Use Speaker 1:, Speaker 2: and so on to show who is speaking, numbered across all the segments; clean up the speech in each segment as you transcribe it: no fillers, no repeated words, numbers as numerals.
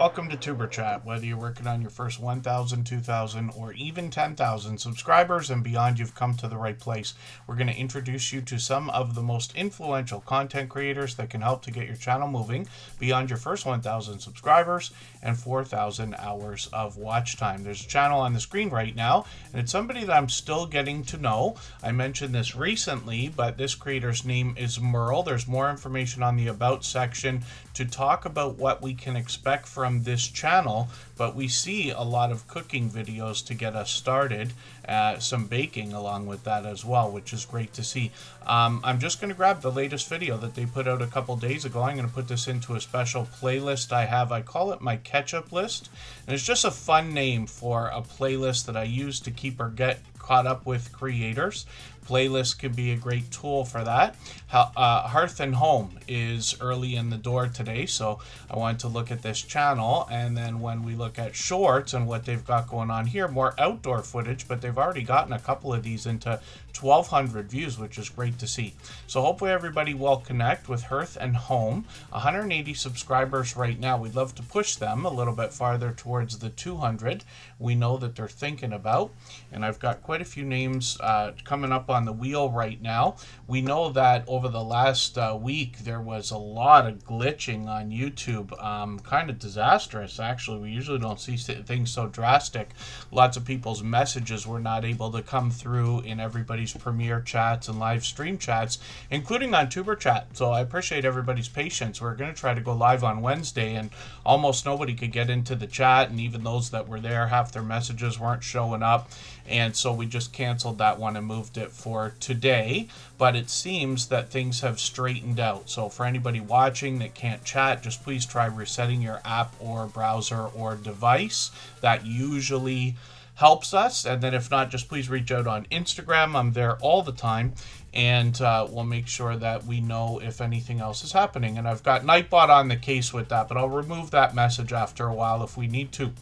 Speaker 1: Welcome to Superchat. Whether you're working on your first 1,000, 2,000, or even 10,000 subscribers and beyond, you've come to the right place. We're going to introduce you to some of the most influential content creators that can help to get your channel moving beyond your first 1,000 subscribers and 4,000 hours of watch time. There's a channel on the screen right now, and it's somebody that I'm still getting to know. I mentioned this recently, but this creator's name is Merle. There's more information on the About section to talk about what we can expect from this channel, but we see a lot of cooking videos to get us started, some baking along with that as well, which is great to see. I'm just going to grab the latest video that they put out a couple days ago. I'm going to put this into a special playlist I have. I call it my ketchup list, and it's just a fun name for a playlist that I use to keep or get caught up with creators. Playlist could be a great tool for that. Hearth and Home is early in the door today, so I wanted to look at this channel, and then when we look at shorts and what they've got going on here, more outdoor footage, but they've already gotten a couple of these into 1,200 views, which is great to see. So hopefully everybody will connect with Hearth and Home. 180 subscribers right now. We'd love to push them a little bit farther towards the 200. We know that they're thinking about, and I've got quite a few names coming up on the wheel right now. We know that over the last week there was a lot of glitching on YouTube, kind of disastrous actually. We usually don't see things so drastic. Lots of people's messages were not able to come through in everybody's premiere chats and live stream chats, including on Superchat. So I appreciate everybody's patience. We're going to try to go live on Wednesday, and almost nobody could get into the chat, and even those that were there, half their messages weren't showing up, and so we just canceled that one and moved it for today. But it seems that things have straightened out. So for anybody watching that can't chat, just please try resetting your app or browser or device. That usually helps us. And then if not, just please reach out on Instagram. I'm there all the time, and we'll make sure that we know if anything else is happening. And I've got Nightbot on the case with that, but I'll remove that message after a while if we need to.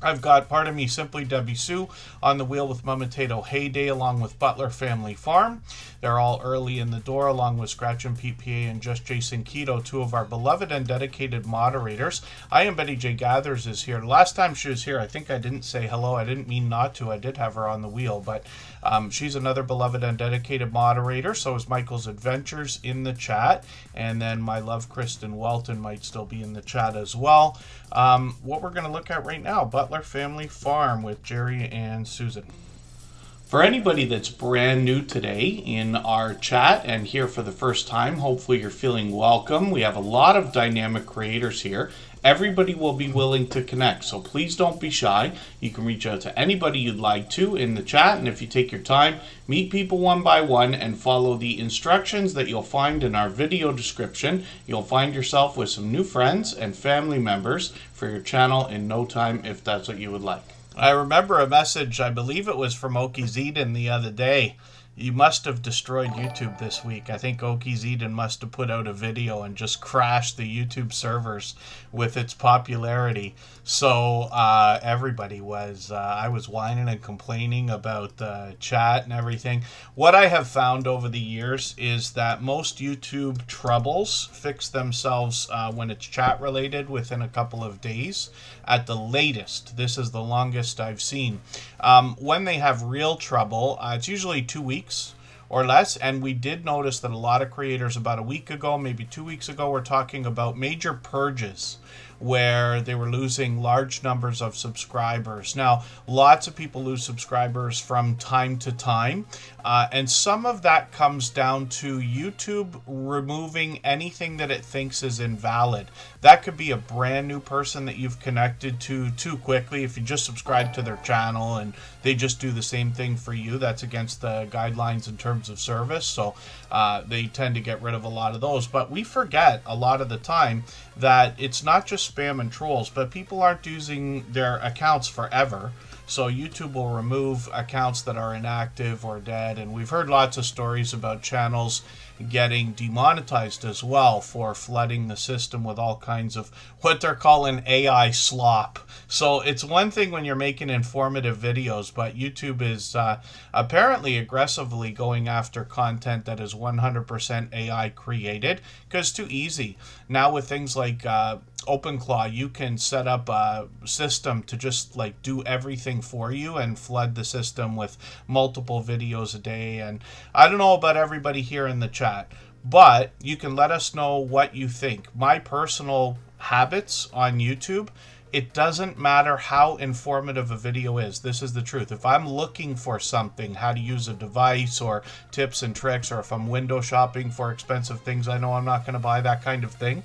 Speaker 1: I've got, pardon me, Simply Debbie Sue on the wheel with Mum and Tato Heyday along with Butler Family Farm. They're all early in the door along with Scratch and PPA and Just Jason Keto, two of our beloved and dedicated moderators. I am Betty J. Gathers is here. Last time she was here, I think I didn't say hello. I didn't mean not to. I did have her on the wheel, but she's another beloved and dedicated moderator. So is Michael's Adventures in the chat. And then my love, Kristen Welton, might still be in the chat as well. What we're going to look at right now, Butler Family Farm with Jerry and Susan. For anybody that's brand new today in our chat and here for the first time, hopefully you're feeling welcome. We have a lot of dynamic creators here. Everybody will be willing to connect, so please don't be shy. You can reach out to anybody you'd like to in the chat, and if you take your time, meet people one by one and follow the instructions that you'll find in our video description. You'll find yourself with some new friends and family members for your channel in no time if that's what you would like. I remember a message, I believe it was from Oki's Eden the other day. You must have destroyed YouTube this week. I think Oki's Eden must have put out a video and just crashed the YouTube servers with its popularity. So everybody was, I was whining and complaining about the chat and everything. What I have found over the years is that most YouTube troubles fix themselves when it's chat related within a couple of days at the latest. This is the longest I've seen. When they have real trouble, it's usually 2 weeks or less, and we did notice that a lot of creators about a week ago, maybe 2 weeks ago, were talking about major purges where they were losing large numbers of subscribers. Now, lots of people lose subscribers from time to time, and some of that comes down to YouTube removing anything that it thinks is invalid. That could be a brand new person that you've connected to too quickly. If you just subscribe to their channel and they just do the same thing for you, that's against the guidelines in terms of service, so they tend to get rid of a lot of those. But we forget a lot of the time that it's not just spam and trolls, but people aren't using their accounts forever. So YouTube will remove accounts that are inactive or dead, and we've heard lots of stories about channels getting demonetized as well for flooding the system with all kinds of what they're calling AI slop. So it's one thing when you're making informative videos, but YouTube is apparently aggressively going after content that is 100% AI created because it's too easy. Now with things like OpenClaw, you can set up a system to just like do everything for you and flood the system with multiple videos a day. And I don't know about everybody here in the chat, but you can let us know what you think. My personal habits on YouTube, it doesn't matter how informative a video is. This is the truth. If I'm looking for something, how to use a device or tips and tricks, or if I'm window shopping for expensive things I know I'm not going to buy, that kind of thing,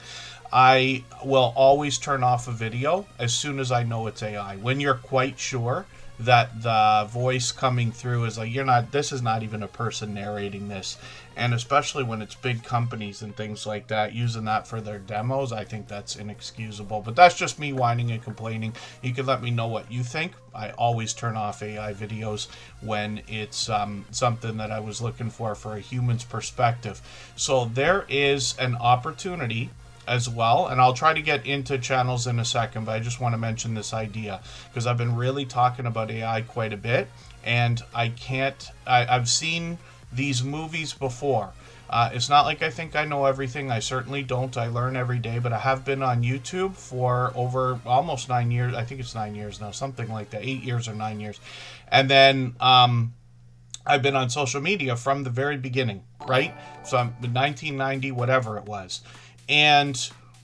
Speaker 1: I will always turn off a video as soon as I know it's AI. When you're quite sure that the voice coming through is like, this is not even a person narrating this. And especially when it's big companies and things like that using that for their demos, I think that's inexcusable. But that's just me whining and complaining. You can let me know what you think. I always turn off AI videos when it's something that I was looking for a human's perspective. So there is an opportunity as well, and I'll try to get into channels in a second, but I just want to mention this idea because I've been really talking about AI quite a bit, and I've seen these movies before. It's not like I think I know everything. I certainly don't. I learn every day, but I have been on YouTube for over almost 9 years. I think it's 9 years now, something like that, 8 years or 9 years. And then I've been on social media from the very beginning, right? So I'm 1990, whatever it was. And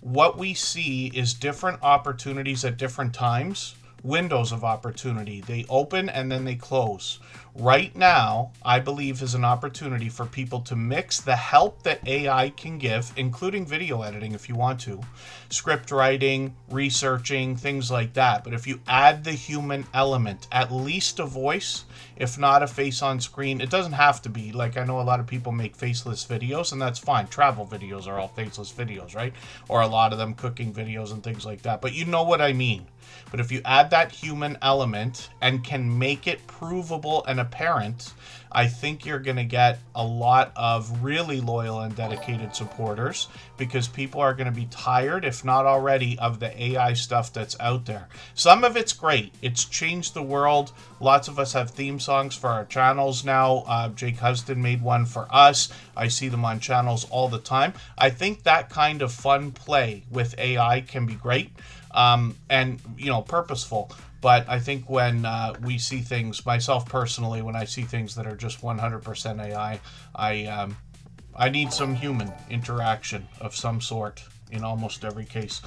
Speaker 1: what we see is different opportunities at different times, windows of opportunity. They open and then they close. Right now, I believe is an opportunity for people to mix the help that AI can give, including video editing if you want to, script writing, researching, things like that. But if you add the human element, at least a voice, if not a face on screen, it doesn't have to be. Like, I know a lot of people make faceless videos, and that's fine. Travel videos are all faceless videos, right? Or a lot of them cooking videos and things like that. But you know what I mean. But if you add that human element and can make it provable and apparent, I think you're going to get a lot of really loyal and dedicated supporters, because people are going to be tired, if not already, of the AI stuff that's out there. Some of it's great. It's changed the world. Lots of us have theme songs for our channels now. Jake Huston made one for us. I see them on channels all the time. I think that kind of fun play with AI can be great. And, purposeful. But I think when we see things, myself personally, when I see things that are just 100% AI, I need some human interaction of some sort in almost every case.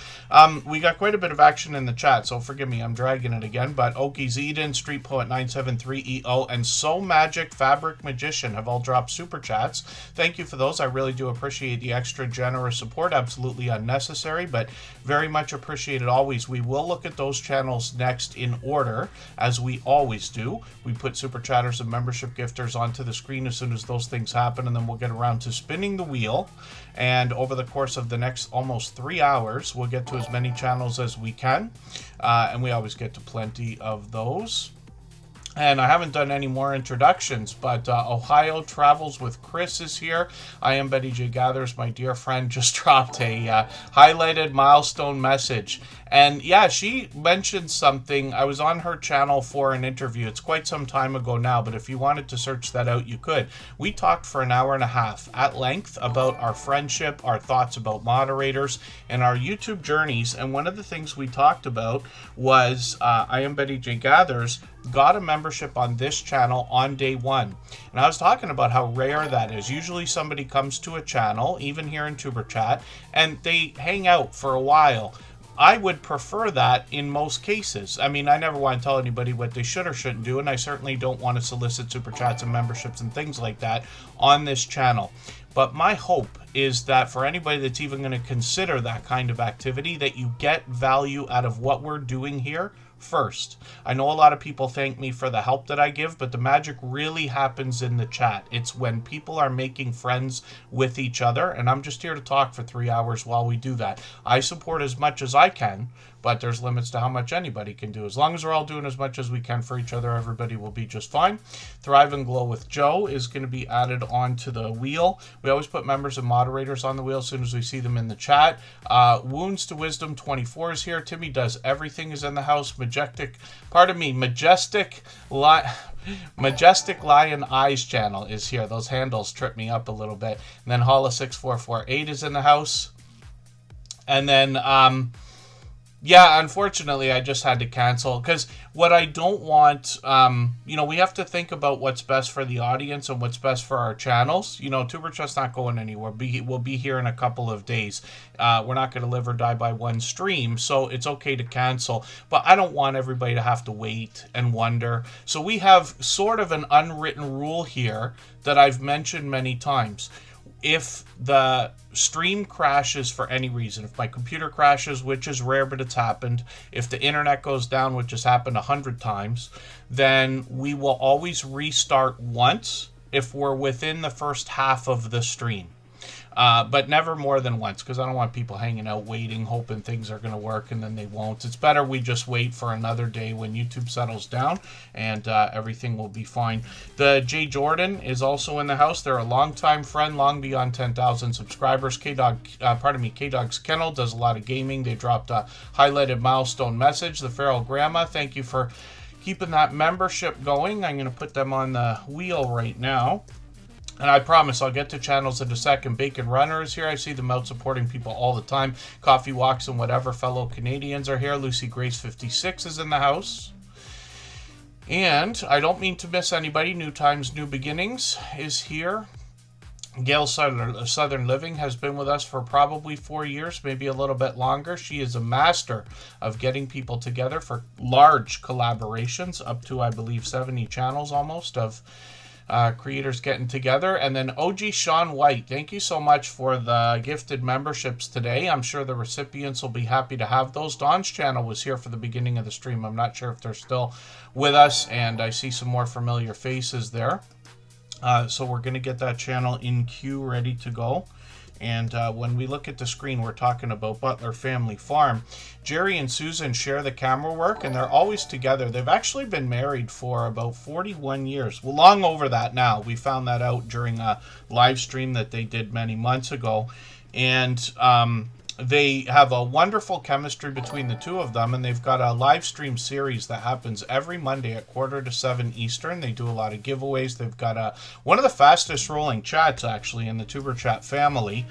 Speaker 1: We got quite a bit of action in the chat, so forgive me, I'm dragging it again. But Oki's Eden, Street Poet 973EO, and So Magic Fabric Magician have all dropped super chats. Thank you for those. I really do appreciate the extra generous support. Absolutely unnecessary, but very much appreciated always. We will look at those channels next in order, as we always do. We put super chatters and membership gifters onto the screen as soon as those things happen, and then we'll get around to spinning the wheel. And over the course of the next almost 3 hours, we'll get to as many channels as we can. And we always get to plenty of those. And I haven't done any more introductions, but Ohio Travels with Chris is here. I am Betty J. Gathers. My dear friend just dropped a highlighted milestone message. And yeah, she mentioned something. I was on her channel for an interview. It's quite some time ago now, but if you wanted to search that out, you could. We talked for an hour and a half at length about our friendship, our thoughts about moderators, and our YouTube journeys. And one of the things we talked about was I am Betty J. Gathers got a membership on this channel on day one. And I was talking about how rare that is. Usually somebody comes to a channel, even here in Tuber Chat, and they hang out for a while. I would prefer that in most cases. I mean, I never want to tell anybody what they should or shouldn't do, and I certainly don't want to solicit super chats and memberships and things like that on this channel. But my hope is that for anybody that's even going to consider that kind of activity, that you get value out of what we're doing here first. I know a lot of people thank me for the help that I give, but the magic really happens in the chat. It's when people are making friends with each other, and I'm just here to talk for 3 hours while we do that. I support as much as I can, but there's limits to how much anybody can do. As long as we're all doing as much as we can for each other, everybody will be just fine. Thrive and Glow with Joe is going to be added onto the wheel. We always put members and moderators on the wheel as soon as we see them in the chat. Wounds to Wisdom 24 is here. Timmy Does Everything is in the house. Majestic Lion Eyes channel is here. Those handles trip me up a little bit. And then Holla6448 is in the house. And then yeah, unfortunately, I just had to cancel because what I don't want, we have to think about what's best for the audience and what's best for our channels. Superchatters not going anywhere. We'll be here in a couple of days. We're not going to live or die by one stream, so it's okay to cancel. But I don't want everybody to have to wait and wonder. So we have sort of an unwritten rule here that I've mentioned many times. If the stream crashes for any reason, if my computer crashes, which is rare but it's happened, if the internet goes down, which has happened 100 times, then we will always restart once if we're within the first half of the stream. But never more than once, because I don't want people hanging out waiting, hoping things are going to work, and then they won't. It's better we just wait for another day when YouTube settles down, and everything will be fine. The J. Jordan is also in the house. They're a longtime friend, long beyond 10,000 subscribers. K-Dog's Kennel does a lot of gaming. They dropped a highlighted milestone message. The Feral Grandma, thank you for keeping that membership going. I'm going to put them on the wheel right now. And I promise I'll get to channels in a second. Bacon Runner is here. I see them out supporting people all the time. Coffee Walks and whatever fellow Canadians are here. Lucy Grace 56 is in the house. And I don't mean to miss anybody. New Times, New Beginnings is here. Gail Southern Living has been with us for probably 4 years, maybe a little bit longer. She is a master of getting people together for large collaborations, up to, I believe, 70 channels almost of creators getting together. And then OG Sean White, thank you so much for the gifted memberships today. I'm sure the recipients will be happy to have those. Don's channel was here for the beginning of the stream. I'm not sure if they're still with us, and I see some more familiar faces there. So we're going to get that channel in queue, ready to go. And when we look at the screen, we're talking about Butler Family Farm. Jerry and Susan share the camera work, and they're always together. They've actually been married for about 41 years. Well, long over that now. We found that out during a live stream that they did many months ago. And they have a wonderful chemistry between the two of them, and they've got a live stream series that happens every Monday at 6:45 Eastern. They do a lot of giveaways. They've got one of the fastest rolling chats actually in the Superchat family.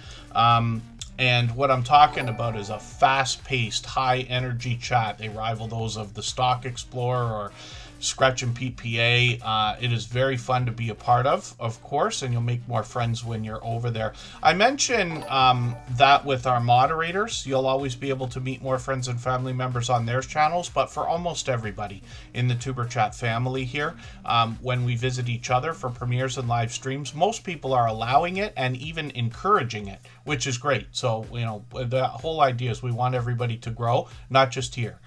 Speaker 1: And what I'm talking about is a fast-paced, high-energy chat. They rival those of the Stock Explorer or Scratch and PPA. It is very fun to be a part of course, and you'll make more friends when you're over there. I mentioned that with our moderators, you'll always be able to meet more friends and family members on their channels, but for almost everybody in the Tuber Chat family here, when we visit each other for premieres and live streams, most people are allowing it and even encouraging it, which is great. So, the whole idea is we want everybody to grow, not just here.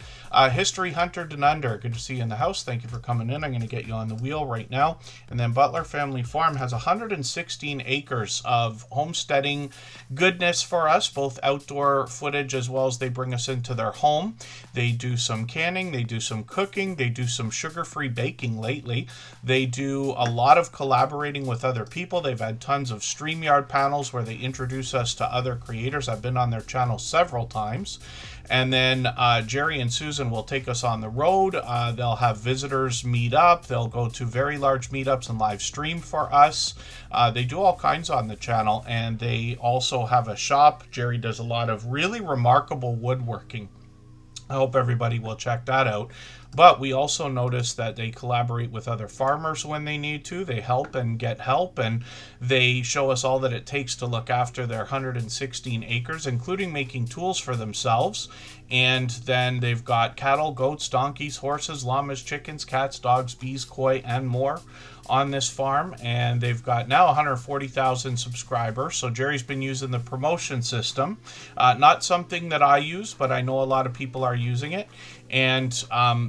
Speaker 1: History Hunter Denunder, good to see you in the house. Thank you for coming in. I'm going to get you on the wheel right now. And then Butler Family Farm has 116 acres of homesteading goodness for us, both outdoor footage as well as they bring us into their home. They do some canning, they do some cooking, they do some sugar-free baking lately. They do a lot of collaborating with other people. They've had tons of StreamYard panels where they introduce us to other creators. I've been on their channel several times. And then Jerry and Susan will take us on the road. They'll have visitors meet up. They'll go to very large meetups and live stream for us. They do all kinds on the channel, and they also have a shop. Jerry does a lot of really remarkable woodworking. I hope everybody will check that out. But we also notice that they collaborate with other farmers when they need to. They help and get help, and they show us all that it takes to look after their 116 acres, including making tools for themselves. And then they've got cattle, goats, donkeys, horses, llamas, chickens, cats, dogs, bees, koi, and more on this farm, and they've got now 140,000 subscribers. So Jerry's been using the promotion system. Not something that I use, but I know a lot of people are using it, and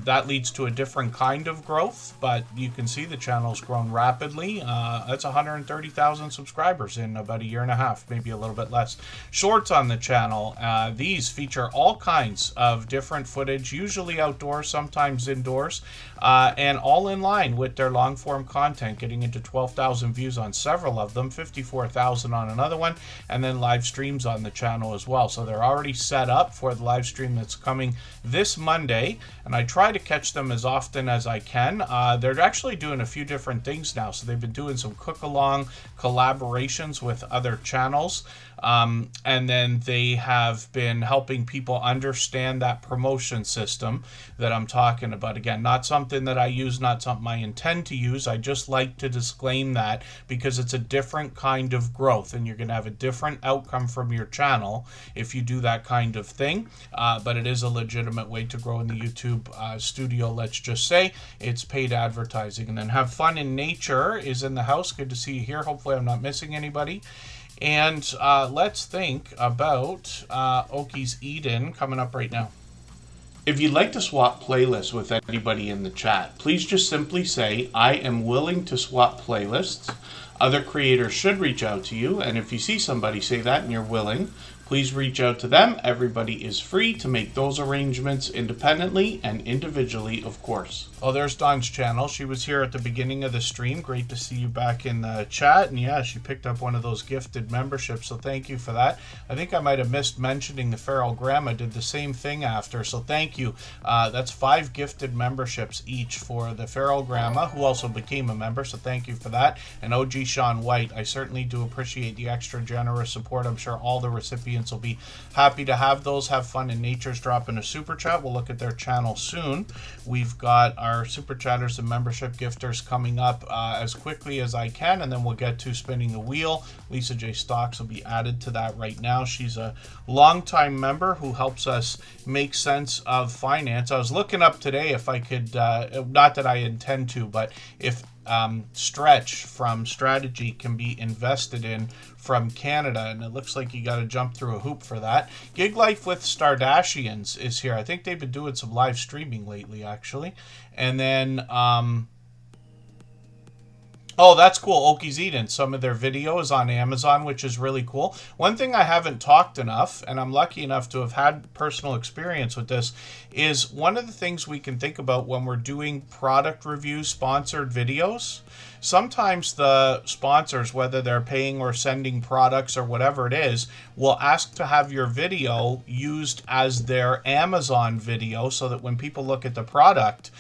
Speaker 1: that leads to a different kind of growth. But you can see the channel's grown rapidly. That's 130,000 subscribers in about a year and a half, maybe a little bit less. Shorts on the channel. These feature all kinds of different footage, usually outdoors, sometimes indoors, and all in line with their long form content, getting into 12,000 views on several of them, 54,000 on another one, and then live streams on the channel as well. So they're already set up for the live stream that's coming this Monday, and I try to catch them as often as I can. They're actually doing a few different things now. So they've been doing some cook-along collaborations with other channels, and then they have been helping people understand that promotion system that I'm talking about. Again, not something that I use, not something I intend to use. I just like to disclaim that because it's a different kind of growth, and you're going to have a different outcome from your channel if you do that kind of thing. But it is a legitimate way to grow in the YouTube studio, let's just say. It's paid advertising. And then Have Fun in Nature is in the house. Good to see you here. Hopefully I'm not missing anybody. And let's think about Oki's Eden coming up right now. If you'd like to swap playlists with anybody in the chat, please just simply say, I am willing to swap playlists. Other creators should reach out to you, and if you see somebody say that and you're willing, please reach out to them. Everybody is free to make those arrangements independently and individually, of course. Oh, there's Dawn's channel. She was here at the beginning of the stream. Great to see you back in the chat. And yeah, she picked up one of those gifted memberships, so thank you for that. I think I might have missed mentioning the Feral Grandma did the same thing after, so thank you. That's 5 gifted memberships each for the Feral Grandma, who also became a member, so thank you for that. And OG Sean White, I certainly do appreciate the extra generous support. I'm sure all the recipients will be happy to have those. Have Fun in Nature's dropping a super chat. We'll look at their channel soon. We've got our super chatters and membership gifters coming up as quickly as I can, and then we'll get to spinning the wheel. Lisa J. Stocks will be added to that right now. She's a longtime member who helps us make sense of finance. I was looking up today if I could, not that I intend to, but if Stretch from Strategy can be invested in from Canada, and it looks like you got to jump through a hoop for that. Gig Life with Stardashians is here. I think they've been doing some live streaming lately, actually. And then oh, that's cool. Oki's Eden. Some of their videos on Amazon, which is really cool. One thing I haven't talked enough, and I'm lucky enough to have had personal experience with this, is one of the things we can think about when we're doing product reviews, sponsored videos. Sometimes the sponsors, whether they're paying or sending products or whatever it is, will ask to have your video used as their Amazon video so that when people look at the product,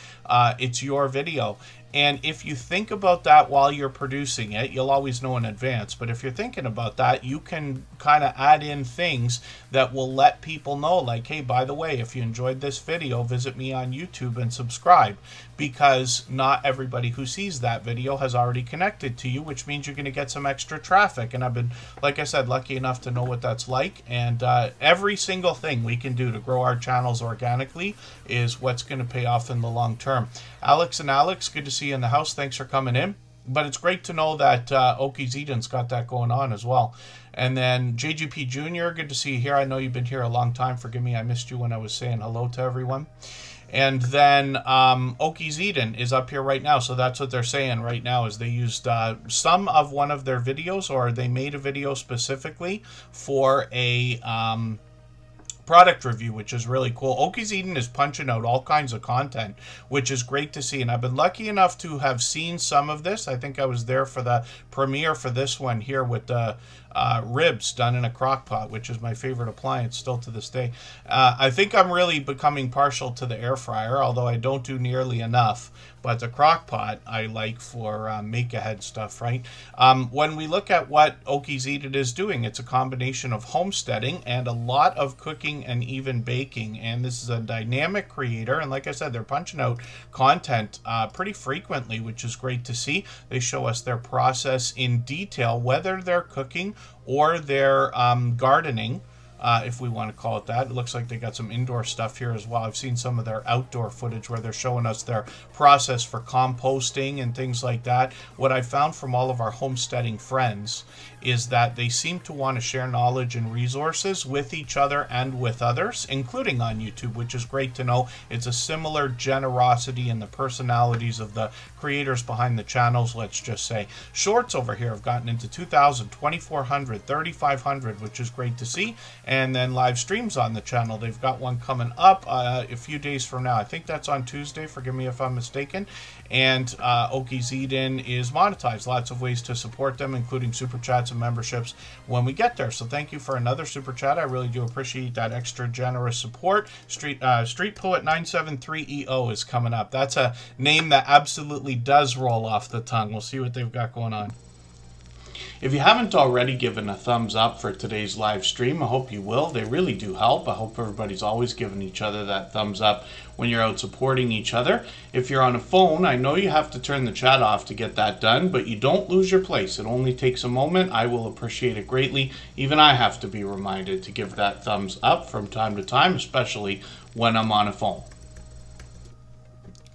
Speaker 1: it's your video. And if you think about that while you're producing it, you'll always know in advance. But if you're thinking about that, you can kind of add in things that will let people know, like, hey, by the way, if you enjoyed this video, visit me on YouTube and subscribe. Because not everybody who sees that video has already connected to you, which means you're going to get some extra traffic. And I've been, like I said, lucky enough to know what that's like. And every single thing we can do to grow our channels organically is what's going to pay off in the long term. Alex and Alex, good to see you in the house. Thanks for coming in. But it's great to know that Oki's Eden's got that going on as well. And then JGP Jr., good to see you here. I know you've been here a long time. Forgive me, I missed you when I was saying hello to everyone. And then Oki's Eden is up here right now. So that's what they're saying right now, is they used some of one of their videos, or they made a video specifically for a product review, which is really cool. Oki's Eden is punching out all kinds of content, which is great to see. And I've been lucky enough to have seen some of this. I think I was there for the premiere for this one here with the ribs done in a crock pot, which is my favorite appliance still to this day. I think I'm really becoming partial to the air fryer, although I don't do nearly enough. But the crock pot I like for make-ahead stuff, right? When we look at what Oki's Eden is doing, it's a combination of homesteading and a lot of cooking and even baking. And this is a dynamic creator. And like I said, they're punching out content pretty frequently, which is great to see. They show us their process in detail, whether they're cooking or they're gardening. if we want to call it that. It looks like they got some indoor stuff here as well. I've seen some of their outdoor footage where they're showing us their process for composting and things like that. What I found from all of our homesteading friends is that they seem to want to share knowledge and resources with each other and with others, including on YouTube, which is great to know. It's a similar generosity in the personalities of the creators behind the channels, let's just say. Shorts over here have gotten into 2,000, 2,400, 3,500, which is great to see. And then live streams on the channel. They've got one coming up a few days from now. I think that's on Tuesday, forgive me if I'm mistaken. And Oki's Eden is monetized. Lots of ways to support them, including super chats and memberships when we get there. So thank you for another super chat. I really do appreciate that extra generous support. Street Poet 973EO is coming up. That's a name that absolutely does roll off the tongue. We'll see what they've got going on. If you haven't already given a thumbs up for today's live stream, I hope you will. They really do help. I hope everybody's always giving each other that thumbs up when you're out supporting each other. If you're on a phone, I know you have to turn the chat off to get that done, but you don't lose your place. It only takes a moment. I will appreciate it greatly. Even I have to be reminded to give that thumbs up from time to time, especially when I'm on a phone.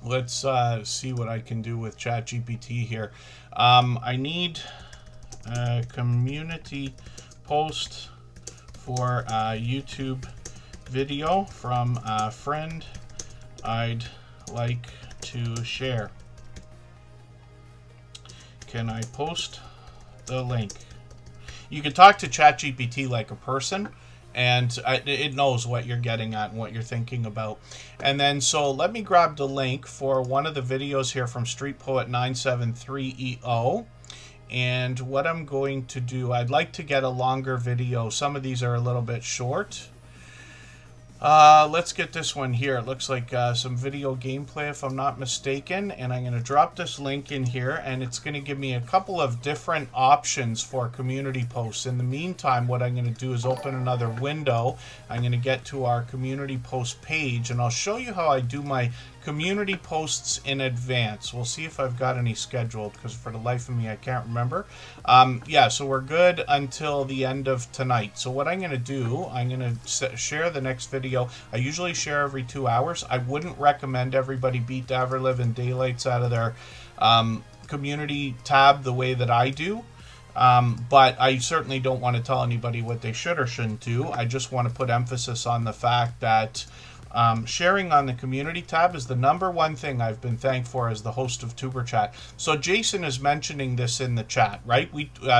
Speaker 1: Let's see what I can do with ChatGPT here. I need a community post for a YouTube video from a friend I'd like to share. Can I post the link? You can talk to ChatGPT like a person, and it knows what you're getting at and what you're thinking about. And then, so let me grab the link for one of the videos here from Street Poet 973EO. And what I'm going to do, I'd like to get a longer video. Some of these are a little bit short. Let's get this one here. It looks like some video gameplay, if I'm not mistaken. And I'm going to drop this link in here, and it's going to give me a couple of different options for community posts. In the meantime, what I'm going to do is open another window. I'm going to get to our community post page, and I'll show you how I do my community posts in advance. We'll see if I've got any scheduled, because for the life of me, I can't remember. Yeah, so we're good until the end of tonight. So what I'm going to do, I'm going to share the next video. I usually share every 2 hours. I wouldn't recommend everybody beat the ever living daylights out of their community tab the way that I do. But I certainly don't want to tell anybody what they should or shouldn't do. I just want to put emphasis on the fact that sharing on the community tab is the #1 thing I've been thanked for as the host of Superchat. So Jason is mentioning this in the chat, right?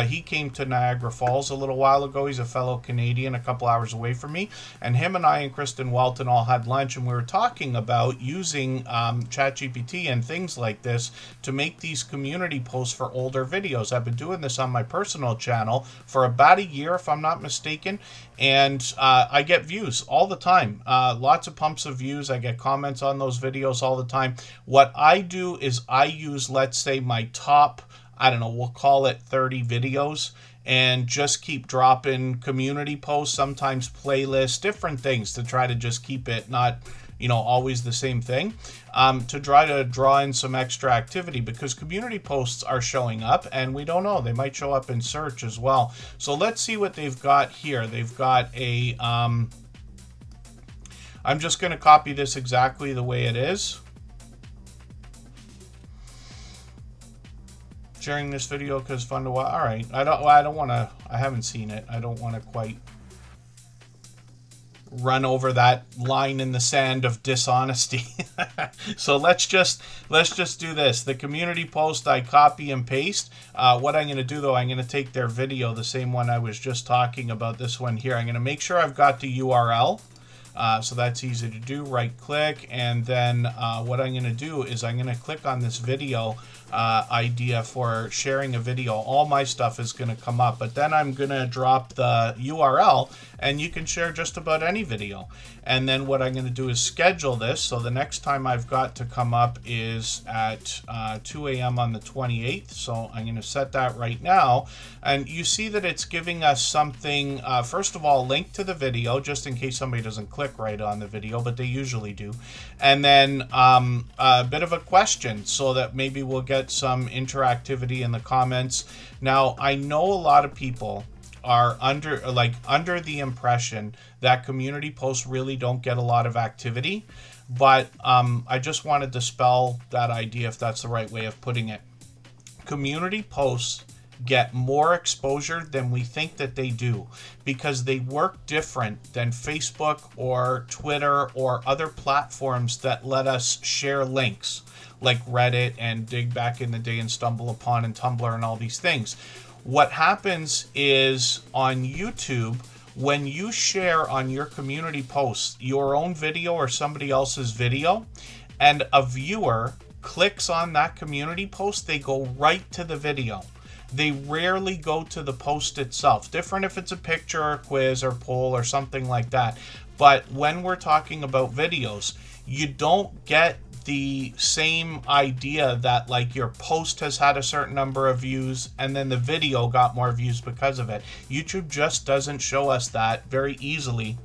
Speaker 1: He came to Niagara Falls a little while ago. He's a fellow Canadian, a couple hours away from me. And him and I and Kristen Walton all had lunch, and we were talking about using ChatGPT and things like this to make these community posts for older videos. I've been doing this on my personal channel for about a year, if I'm not mistaken. And I get views all the time. Lots of pumps of views. I get comments on those videos all the time. What I do is I use, let's say, my top, I don't know, we'll call it 30 videos, and just keep dropping community posts, sometimes playlists, different things to try to just keep it not, you know, always the same thing, to try to draw in some extra activity, because community posts are showing up, and we don't know, they might show up in search as well. So let's see what they've got here. They've got a I'm just going to copy this exactly the way it is. Sharing this video because fun to watch. All right, I don't want to. I haven't seen it. I don't want to quite run over that line in the sand of dishonesty. So let's just do this. The community post, I copy and paste. What I'm going to do, though, I'm going to take their video, the same one I was just talking about, this one here. I'm going to make sure I've got the URL. So that's easy to do. Right click, and then what I'm going to do is I'm going to click on this video idea for sharing a video. All my stuff is going to come up, but then I'm going to drop the URL, and you can share just about any video. And then what I'm going to do is schedule this. So the next time I've got to come up is at 2 a.m. on the 28th. So I'm going to set that right now. And you see that it's giving us something, first of all, link to the video, just in case somebody doesn't click right on the video, but they usually do. And then a bit of a question, so that maybe we'll get some interactivity in the comments. Now, I know a lot of people are under the impression that community posts really don't get a lot of activity. But I just want to dispel that idea, if that's the right way of putting it. Community posts get more exposure than we think that they do, because they work different than Facebook or Twitter or other platforms that let us share links like Reddit and Dig back in the day and Stumble Upon and Tumblr and all these things. What happens is on YouTube, when you share on your community posts your own video or somebody else's video, and a viewer clicks on that community post, they go right to the video. They rarely go to the post itself. Different if it's a picture or quiz or poll or something like that. But when we're talking about videos, you don't get the same idea that like your post has had a certain number of views and then the video got more views because of it. YouTube just doesn't show us that very easily,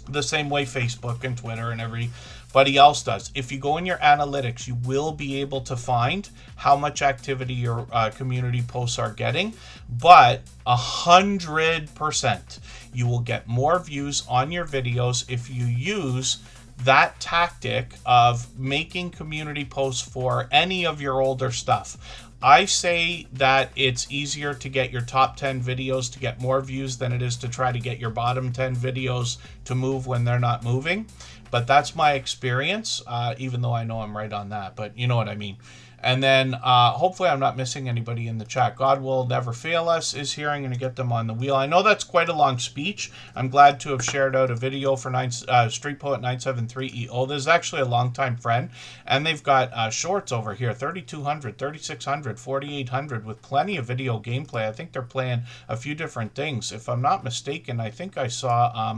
Speaker 1: the same way Facebook and Twitter and everybody else does. If you go in your analytics, you will be able to find how much activity your community posts are getting, but 100% you will get more views on your videos if you use that tactic of making community posts for any of your older stuff. I say that it's easier to get your top 10 videos to get more views than it is to try to get your bottom 10 videos to move when they're not moving. But that's my experience, even though I know I'm right on that. But you know what I mean. And then hopefully I'm not missing anybody in the chat. God will never fail us is here. I'm going to get them on the wheel. I know that's quite a long speech. I'm glad to have shared out a video for Street Poet 973EO. This is actually a longtime friend. And they've got shorts over here, 3200, 3600, 4800 with plenty of video gameplay. I think they're playing a few different things. If I'm not mistaken, I think I saw...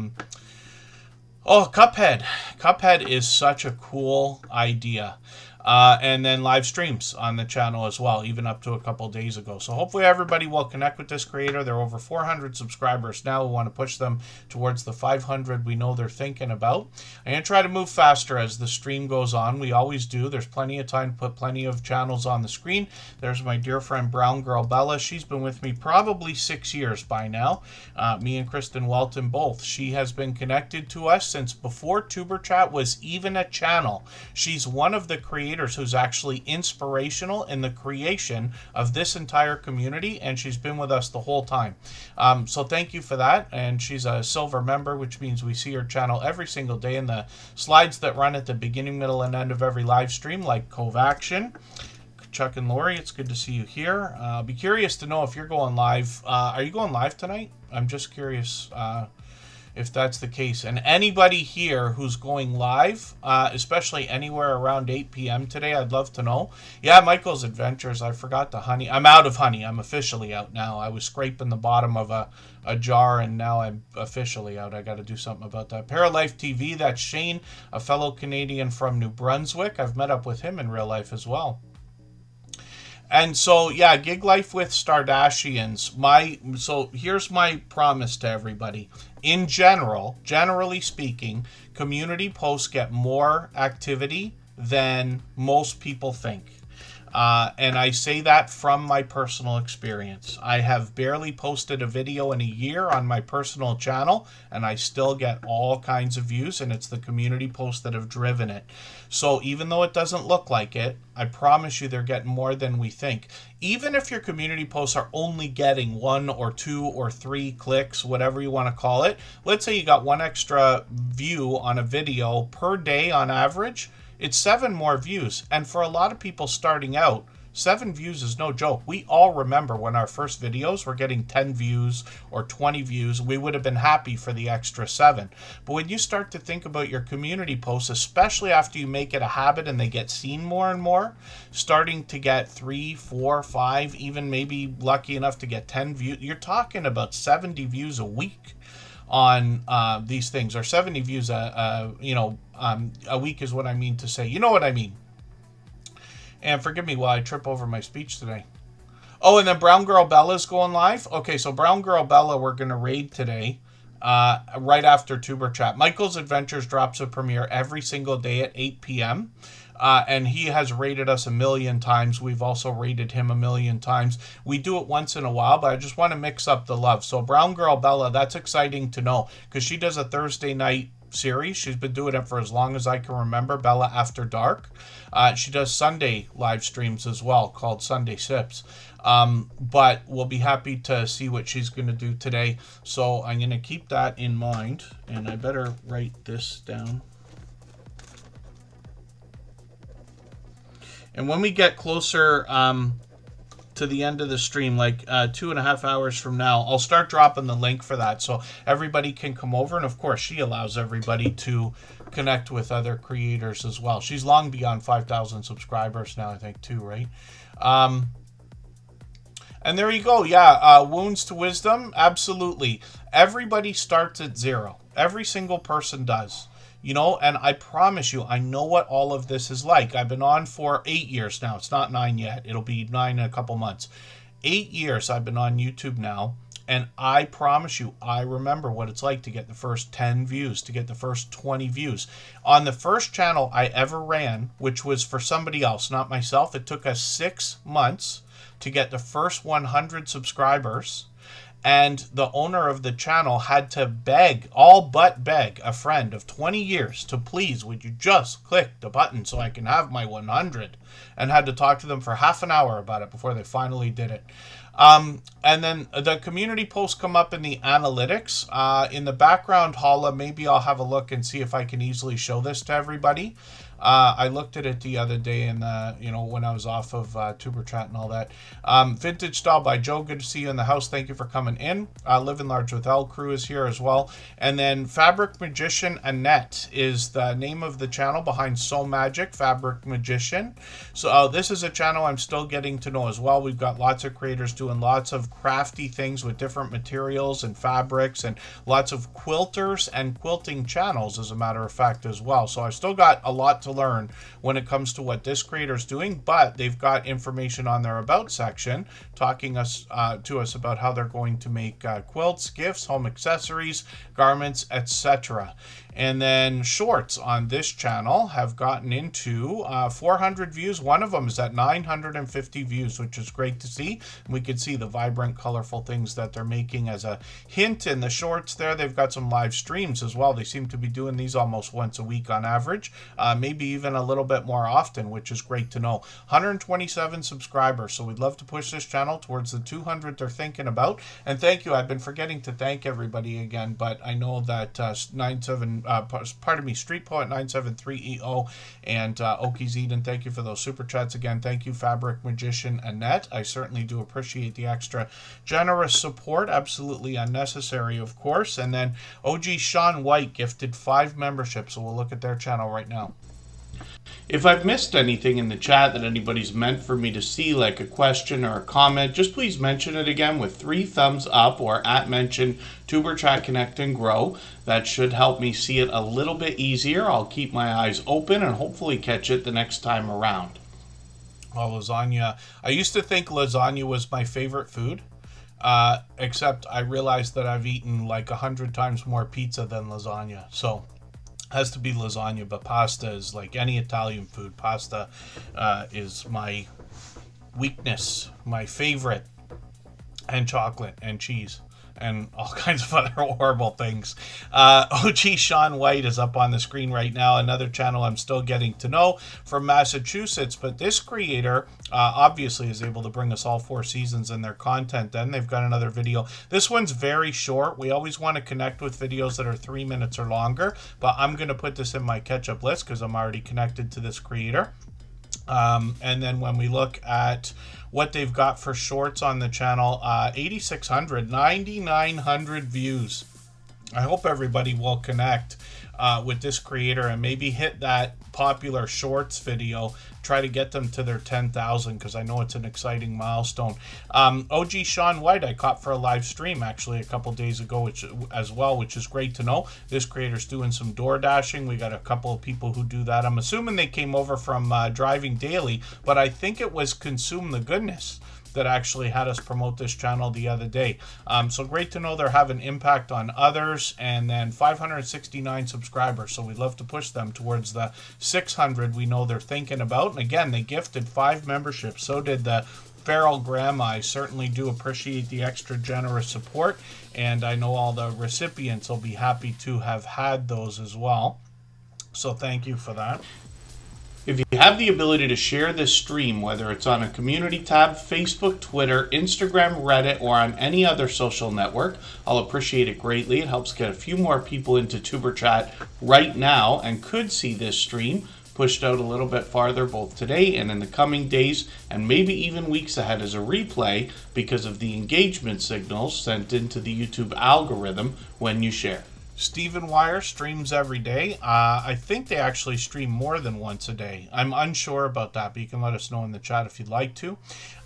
Speaker 1: Cuphead. Cuphead is such a cool idea. And then live streams on the channel as well, even up to a couple days ago. So hopefully everybody will connect with this creator. They're over 400 subscribers now. We want to push them towards the 500 we know they're thinking about. I'm going to try to move faster as the stream goes on. We always do. There's plenty of time to put plenty of channels on the screen. There's my dear friend Brown Girl Bella. She's been with me probably 6 years by now. Me and Kristen Welton both. She has been connected to us since before TuberChat was even a channel. She's one of the creators who's actually inspirational in the creation of this entire community, and she's been with us the whole time. So thank you for that. And she's a silver member, which means we see her channel every single day in the slides that run at the beginning, middle, and end of every live stream, like Cove Action. Chuck and Lori, it's good to see you here. Be curious to know if you're going live. Are you going live tonight? I'm just curious if that's the case. And anybody here who's going live, especially anywhere around 8 p.m. today, I'd love to know. Yeah, Michael's Adventures. I forgot the honey. I'm out of honey. I'm officially out now. I was scraping the bottom of a jar, and now I'm officially out. I got to do something about that. Paralife TV, that's Shane, a fellow Canadian from New Brunswick. I've met up with him in real life as well. And so, yeah, Gig Life with Stardashians. So here's my promise to everybody. In general, generally speaking, community posts get more activity than most people think. And I say that from my personal experience. I have barely posted a video in a year on my personal channel, and I still get all kinds of views, and it's the community posts that have driven it. So even though it doesn't look like it, I promise you they're getting more than we think. Even if your community posts are only getting 1 or 2 or 3 clicks, whatever you want to call it, let's say you got 1 extra view on a video per day on average, it's 7 more views. And for a lot of people starting out, 7 views is no joke. We all remember when our first videos were getting 10 views or 20 views, we would have been happy for the extra 7. But when you start to think about your community posts, especially after you make it a habit and they get seen more and more, starting to get 3, 4, 5, even maybe lucky enough to get 10 views, you're talking about 70 views a week on these things, or 70 views a week is what I mean to say. You know what I mean. And forgive me while I trip over my speech today. Oh, and then Brown Girl Bella's going live. Okay, so Brown Girl Bella, we're going to raid today, right after Tuber Chat. Michael's Adventures drops a premiere every single day at 8 p.m. and he has rated us 1,000,000 times. We've also rated him 1,000,000 times. We do it once in a while, but I just want to mix up the love. So Brown Girl Bella, that's exciting to know, because she does a Thursday night series. She's been doing it for as long as I can remember, Bella After Dark. She does Sunday live streams as well, called Sunday Sips. But we'll be happy to see what she's going to do today. So I'm going to keep that in mind, and I better write this down. And when we get closer to the end of the stream, like 2.5 hours from now, I'll start dropping the link for that so everybody can come over. And of course, she allows everybody to connect with other creators as well. She's long beyond 5,000 subscribers now, I think, too, right? And there you go. Yeah, wounds to wisdom. Absolutely. Everybody starts at 0. Every single person does. You know, and I promise you, I know what all of this is like. I've been on for 8 years now. It's not 9 yet. It'll be 9 in a couple months. 8 years I've been on YouTube now. And I promise you, I remember what it's like to get the first 10 views, to get the first 20 views. On the first channel I ever ran, which was for somebody else, not myself, it took us 6 months to get the first 100 subscribers. And the owner of the channel had to beg, all but beg, a friend of 20 years to please, would you just click the button so I can have my 100? And had to talk to them for half an hour about it before they finally did it. And then the community posts come up in the analytics. In the background, Holla, maybe I'll have a look and see if I can easily show this to everybody. I looked at it the other day in the, when I was off of Superchat and all that. Vintage Style by Joe, good to see you in the house. Thank you for coming in. Living Large with L crew is here as well. And then Fabric Magician Annette is the name of the channel behind So Magic, Fabric Magician. So this is a channel I'm still getting to know as well. We've got lots of creators doing lots of crafty things with different materials and fabrics, and lots of quilters and quilting channels, as a matter of fact, as well. So I've still got a lot to learn when it comes to what this creator is doing, but they've got information on their about section talking to us about how they're going to make quilts, gifts, home accessories, garments, etc. And then shorts on this channel have gotten into 400 views. One of them is at 950 views, which is great to see. And we can see the vibrant, colorful things that they're making as a hint in the shorts there. They've got some live streams as well. They seem to be doing these almost once a week on average, maybe even a little bit more often, which is great to know. 127 subscribers, so we'd love to push this channel towards the 200 they're thinking about. And thank you. I've been forgetting to thank everybody again, but I know that Street Poet 973EO and Okies Eden, thank you for those super chats again. Thank you, Fabric Magician Annette. I certainly do appreciate the extra generous support. Absolutely unnecessary, of course. And then OG Sean White gifted 5 memberships, so we'll look at their channel right now. If I've missed anything in the chat that anybody's meant for me to see, like a question or a comment, just please mention it again with 3 thumbs up or @mention Tuberchat Connect and Grow. That should help me see it a little bit easier. I'll keep my eyes open and hopefully catch it the next time around. Well, lasagna. I used to think lasagna was my favorite food, except I realized that I've eaten like 100 times more pizza than lasagna. So has to be lasagna, but pasta is like any Italian food. Pasta is my weakness, my favorite, and chocolate and cheese and all kinds of other horrible things. OG Sean White is up on the screen right now. Another channel I'm still getting to know from Massachusetts, but this creator obviously is able to bring us all 4 seasons in their content. Then they've got another video. This one's very short. We always want to connect with videos that are 3 minutes or longer, but I'm going to put this in my catch-up list because I'm already connected to this creator. And then when we look at what they've got for shorts on the channel, 8,600, 9,900 views. I hope everybody will connect with this creator and maybe hit that popular shorts video, try to get them to their 10,000 because I know it's an exciting milestone. OG Sean White I caught for a live stream actually a couple days ago, which is great to know. This creator's doing some door dashing. We got a couple of people who do that. I'm assuming they came over from Driving Daily, but I think it was Consume the Goodness that actually had us promote this channel the other day. So great to know they're having impact on others. And then 569 subscribers. So we'd love to push them towards the 600 we know they're thinking about. And again, they gifted 5 memberships. So did the Feral Grandma. I certainly do appreciate the extra generous support, and I know all the recipients will be happy to have had those as well. So thank you for that. If you have the ability to share this stream, whether it's on a community tab, Facebook, Twitter, Instagram, Reddit, or on any other social network, I'll appreciate it greatly. It helps get a few more people into Tuber Chat right now and could see this stream pushed out a little bit farther both today and in the coming days and maybe even weeks ahead as a replay because of the engagement signals sent into the YouTube algorithm when you share. Stephen Wire streams every day. I think they actually stream more than once a day. I'm unsure about that, but you can let us know in the chat if you'd like to.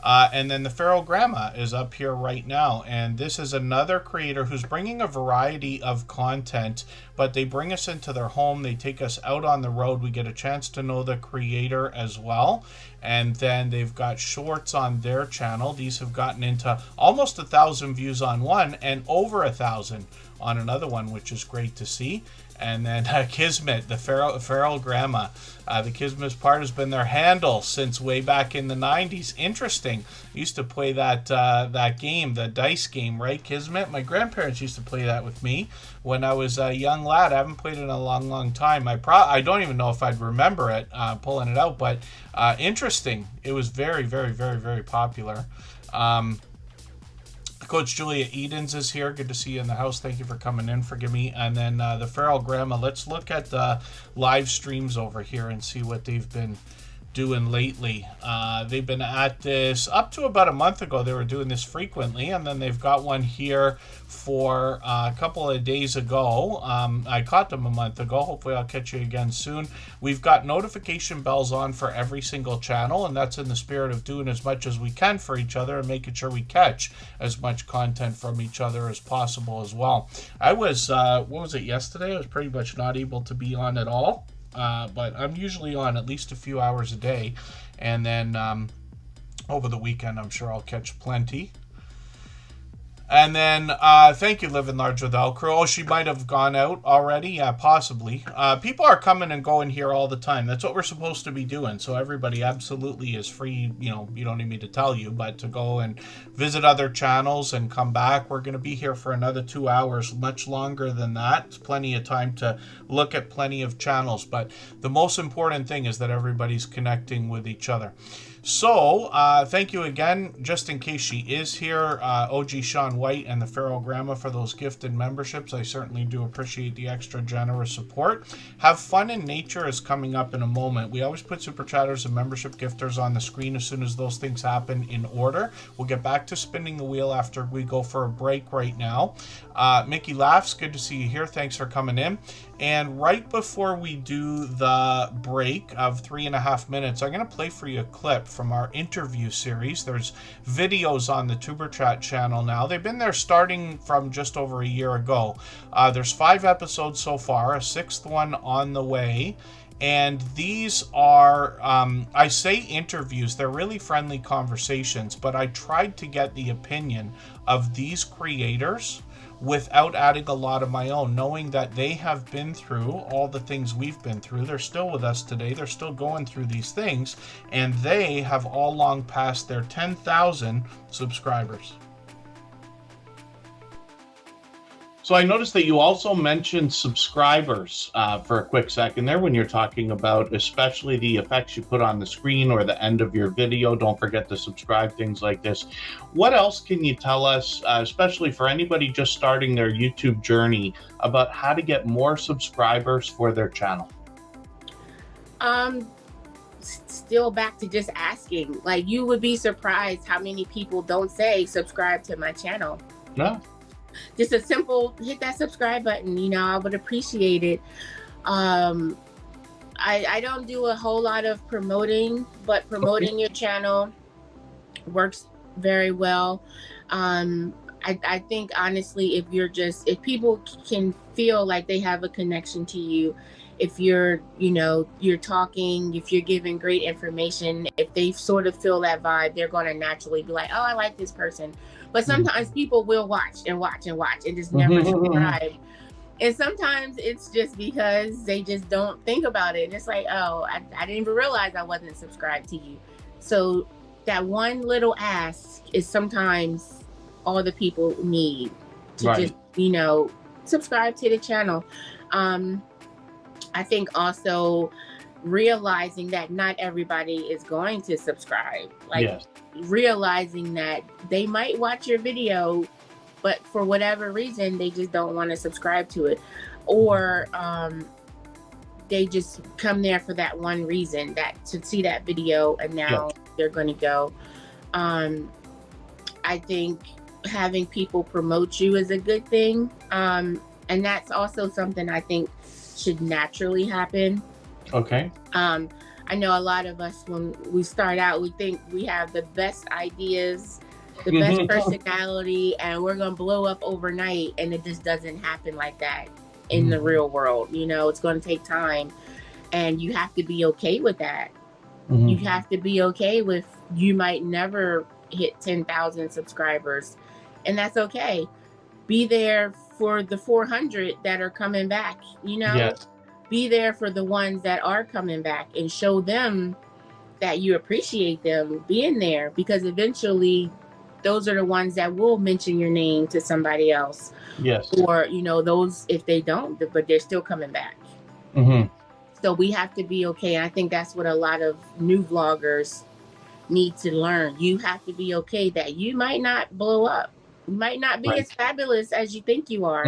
Speaker 1: And then the Feral Grandma is up here right now. And this is another creator who's bringing a variety of content, but they bring us into their home. They take us out on the road. We get a chance to know the creator as well. And then they've got shorts on their channel. These have gotten into almost 1,000 views on one and over 1,000 on another one, which is great to see. And then Kismet, the Feral Grandma. The Kismet part has been their handle since way back in the 90s. Interesting. I used to play that game, the dice game, right, Kismet? My grandparents used to play that with me when I was a young lad. I haven't played it in a long, long time. I don't even know if I'd remember it, pulling it out, but interesting. It was very, very, very, very popular. Coach Julia Edens is here. Good to see you in the house. Thank you for coming in. Forgive me. And then the Feral Grandma. Let's look at the live streams over here and see what they've been doing lately. They've been at this up to about a month ago. They were doing this frequently, and then they've got one here for a couple of days ago. I caught them a month ago. Hopefully I'll catch you again soon. We've got notification bells on for every single channel, and that's in the spirit of doing as much as we can for each other and making sure we catch as much content from each other as possible as well. I was, what was it, yesterday? I was pretty much not able to be on at all. But I'm usually on at least a few hours a day. And then over the weekend, I'm sure I'll catch plenty. And then, thank you, Living Large with Elcro. Oh, she might have gone out already. Yeah, possibly. People are coming and going here all the time. That's what we're supposed to be doing. So everybody absolutely is free. You know, you don't need me to tell you, but to go and visit other channels and come back. We're going to be here for another 2 hours, much longer than that. It's plenty of time to look at plenty of channels. But the most important thing is that everybody's connecting with each other. So, thank you again, just in case she is here, OG Sean White and the Feral Grandma for those gifted memberships. I certainly do appreciate the extra generous support. Have Fun in Nature is coming up in a moment. We always put Super Chatters and membership gifters on the screen as soon as those things happen in order. We'll get back to spinning the wheel after we go for a break right now. Mickey Laughs, good to see you here. Thanks for coming in. And right before we do the break of 3.5 minutes, I'm going to play for you a clip from our interview series. There's videos on the Tuber Chat channel now. They've been there starting from just over a year ago. There's 5 episodes so far, a 6th one on the way. And these are, I say interviews, they're really friendly conversations, but I tried to get the opinion of these creators without adding a lot of my own, knowing that they have been through all the things we've been through. They're still with us today. They're still going through these things, and they have all long passed their 10,000 subscribers. So I noticed that you also mentioned subscribers for a quick second there when you're talking about especially the effects you put on the screen or the end of your video. Don't forget to subscribe, things like this. What else can you tell us, especially for anybody just starting their YouTube journey, about how to get more subscribers for their channel?
Speaker 2: Still back to just asking. Like, you would be surprised how many people don't say subscribe to my channel.
Speaker 1: No.
Speaker 2: Just a simple hit that subscribe button, you know, I would appreciate it. I don't do a whole lot of promoting, but promoting your channel works very well. I think honestly, if people can feel like they have a connection to you, if you're talking, if you're giving great information, if they sort of feel that vibe, they're going to naturally be like, oh, I like this person. But sometimes people will watch and watch and watch and just never subscribe. And sometimes it's just because they just don't think about it. It's like, oh, I didn't even realize I wasn't subscribed to you. So that one little ask is sometimes all the people need to
Speaker 1: Right.
Speaker 2: just, subscribe to the channel. I think also realizing that not everybody is going to subscribe. Like
Speaker 1: Yes.
Speaker 2: realizing that they might watch your video, but for whatever reason, they just don't want to subscribe to it. Or they just come there for that one reason, that to see that video, and now they're going to go. I think having people promote you is a good thing. And that's also something I think should naturally happen.
Speaker 1: Okay.
Speaker 2: I know a lot of us, when we start out, we think we have the best ideas, the best personality, and we're going to blow up overnight. And it just doesn't happen like that in the real world. It's going to take time, and you have to be okay with that. You have to be okay with, you might never hit 10,000 subscribers, and that's okay. Be there for the 400 that are coming back,
Speaker 1: Yes.
Speaker 2: Be there for the ones that are coming back and show them that you appreciate them being there, because eventually those are the ones that will mention your name to somebody else.
Speaker 1: Yes.
Speaker 2: Or, those, if they don't, but they're still coming back. So we have to be okay. I think that's what a lot of new vloggers need to learn. You have to be okay that you might not blow up. You might not be as fabulous as you think you are.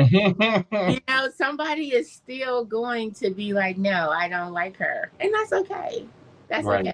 Speaker 2: Somebody is still going to be like, no, I don't like her. And that's okay. That's okay.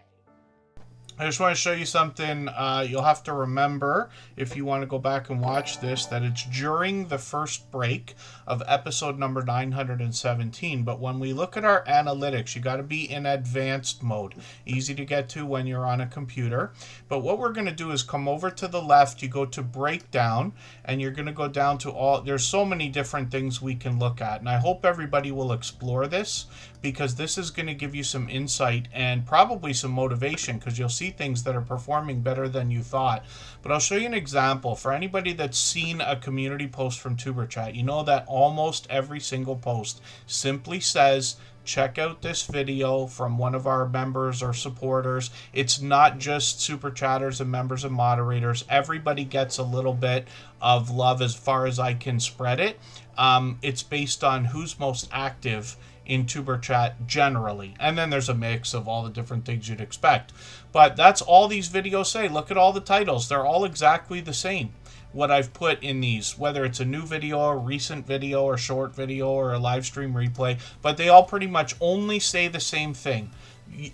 Speaker 1: I just want to show you something you'll have to remember if you want to go back and watch this, that it's during the first break of episode number 917. But when we look at our analytics, you got to be in advanced mode. Easy to get to when you're on a computer. But what we're going to do is come over to the left. You go to breakdown, and you're going to go down to all. There's so many different things we can look at. And I hope everybody will explore this, because this is going to give you some insight and probably some motivation, because you'll see things that are performing better than you thought. But I'll show you an example. For anybody that's seen a community post from Superchat, you know that almost every single post simply says, check out this video from one of our members or supporters. It's not just super chatters and members and moderators. Everybody gets a little bit of love as far as I can spread it. It's based on who's most active in Tuber Chat generally. And then there's a mix of all the different things you'd expect. But that's all these videos say. Look at all the titles. They're all exactly the same. What I've put in these, whether it's a new video, a recent video, or short video, or a live stream replay, but they all pretty much only say the same thing.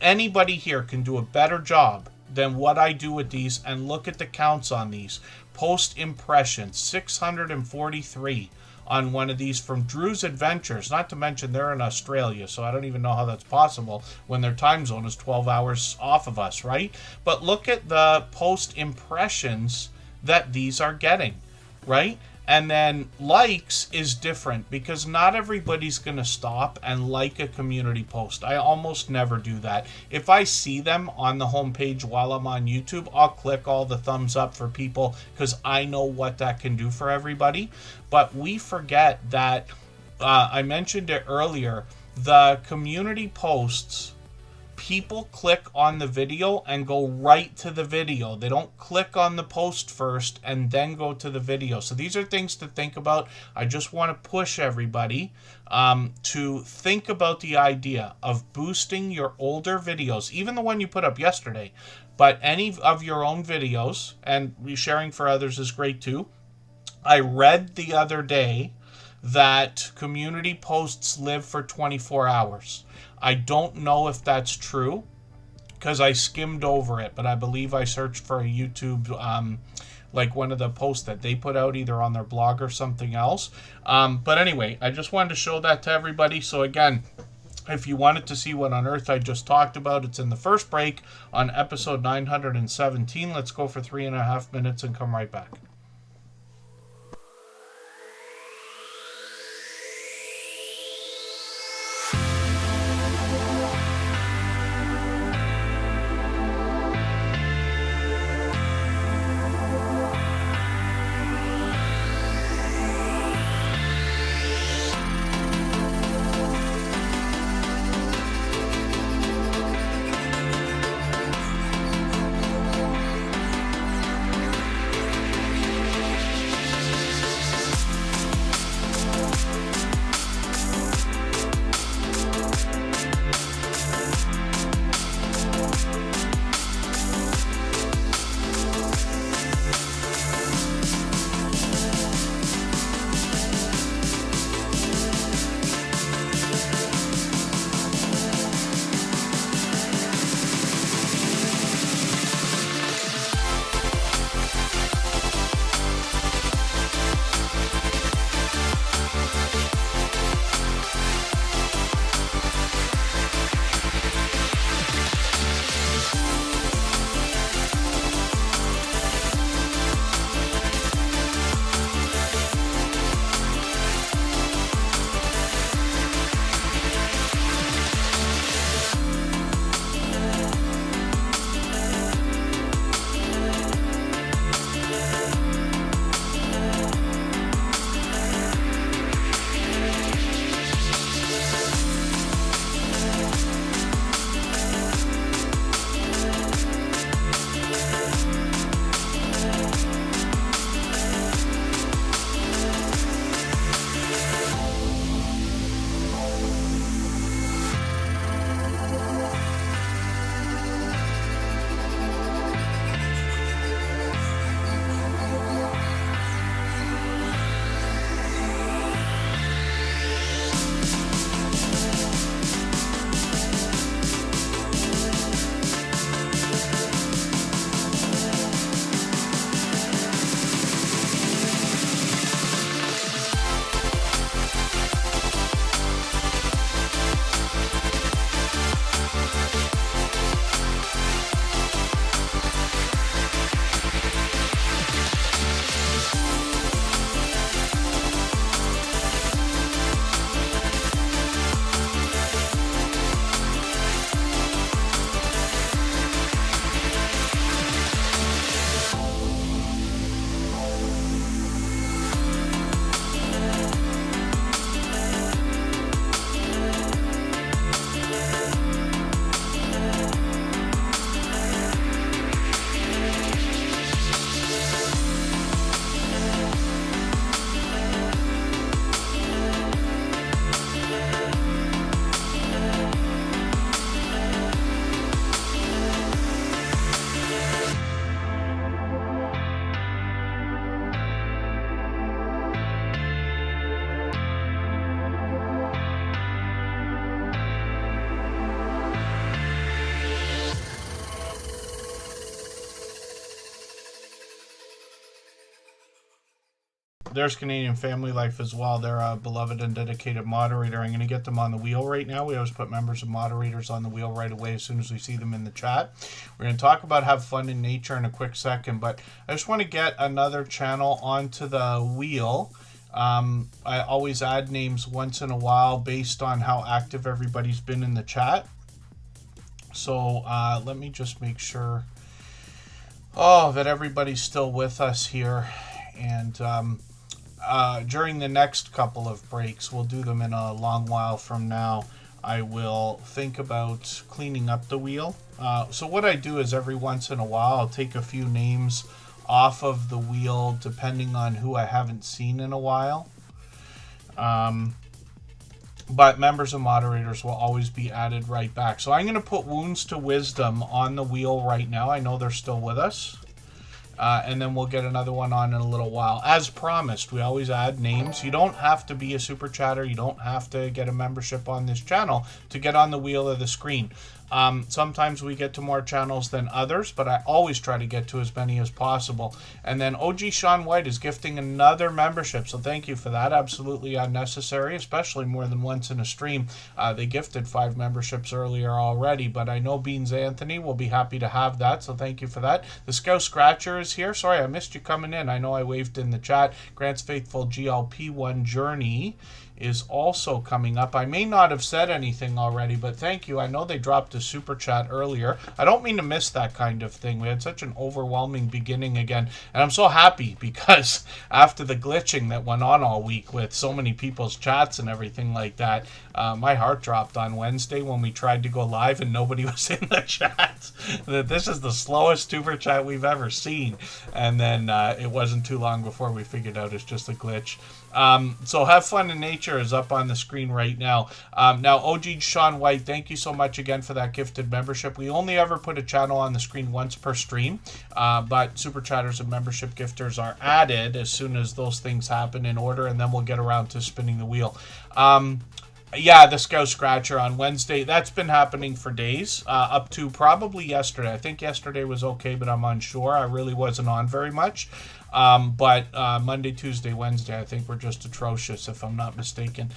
Speaker 1: Anybody here can do a better job than what I do with these, and look at the counts on these. Post impressions, 643 on one of these from Drew's Adventures. Not to mention they're in Australia, so I don't even know how that's possible when their time zone is 12 hours off of us, right? But look at the post impressions that these are getting, right? And then likes is different, because not everybody's going to stop and like a community post. I almost never do that. If I see them on the homepage while I'm on YouTube, I'll click all the thumbs up for people, because I know what that can do for everybody. But we forget that, I mentioned it earlier, the community posts, people click on the video and go right to the video. They don't click on the post first and then go to the video. So these are things to think about. I just want to push everybody to think about the idea of boosting your older videos, even the one you put up yesterday, but any of your own videos, and sharing for others is great too. I read the other day that community posts live for 24 hours. I don't know if that's true, because I skimmed over it, but I believe I searched for a YouTube, like one of the posts that they put out either on their blog or something else. But anyway, I just wanted to show that to everybody. So again, if you wanted to see what on earth I just talked about, it's in the first break on episode 917. Let's go for 3.5 minutes and come right back. there's Canadian Family Life as well. They're a beloved and dedicated moderator. I'm going to get them on the wheel right now. We always put members and moderators on the wheel right away as soon as we see them in the chat. We're going to talk about have fun in nature in a quick second, but I just want to get another channel onto the wheel. I always add names once in a while based on how active everybody's been in the chat. So let me just make sure that everybody's still with us here. And during the next couple of breaks, we'll do them in a long while from now, I will think about cleaning up the wheel. So what I do is every once in a while, I'll take a few names off of the wheel depending on who I haven't seen in a while. But members and moderators will always be added right back. So I'm going to put Wounds to Wisdom on the wheel right now. I know they're still with us. And then we'll get another one on in a little while. As promised, we always add names. You don't have to be a super chatter. You don't have to get a membership on this channel to get on the wheel of the screen. Sometimes we get to more channels than others, but I always try to get to as many as possible. And then OG Sean White is gifting another membership, so thank you for that. Absolutely unnecessary, especially more than once in a stream. They gifted 5 memberships earlier already, but I know Beans Anthony will be happy to have that, so thank you for that. The Scout Scratcher is here. Sorry, I missed you coming in. I know I waved in the chat. Grant's Faithful GLP1 Journey is also coming up. I may not have said anything already, but thank you. I know they dropped a super chat earlier. I don't mean to miss that kind of thing. We had such an overwhelming beginning again, and I'm so happy because after the glitching that went on all week with so many people's chats and everything like that, my heart dropped on Wednesday when we tried to go live and nobody was in the chat. This is the slowest super chat we've ever seen, and then it wasn't too long before we figured out it's just a glitch. So Have Fun in Nature is up on the screen right now. Now, OG Sean White, thank you so much again for that gifted membership. We only ever put a channel on the screen once per stream, but Super Chatters and membership gifters are added as soon as those things happen in order, and then we'll get around to spinning the wheel. Yeah, the Scout Scratcher on Wednesday, that's been happening for days, up to probably yesterday. I think yesterday was okay, but I'm unsure. I really wasn't on very much. But Monday, Tuesday, Wednesday, I think we're just atrocious, if I'm not mistaken.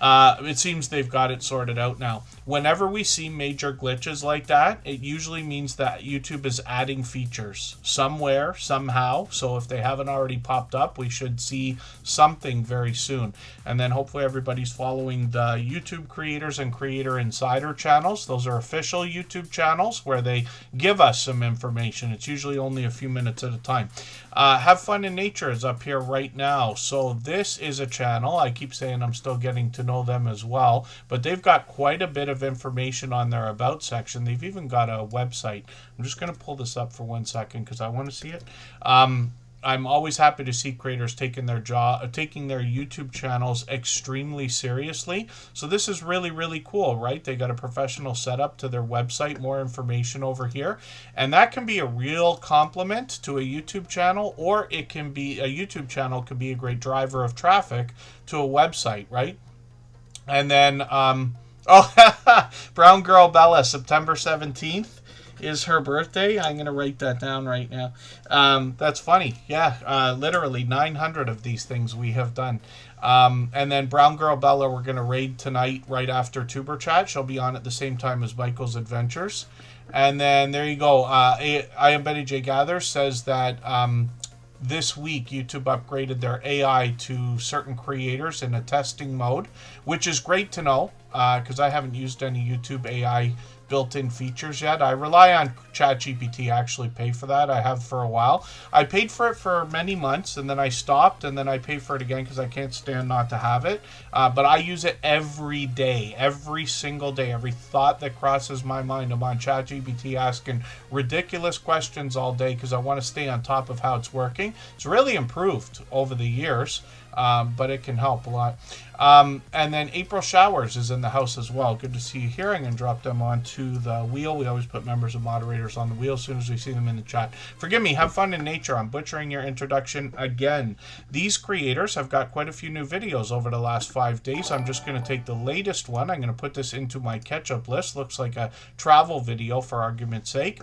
Speaker 1: It seems they've got it sorted out now. Whenever we see major glitches like that, it usually means that YouTube is adding features somewhere, somehow. So if they haven't already popped up, we should see something very soon. And then hopefully everybody's following the YouTube Creators and Creator Insider channels. Those are official YouTube channels where they give us some information. It's usually only a few minutes at a time. Have Fun in Nature is up here right now. So this is a channel. I keep saying I'm still getting to know them as well, but they've got quite a bit of information on their About section. They've even got a website. I'm just going to pull this up for 1 second because I want to see it. I'm always happy to see creators taking their YouTube channels extremely seriously. So this is really, really cool, right? They got a professional setup to their website, more information over here. And that can be a real compliment to a YouTube channel, or it can be a YouTube channel could be a great driver of traffic to a website, right? And then, Brown Girl Bella, September 17th. Is her birthday. I'm going to write that down right now. That's funny. Yeah, literally 900 of these things we have done. And then Brown Girl Bella, we're going to raid tonight right after Tuber Chat. She'll be on at the same time as Michael's Adventures. And then there you go. I Am Betty J Gather says that this week YouTube upgraded their AI to certain creators in a testing mode, which is great to know because I haven't used any YouTube AI built-in features yet. I rely on ChatGPT, actually pay for that. I have for a while. I paid for it for many months, and then I stopped, and then I pay for it again because I can't stand not to have it. But I use it every day, every single day. Every thought that crosses my mind, I'm on ChatGPT asking ridiculous questions all day because I want to stay on top of how it's working. It's really improved over the years. But it can help a lot. And then April Showers is in the house as well. Good to see you here. I'm going to drop them onto the wheel. We always put members and moderators on the wheel as soon as we see them in the chat. Forgive me, Have Fun in Nature. I'm butchering your introduction again. These creators have got quite a few new videos over the last 5 days. I'm just going to take the latest one. I'm going to put this into my catch-up list. Looks like a travel video for argument's sake.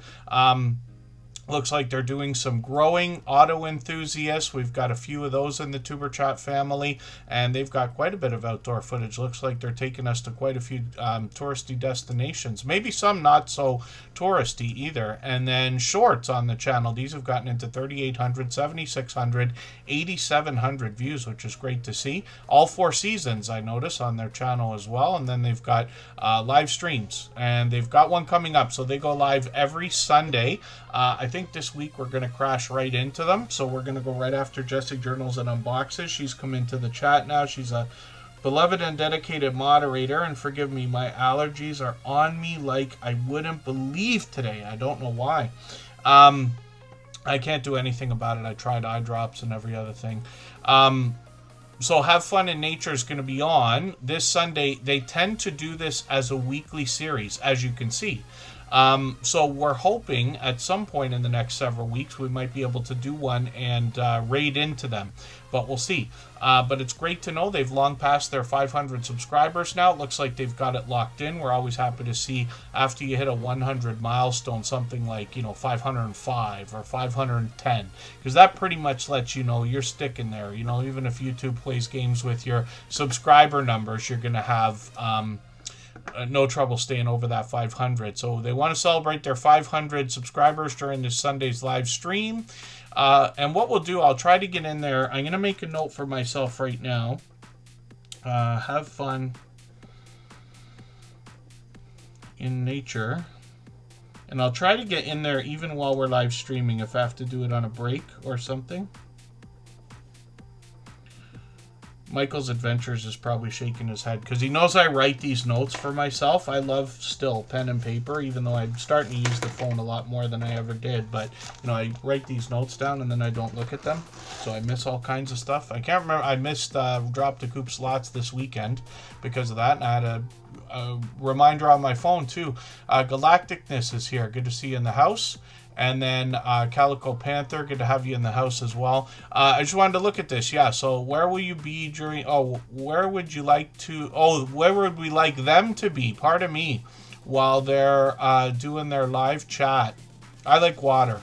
Speaker 1: Looks like they're doing some growing auto enthusiasts. We've got a few of those in the Tuber Chat family, and they've got quite a bit of outdoor footage. Looks like they're taking us to quite a few touristy destinations. Maybe some not so touristy either. And then shorts on the channel. These have gotten into 3,800, 7,600, 8,700 views, which is great to see. All 4 seasons, I notice, on their channel as well. And then they've got live streams, and they've got one coming up. So they go live every Sunday. I think this week we're going to crash right into them. So we're going to go right after Jessie Journals and Unboxes. She's come into the chat now. She's a beloved and dedicated moderator. And forgive me, my allergies are on me like I wouldn't believe today. I don't know why. I can't do anything about it. I tried eye drops and every other thing. So Have Fun in Nature is going to be on this Sunday. They tend to do this as a weekly series, as you can see. So we're hoping at some point in the next several weeks we might be able to do one and raid into them, but we'll see. But it's great to know they've long passed their 500 subscribers now. It looks like they've got it locked in. We're always happy to see after you hit a 100 milestone something like 505 or 510, because that pretty much lets you know you're sticking there. Even if YouTube plays games with your subscriber numbers, you're going to have no trouble staying over that 500. So they want to celebrate their 500 subscribers during this Sunday's live stream. And what we'll do, I'll try to get in there. I'm going to make a note for myself right now. Have fun in nature. And I'll try to get in there even while we're live streaming if I have to do it on a break or something. Michael's Adventures is probably shaking his head because he knows I write these notes for myself. I love still pen and paper, even though I'm starting to use the phone a lot more than I ever did. But, I write these notes down and then I don't look at them. So I miss all kinds of stuff. I can't remember. I missed Drop to Coop Slots this weekend because of that. And I had a reminder on my phone too. Galacticness is here. Good to see you in the house. And then Calico Panther, good to have you in the house as well. I just wanted to look at this. Yeah, so where will you be during... where would you like to... where would we like them to be? Pardon me. While they're doing their live chat. I like water.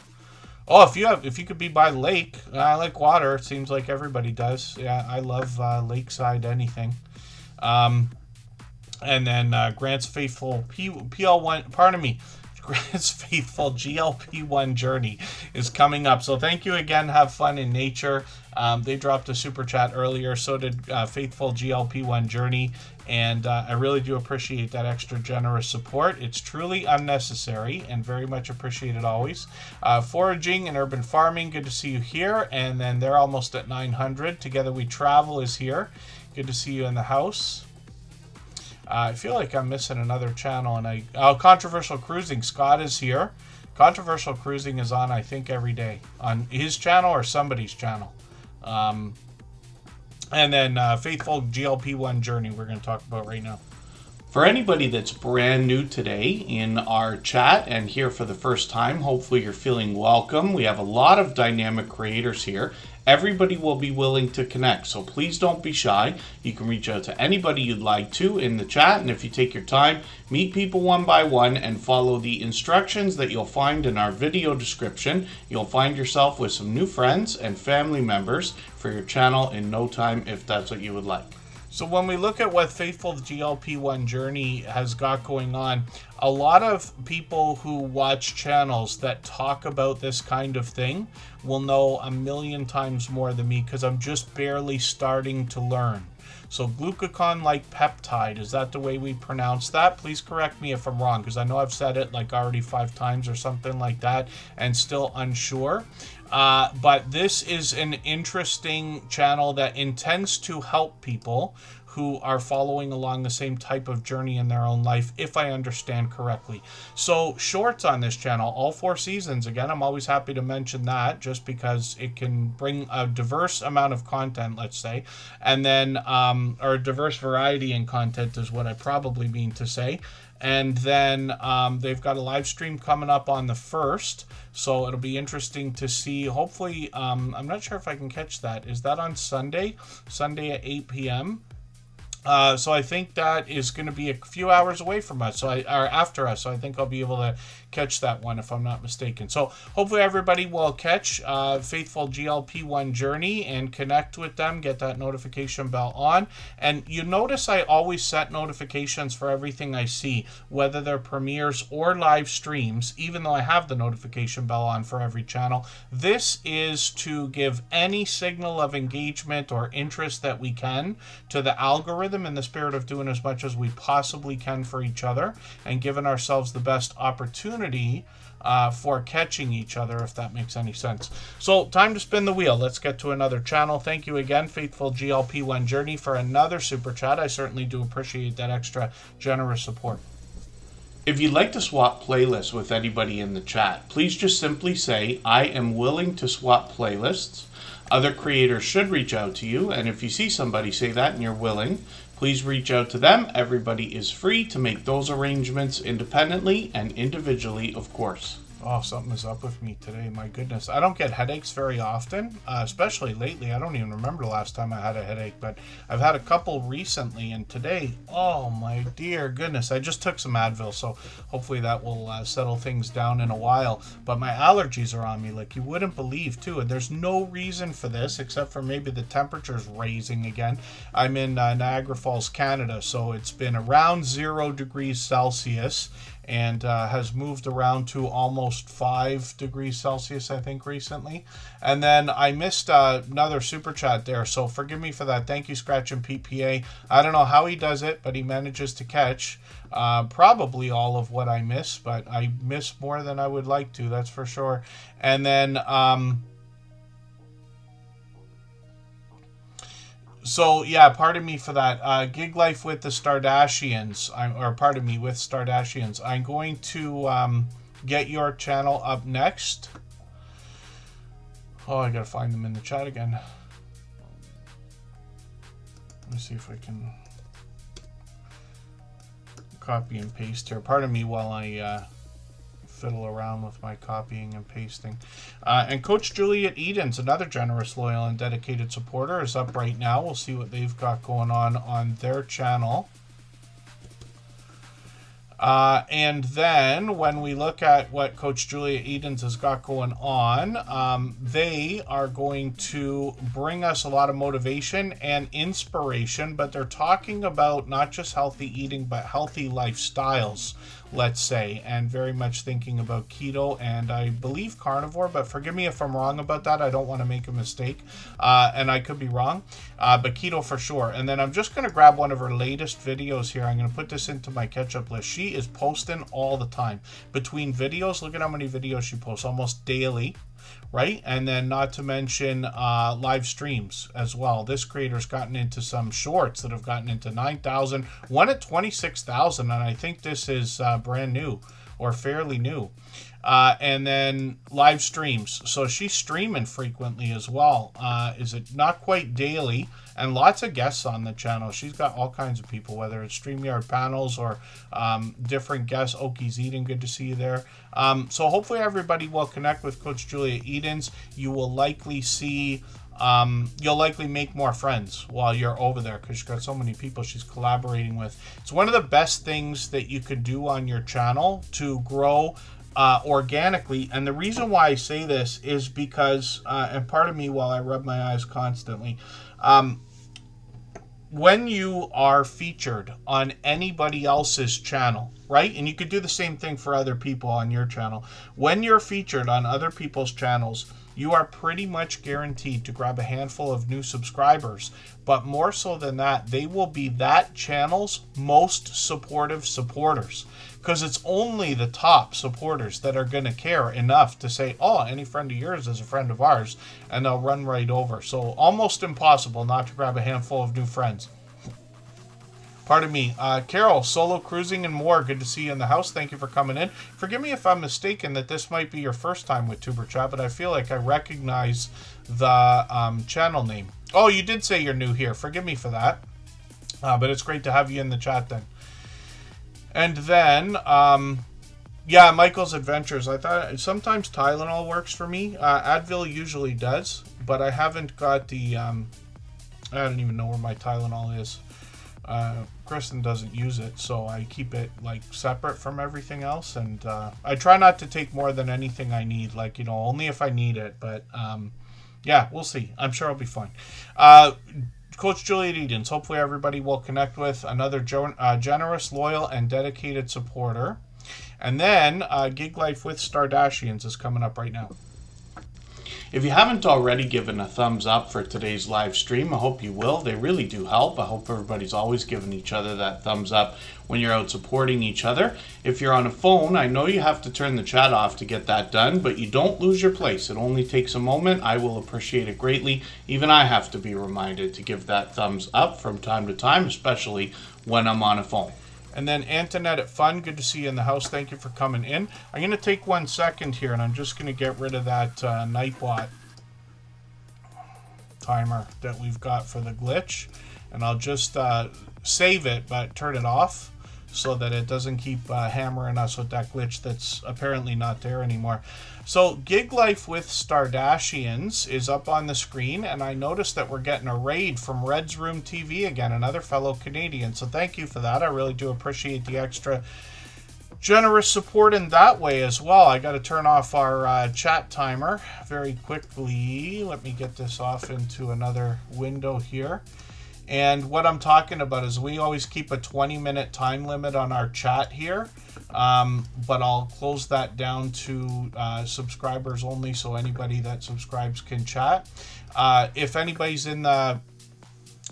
Speaker 1: If you could be by the lake. I like water. It seems like everybody does. Yeah, I love lakeside anything. And then Grant's Faithful PL1... Pardon me. Grant's Faithful GLP1 Journey is coming up. So thank you again. Have Fun in Nature. They dropped a super chat earlier. So did Faithful GLP1 Journey. And I really do appreciate that extra generous support. It's truly unnecessary and very much appreciated always. Foraging and Urban Farming, good to see you here. And then they're almost at 900. Together We Travel is here. Good to see you in the house. I feel like I'm missing another channel, and Controversial Cruising. Scott is here. Controversial Cruising is on, I think, every day on his channel or somebody's channel. And then Faithful GLP1 Journey we're going to talk about right now. For anybody that's brand new today in our chat and here for the first time, hopefully you're feeling welcome. We have a lot of dynamic creators here. Everybody will be willing to connect, so please don't be shy. You can reach out to anybody you'd like to in the chat, and if you take your time, meet people one by one and follow the instructions that you'll find in our video description. You'll find yourself with some new friends and family members for your channel in no time if that's what you would like. So when we look at what Faithful GLP1 Journey has got going on, a lot of people who watch channels that talk about this kind of thing will know a million times more than me because I'm just barely starting to learn. So glucagon-like peptide, is that the way we pronounce that? Please correct me if I'm wrong, because I know I've said it like already 5 times or something like that and still unsure. But this is an interesting channel that intends to help people who are following along the same type of journey in their own life, if I understand correctly. So shorts on this channel, all 4 seasons. Again, I'm always happy to mention that just because it can bring a diverse amount of content, let's say, and then, or a diverse variety in content is what I probably mean to say. And then they've got a live stream coming up on the 1st, so it'll be interesting to see. Hopefully, I'm not sure if I can catch that. Is that on Sunday? Sunday at 8 p.m.? So I think that is going to be a few hours away from us, or after us. So I think I'll be able to catch that one if I'm not mistaken. So hopefully everybody will catch Faithful GLP1 Journey and connect with them. Get that notification bell on, and you notice I always set notifications for everything I see, whether they're premieres or live streams. Even though I have the notification bell on for every channel, this is to give any signal of engagement or interest that we can to the algorithm, in the spirit of doing as much as we possibly can for each other and giving ourselves the best opportunity for catching each other, if that makes any sense. So time to spin the wheel. Let's get to another channel. Thank you again, Faithful GLP1 Journey, for another super chat. I certainly do appreciate that extra generous support. If you'd like to swap playlists with anybody in the chat, please just simply say, I am willing to swap playlists. Other creators should reach out to you, and if you see somebody say that and you're willing, please reach out to them. Everybody is free to make those arrangements independently and individually, of course. Oh, something is up with me today. My goodness. I don't get headaches very often, especially lately. I don't even remember the last time I had a headache, but I've had a couple recently, and today, oh my dear goodness, I just took some Advil, so hopefully that will settle things down in a while. But my allergies are on me like you wouldn't believe, too, and there's no reason for this except for maybe the temperature's raising again. I'm in Niagara Falls, Canada, so it's been around 0 degrees Celsius, and has moved around to almost 5 degrees Celsius, I think, recently. And then I missed another super chat there, so forgive me for that. Thank you, Scratch and PPA. I don't know how he does it, but he manages to catch probably all of what I miss, but I miss more than I would like to, that's for sure. And then so, yeah, pardon me for that. Gig Life with the Stardashians, with Stardashians. I'm going to get your channel up next. Oh, I gotta find them in the chat again. Let me see if I can copy and paste here. Pardon me while I fiddle around with my copying and pasting. And Coach Juliet Edens, another generous, loyal, and dedicated supporter, is up right now. We'll see what they've got going on their channel. And then when we look at what Coach Julia Edens has got going on, they are going to bring us a lot of motivation and inspiration, but they're talking about not just healthy eating, but healthy lifestyles, let's say, and very much thinking about keto and I believe carnivore, but forgive me if I'm wrong about that. I don't want to make a mistake, and I could be wrong, but keto for sure. And then I'm just going to grab one of her latest videos here. I'm going to put this into my catch-up list. She is posting all the time. Between videos, look at how many videos she posts, almost daily, right? And then not to mention live streams as well. This creator's gotten into some shorts that have gotten into 9,000, one at 26,000, and I think this is brand new or fairly new. And then live streams. So she's streaming frequently as well. Is it not quite daily? And lots of guests on the channel. She's got all kinds of people, whether it's StreamYard panels or different guests. Oki's Eating, good to see you there. So hopefully everybody will connect with Coach Julia Edens. You will likely see, you'll likely make more friends while you're over there because she's got so many people she's collaborating with. It's one of the best things that you could do on your channel to grow organically. And the reason why I say this is because, and pardon me while I rub my eyes constantly, when you are featured on anybody else's channel, right? And you could do the same thing for other people on your channel. When you're featured on other people's channels, you are pretty much guaranteed to grab a handful of new subscribers. But more so than that, they will be that channel's most supportive supporters. Because it's only the top supporters that are going to care enough to say, oh, any friend of yours is a friend of ours, and they'll run right over. So almost impossible not to grab a handful of new friends. Pardon me. Carol, Solo Cruising and More, good to see you in the house. Thank you for coming in. Forgive me if I'm mistaken that this might be your first time with Tuber Chat, but I feel like I recognize the channel name. Oh, you did say you're new here. Forgive me for that. But it's great to have you in the chat then. And then, yeah, Michael's Adventures. I thought sometimes Tylenol works for me. Advil usually does, but I haven't got the, I don't even know where my Tylenol is. Kristen doesn't use it, so I keep it like separate from everything else, and I try not to take more than anything I need, like, you know, only if I need it. But yeah, we'll see. I'm sure I'll be fine. Coach Juliet Edens, hopefully everybody will connect with another generous, loyal, and dedicated supporter. And then Gig Life with Stardashians is coming up right now. If you haven't already given a thumbs up for today's live stream, I hope you will. They really do help. I hope everybody's always giving each other that thumbs up when you're out supporting each other. If you're on a phone, I know you have to turn the chat off to get that done, but you don't lose your place. It only takes a moment. I will appreciate it greatly. Even I have to be reminded to give that thumbs up from time to time, especially when I'm on a phone. And then Antoinette at Fun, good to see you in the house. Thank you for coming in. I'm going to take 1 second here, and I'm just going to get rid of that Nightbot timer that we've got for the glitch. And I'll just save it, but turn it off so that it doesn't keep hammering us with that glitch that's apparently not there anymore. So Gig Life with Stardashians is up on the screen, and I noticed that we're getting a raid from Red's Room TV again, another fellow Canadian. So thank you for that. I really do appreciate the extra generous support in that way as well. I got to turn off our chat timer very quickly. Let me get this off into another window here. And what I'm talking about is we always keep a 20-minute time limit on our chat here, but I'll close that down to subscribers only, so anybody that subscribes can chat. If anybody's in the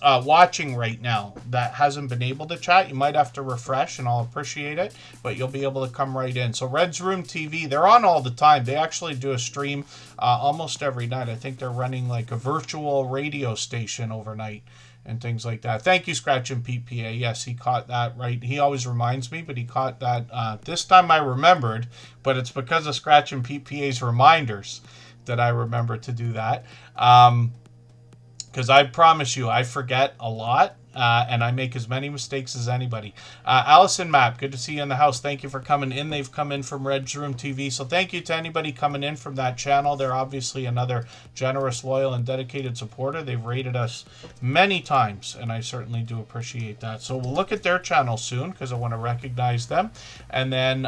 Speaker 1: watching right now that hasn't been able to chat, you might have to refresh, and I'll appreciate it, but you'll be able to come right in. So Red's Room TV, they're on all the time. They actually do a stream almost every night. I think they're running like a virtual radio station overnight and things like that. Thank you, Scratch and PPA. Yes, he caught that right. He always reminds me, but he caught that. This time I remembered, but it's because of Scratch and PPA's reminders that I remember to do that. Because I promise you, I forget a lot, and I make as many mistakes as anybody. Allison Map, good to see you in the house. Thank you for coming in. They've come in from Red's Room TV. So thank you to anybody coming in from that channel. They're obviously another generous, loyal, and dedicated supporter. They've rated us many times, and I certainly do appreciate that. So we'll look at their channel soon because I want to recognize them. And then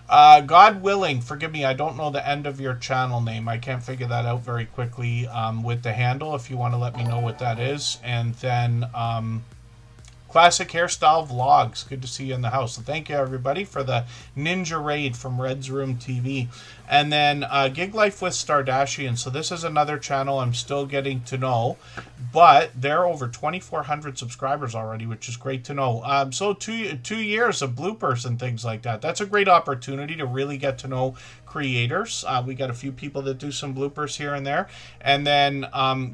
Speaker 1: God willing, forgive me, I don't know the end of your channel name. I can't figure that out very quickly with the handle, if you want to let me know what that is. And then Classic Hairstyle Vlogs, good to see you in the house. So thank you, everybody, for the Ninja Raid from Red's Room TV. And then Gig Life with Stardashian. So this is another channel I'm still getting to know, but they're over 2,400 subscribers already, which is great to know. So two years of bloopers and things like that. That's a great opportunity to really get to know creators. We got a few people that do some bloopers here and there. And then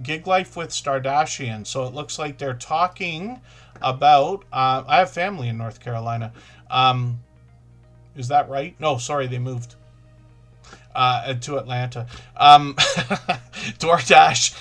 Speaker 1: Gig Life with Stardashian. So it looks like they're talking about I have family in North Carolina. Is that right? No, sorry, they moved to Atlanta. DoorDash,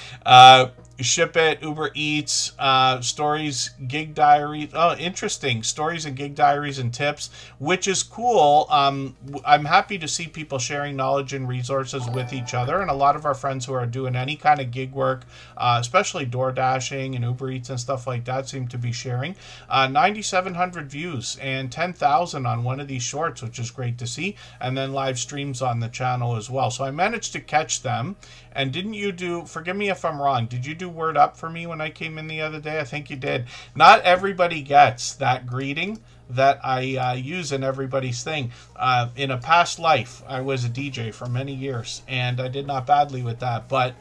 Speaker 1: Ship It, Uber Eats, stories, gig diaries. Oh, interesting. Stories and gig diaries and tips, which is cool. I'm happy to see people sharing knowledge and resources with each other. And a lot of our friends who are doing any kind of gig work, especially door dashing and Uber Eats and stuff like that, seem to be sharing. 9,700 views and 10,000 on one of these shorts, which is great to see. And then live streams on the channel as well. So I managed to catch them. And didn't you do, forgive me if I'm wrong, did you do Word Up for me when I came in the other day? I think you did. Not everybody gets that greeting that I use in everybody's thing. In a past life, I was a DJ for many years, and I did not badly with that. But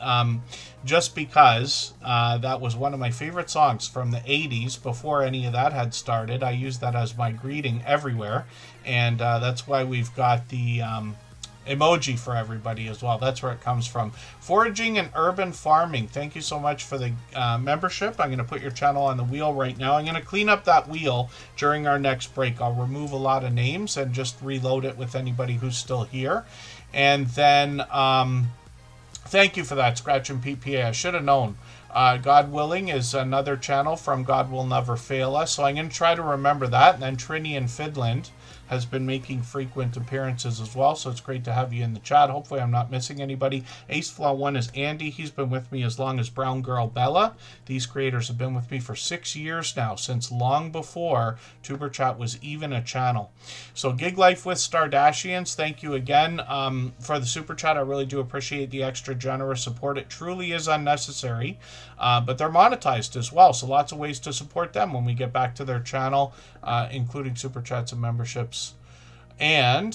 Speaker 1: just because that was one of my favorite songs from the 80s, before any of that had started, I used that as my greeting everywhere. And that's why we've got the emoji for everybody as well. That's where it comes from. Foraging and Urban Farming, thank you so much for the membership. I'm going to put your channel on the wheel right now. I'm going to clean up that wheel during our next break. I'll remove a lot of names and just reload it with anybody who's still here. And then thank you for that, Scratch and PPA. I should have known. God Willing is another channel from God Will Never Fail Us, so I'm going to try to remember that. And then Trini in Finland has been making frequent appearances as well, so it's great to have you in the chat. Hopefully I'm not missing anybody. AceFlaw1 is Andy. He's been with me as long as Brown Girl Bella. These creators have been with me for 6 years now, since long before Tuberchat was even a channel. So Gig Life with Stardashians, thank you again for the super chat. I really do appreciate the extra generous support. It truly is unnecessary, but they're monetized as well, so lots of ways to support them when we get back to their channel, including super chats and memberships. And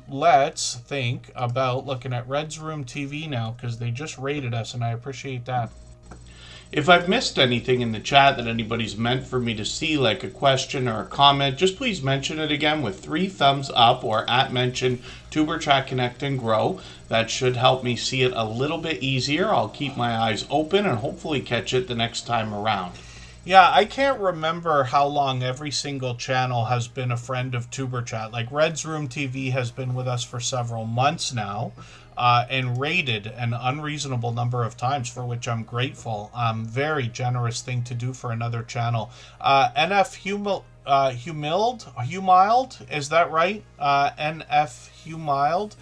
Speaker 1: let's think about looking at Red's Room TV now, because they just rated us, and I appreciate that. If I've missed anything in the chat that anybody's meant for me to see, like a question or a comment, just please mention it again with 3 thumbs up or @mention Tuberchat Connect and Grow. That should help me see it a little bit easier. I'll keep my eyes open and hopefully catch it the next time around. Yeah, I can't remember how long every single channel has been a friend of Tuberchat. Like Red's Room TV has been with us for several months now. And rated an unreasonable number of times, for which I'm grateful. Very generous thing to do for another channel. NF Humild, is that right? NF Humild.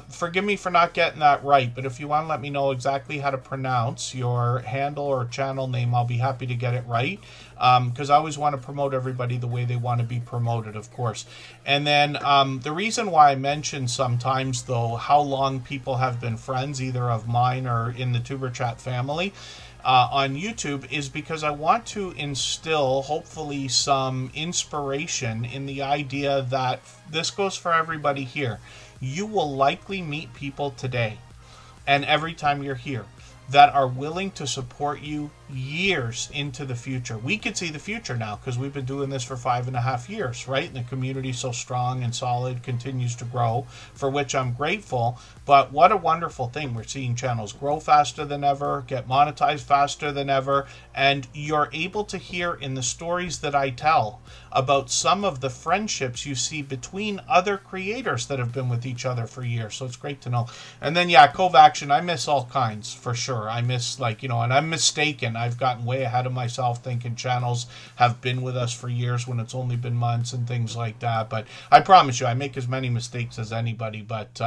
Speaker 1: Forgive me for not getting that right, but if you want to let me know exactly how to pronounce your handle or channel name, I'll be happy to get it right, because I always want to promote everybody the way they want to be promoted, of course. And then the reason why I mention sometimes, though, how long people have been friends, either of mine or in the Tuberchat family, on YouTube, is because I want to instill, hopefully, some inspiration in the idea that this goes for everybody here. You will likely meet people today and every time you're here that are willing to support you years into the future. We could see the future now because we've been doing this for 5.5 years, right? And the community's so strong and solid, continues to grow, for which I'm grateful. But what a wonderful thing. We're seeing channels grow faster than ever, get monetized faster than ever, and you're able to hear in the stories that I tell about some of the friendships you see between other creators that have been with each other for years. So it's great to know. And then, yeah, Covaction, I miss all kinds, for sure. I miss, like, you know, and I'm mistaken. I've gotten way ahead of myself thinking channels have been with us for years when it's only been months and things like that. But I promise you, I make as many mistakes as anybody, but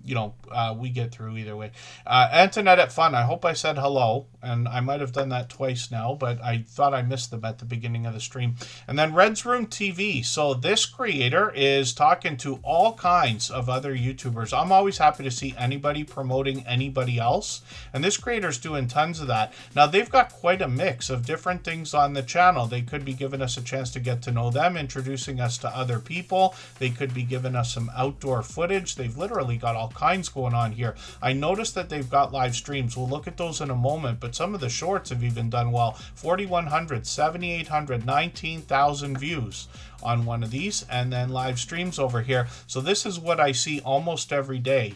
Speaker 1: you know, we get through either way. Antoinette at Fun, I hope I said hello, and I might have done that twice now, but I thought I missed them at the beginning of the stream. And then Red's Room TV. So this creator is talking to all kinds of other YouTubers. I'm always happy to see anybody promoting anybody else, and this creator's doing tons of that. Now, they've got quite a mix of different things on the channel. They could be giving us a chance to get to know them, introducing us to other people. They could be giving us some outdoor footage. They've literally got all kinds going on here. I noticed that they've got live streams. We'll look at those in a moment, but some of the shorts have even done well. 4,100, 7,800, 19,000 views on one of these, and then live streams over here. So this is what I see almost every day.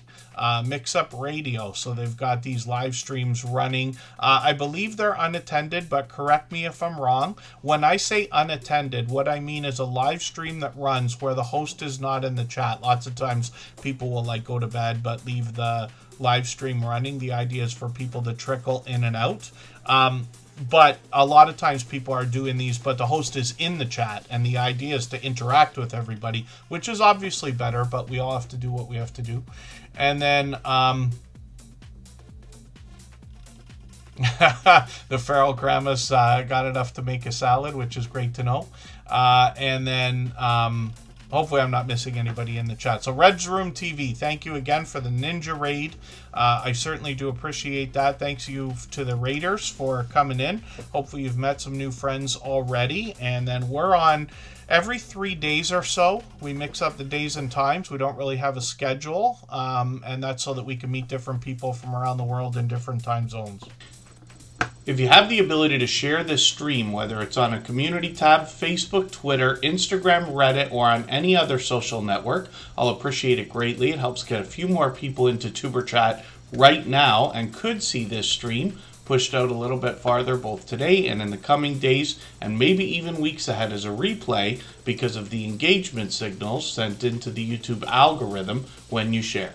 Speaker 1: Mix Up Radio. So they've got these live streams running. I believe they're unattended, but correct me if I'm wrong. When I say unattended, what I mean is a live stream that runs where the host is not in the chat. Lots of times people will like go to bed but leave the live stream running. The idea is for people to trickle in and out. But a lot of times people are doing these, but the host is in the chat, and the idea is to interact with everybody, which is obviously better, but we all have to do what we have to do. And then the feral grandma's got enough to make a salad, which is great to know. And then hopefully I'm not missing anybody in the chat. So Red's Room TV, thank you again for the Ninja Raid. I certainly do appreciate that. Thanks you to the Raiders for coming in. Hopefully you've met some new friends already. And then we're on every 3 days or so. We mix up the days and times. We don't really have a schedule. And that's so that we can meet different people from around the world in different time zones. If you have the ability to share this stream, whether it's on a community tab, Facebook, Twitter, Instagram, Reddit, or on any other social network, I'll appreciate it greatly. It helps get a few more people into Tuberchat right now and could see this stream pushed out a little bit farther both today and in the coming days and maybe even weeks ahead as a replay because of the engagement signals sent into the YouTube algorithm when you share.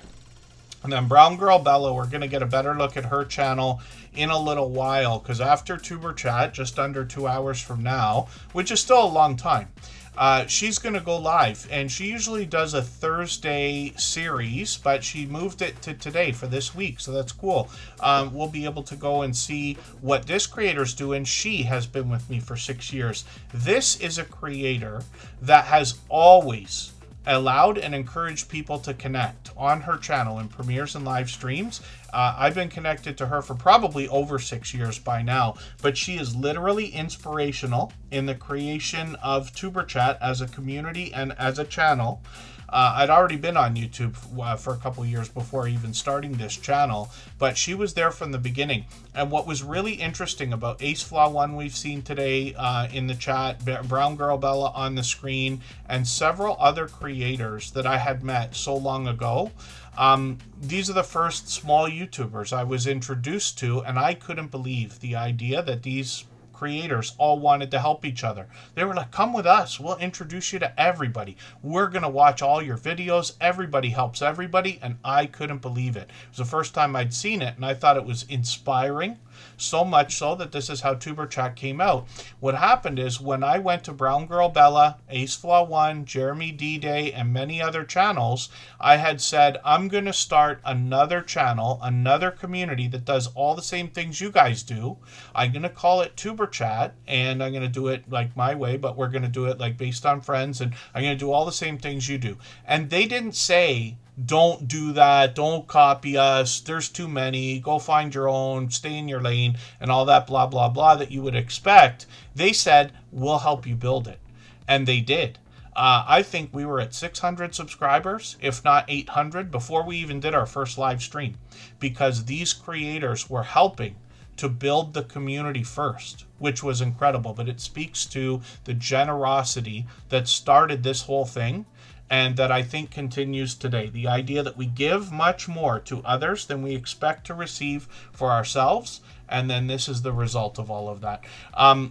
Speaker 1: And then Brown Girl Bella, we're going to get a better look at her channel in a little while, because after Tuber Chat, just under 2 hours from now, which is still a long time, she's going to go live. And she usually does a Thursday series, but she moved it to today for this week, so that's cool. We'll be able to go and see what this creator's doing. She has been with me for 6 years. This is a creator that has always allowed and encouraged people to connect on her channel in premieres and live streams. I've been connected to her for probably over 6 years by now, but she is literally inspirational in the creation of Tuber Chat as a community and as a channel. I'd already been on YouTube for a couple years before even starting this channel, but she was there from the beginning. And what was really interesting about Ace Flaw 1 we've seen today in the chat, Brown Girl Bella on the screen, and several other creators that I had met so long ago. These are the first small YouTubers I was introduced to, and I couldn't believe the idea that these creators all wanted to help each other. They were like, come with us, we'll introduce you to everybody, we're gonna watch all your videos, everybody helps everybody. And I couldn't believe it. It was the first time I'd seen it, and I thought it was inspiring, so much so that this is how Tuber Chat came out. What happened is, when I went to Brown Girl Bella, Ace Flaw 1, Jeremy D-Day, and many other channels, I had said, I'm going to start another channel, another community that does all the same things you guys do. I'm going to call it Tuber Chat, and I'm going to do it like my way, but we're going to do it like based on friends, and I'm going to do all the same things you do. And they didn't say, don't do that, don't copy us, there's too many, go find your own, stay in your lane, and all that blah blah blah that you would expect. They said, we'll help you build it. And they did. I think we were at 600 subscribers, if not 800, before we even did our first live stream, because these creators were helping to build the community first, which was incredible. But it speaks to the generosity that started this whole thing, and that I think continues today. The idea that we give much more to others than we expect to receive for ourselves, and then this is the result of all of that.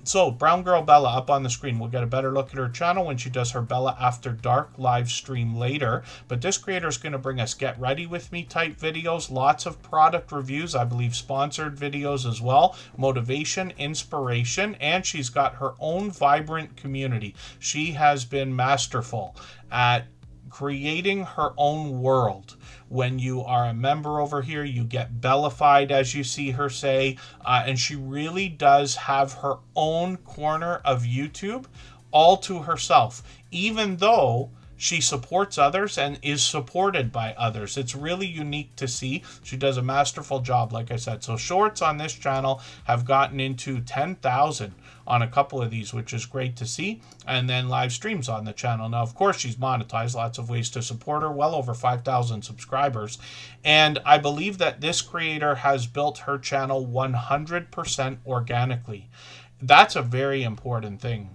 Speaker 1: So Brown Girl Bella up on the screen. We'll get a better look at her channel when she does her Bella After Dark live stream later. But this creator is going to bring us get ready with me type videos, lots of product reviews, I believe sponsored videos as well, motivation, inspiration, and she's got her own vibrant community. She has been masterful at creating her own world. When you are a member over here, you get Bellafied, as you see her say, and she really does have her own corner of YouTube all to herself, even though she supports others and is supported by others. It's really unique to see. She does a masterful job, like I said. So shorts on this channel have gotten into 10,000 on a couple of these, which is great to see. And then live streams on the channel. Now, of course, she's monetized, lots of ways to support her, well over 5,000 subscribers. And I believe that this creator has built her channel 100% organically. That's a very important thing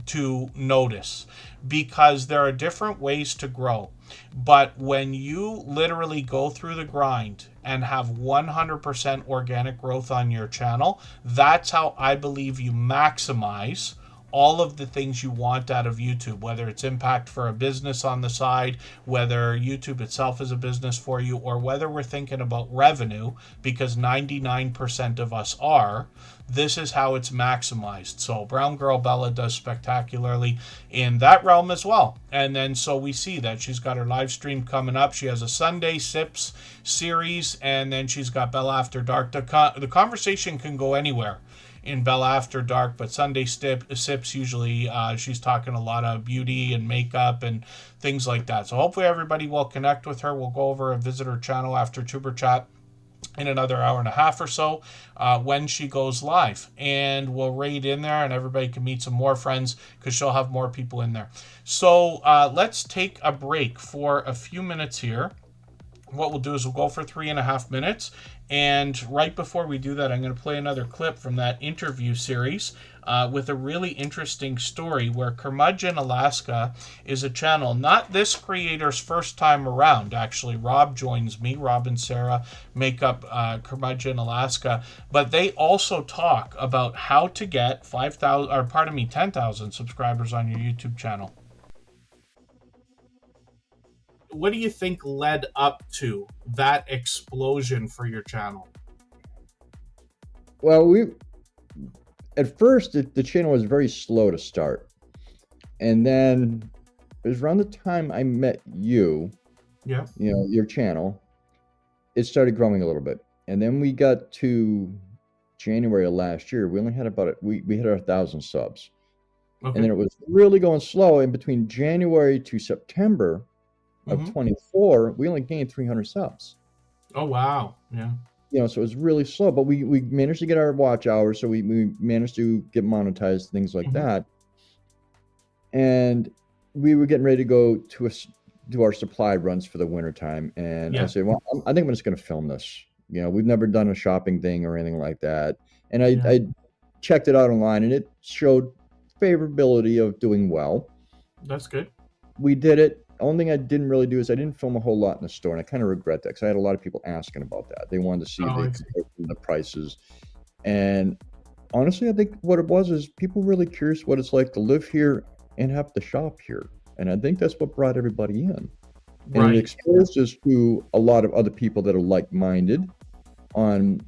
Speaker 1: to notice, because there are different ways to grow. But when you literally go through the grind and have 100% organic growth on your channel, that's how I believe you maximize all of the things you want out of YouTube, whether it's impact for a business on the side, whether YouTube itself is a business for you, or whether we're thinking about revenue, because 99% of us are. This is how it's maximized. So Brown Girl Bella does spectacularly in that realm as well. And then so we see that she's got her live stream coming up. She has a Sunday Sips series, and then she's got Bella After Dark. The conversation can go anywhere in Bella After Dark, but Sunday Sips usually she's talking a lot of beauty and makeup and things like that. So hopefully everybody will connect with her. We'll go over and visit her channel after Tuber Chat in another hour and a half or so when she goes live, and we'll raid in there and everybody can meet some more friends, because she'll have more people in there. So let's take a break for a few minutes here. What we'll do is we'll go for 3.5 minutes, and right before we do that, I'm going to play another clip from that interview series with a really interesting story where Curmudgeon Alaska is a channel, not this creator's first time around. Actually, Rob joins me. Rob and Sarah make up Curmudgeon Alaska, but they also talk about how to get 10,000 subscribers on your YouTube channel. what do you think led up to that explosion for your channel?
Speaker 3: Well, at first the channel was very slow to start, and then it was around the time I met you,
Speaker 1: Yeah.
Speaker 3: your channel, it started growing a little bit, and then we got to January of last year. We only had we hit 1,000 subs,
Speaker 1: Okay.
Speaker 3: and then it was really going slow. In between January to September of 24, we only gained 300 subs.
Speaker 1: Oh wow! Yeah.
Speaker 3: So it was really slow, but we managed to get our watch hours, so we managed to get monetized, things like that. And we were getting ready to go to do our supply runs for the winter time, and I said, well, I think I'm just going to film this. We've never done a shopping thing or anything like that, and I checked it out online, and it showed favorability of doing well.
Speaker 1: That's good.
Speaker 3: We did it. Only thing I didn't really do is I didn't film a whole lot in the store, and I kind of regret that because I had a lot of people asking about that. They wanted to see the prices, and honestly, I think what it was is people really curious what it's like to live here and have to shop here, and I think that's what brought everybody in. And it exposed us to a lot of other people that are like-minded on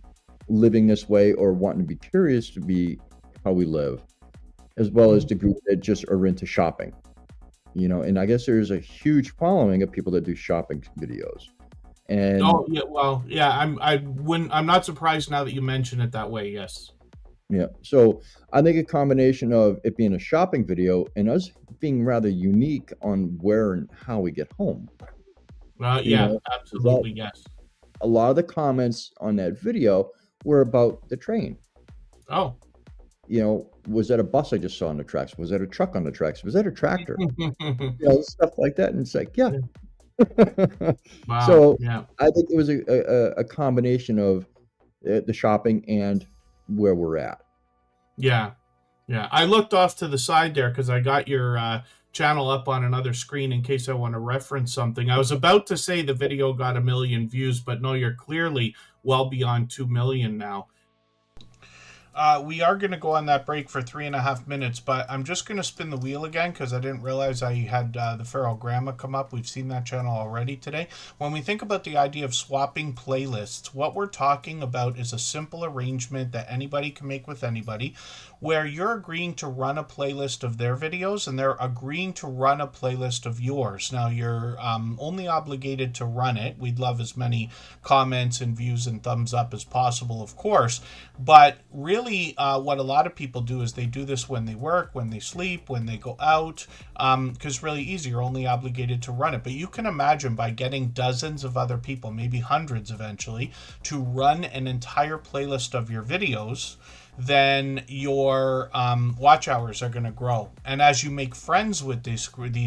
Speaker 3: living this way or wanting to be curious to be how we live, as well as the group that just are into shopping. And I guess there's a huge following of people that do shopping videos. And
Speaker 1: I'm not surprised now that you mention it that way. Yes.
Speaker 3: Yeah. So I think a combination of it being a shopping video and us being rather unique on where and how we get home.
Speaker 1: Absolutely. Yes.
Speaker 3: A lot of the comments on that video were about the train.
Speaker 1: Oh.
Speaker 3: Was that a bus I just saw on the tracks? Was that a truck on the tracks? Was that a tractor? Stuff like that. And it's like, yeah.
Speaker 1: Wow.
Speaker 3: So I think it was a combination of the shopping and where we're at.
Speaker 1: Yeah. I looked off to the side there because I got your channel up on another screen in case I want to reference something. I was about to say the video got 1 million views, but no, you're clearly well beyond 2 million now. We are going to go on that break for 3.5 minutes, but I'm just going to spin the wheel again because I didn't realize I had the Feral Grandma come up. We've seen that channel already today. When we think about the idea of swapping playlists, what we're talking about is a simple arrangement that anybody can make with anybody, where you're agreeing to run a playlist of their videos and they're agreeing to run a playlist of yours. Now, you're only obligated to run it. We'd love as many comments and views and thumbs up as possible, of course, but really what a lot of people do is they do this when they work, when they sleep, when they go out, because really easy, you're only obligated to run it. But you can imagine by getting dozens of other people, maybe hundreds eventually, to run an entire playlist of your videos, then your watch hours are going to grow. And as you make friends with these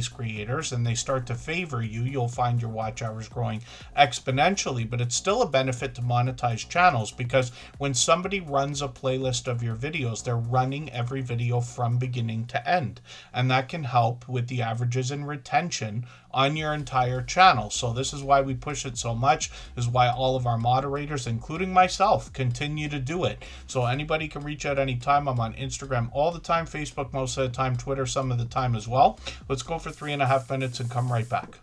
Speaker 1: creators and they start to favor you, you'll find your watch hours growing exponentially. But it's still a benefit to monetize channels because when somebody runs a playlist of your videos, they're running every video from beginning to end. And that can help with the averages and retention on your entire channel. So this is why we push it so much. This is why all of our moderators, including myself, continue to do it. So anybody can reach out anytime. I'm on Instagram all the time, Facebook most of the time, Twitter some of the time as well. Let's go for 3.5 minutes and come right back.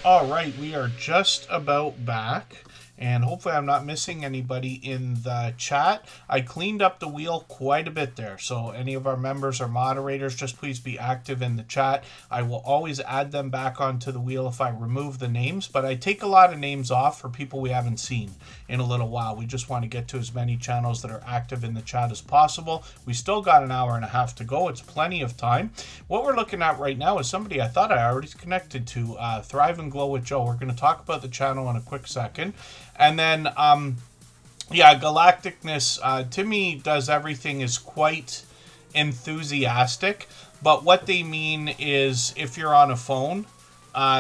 Speaker 1: All right, we are just about back, and hopefully I'm not missing anybody in the chat. I cleaned up the wheel quite a bit there, so any of our members or moderators, just please be active in the chat. I will always add them back onto the wheel if I remove the names, but I take a lot of names off for people we haven't seen in a little while. We just want to get to as many channels that are active in the chat as possible. We still got an hour and a half to go. It's plenty of time. What we're looking at right now is somebody I thought I already connected to, Thrive and Glow with Joe. We're going to talk about the channel in a quick second. And then, yeah, Galacticness, Timmy does everything is quite enthusiastic. But what they mean is if you're on a phone,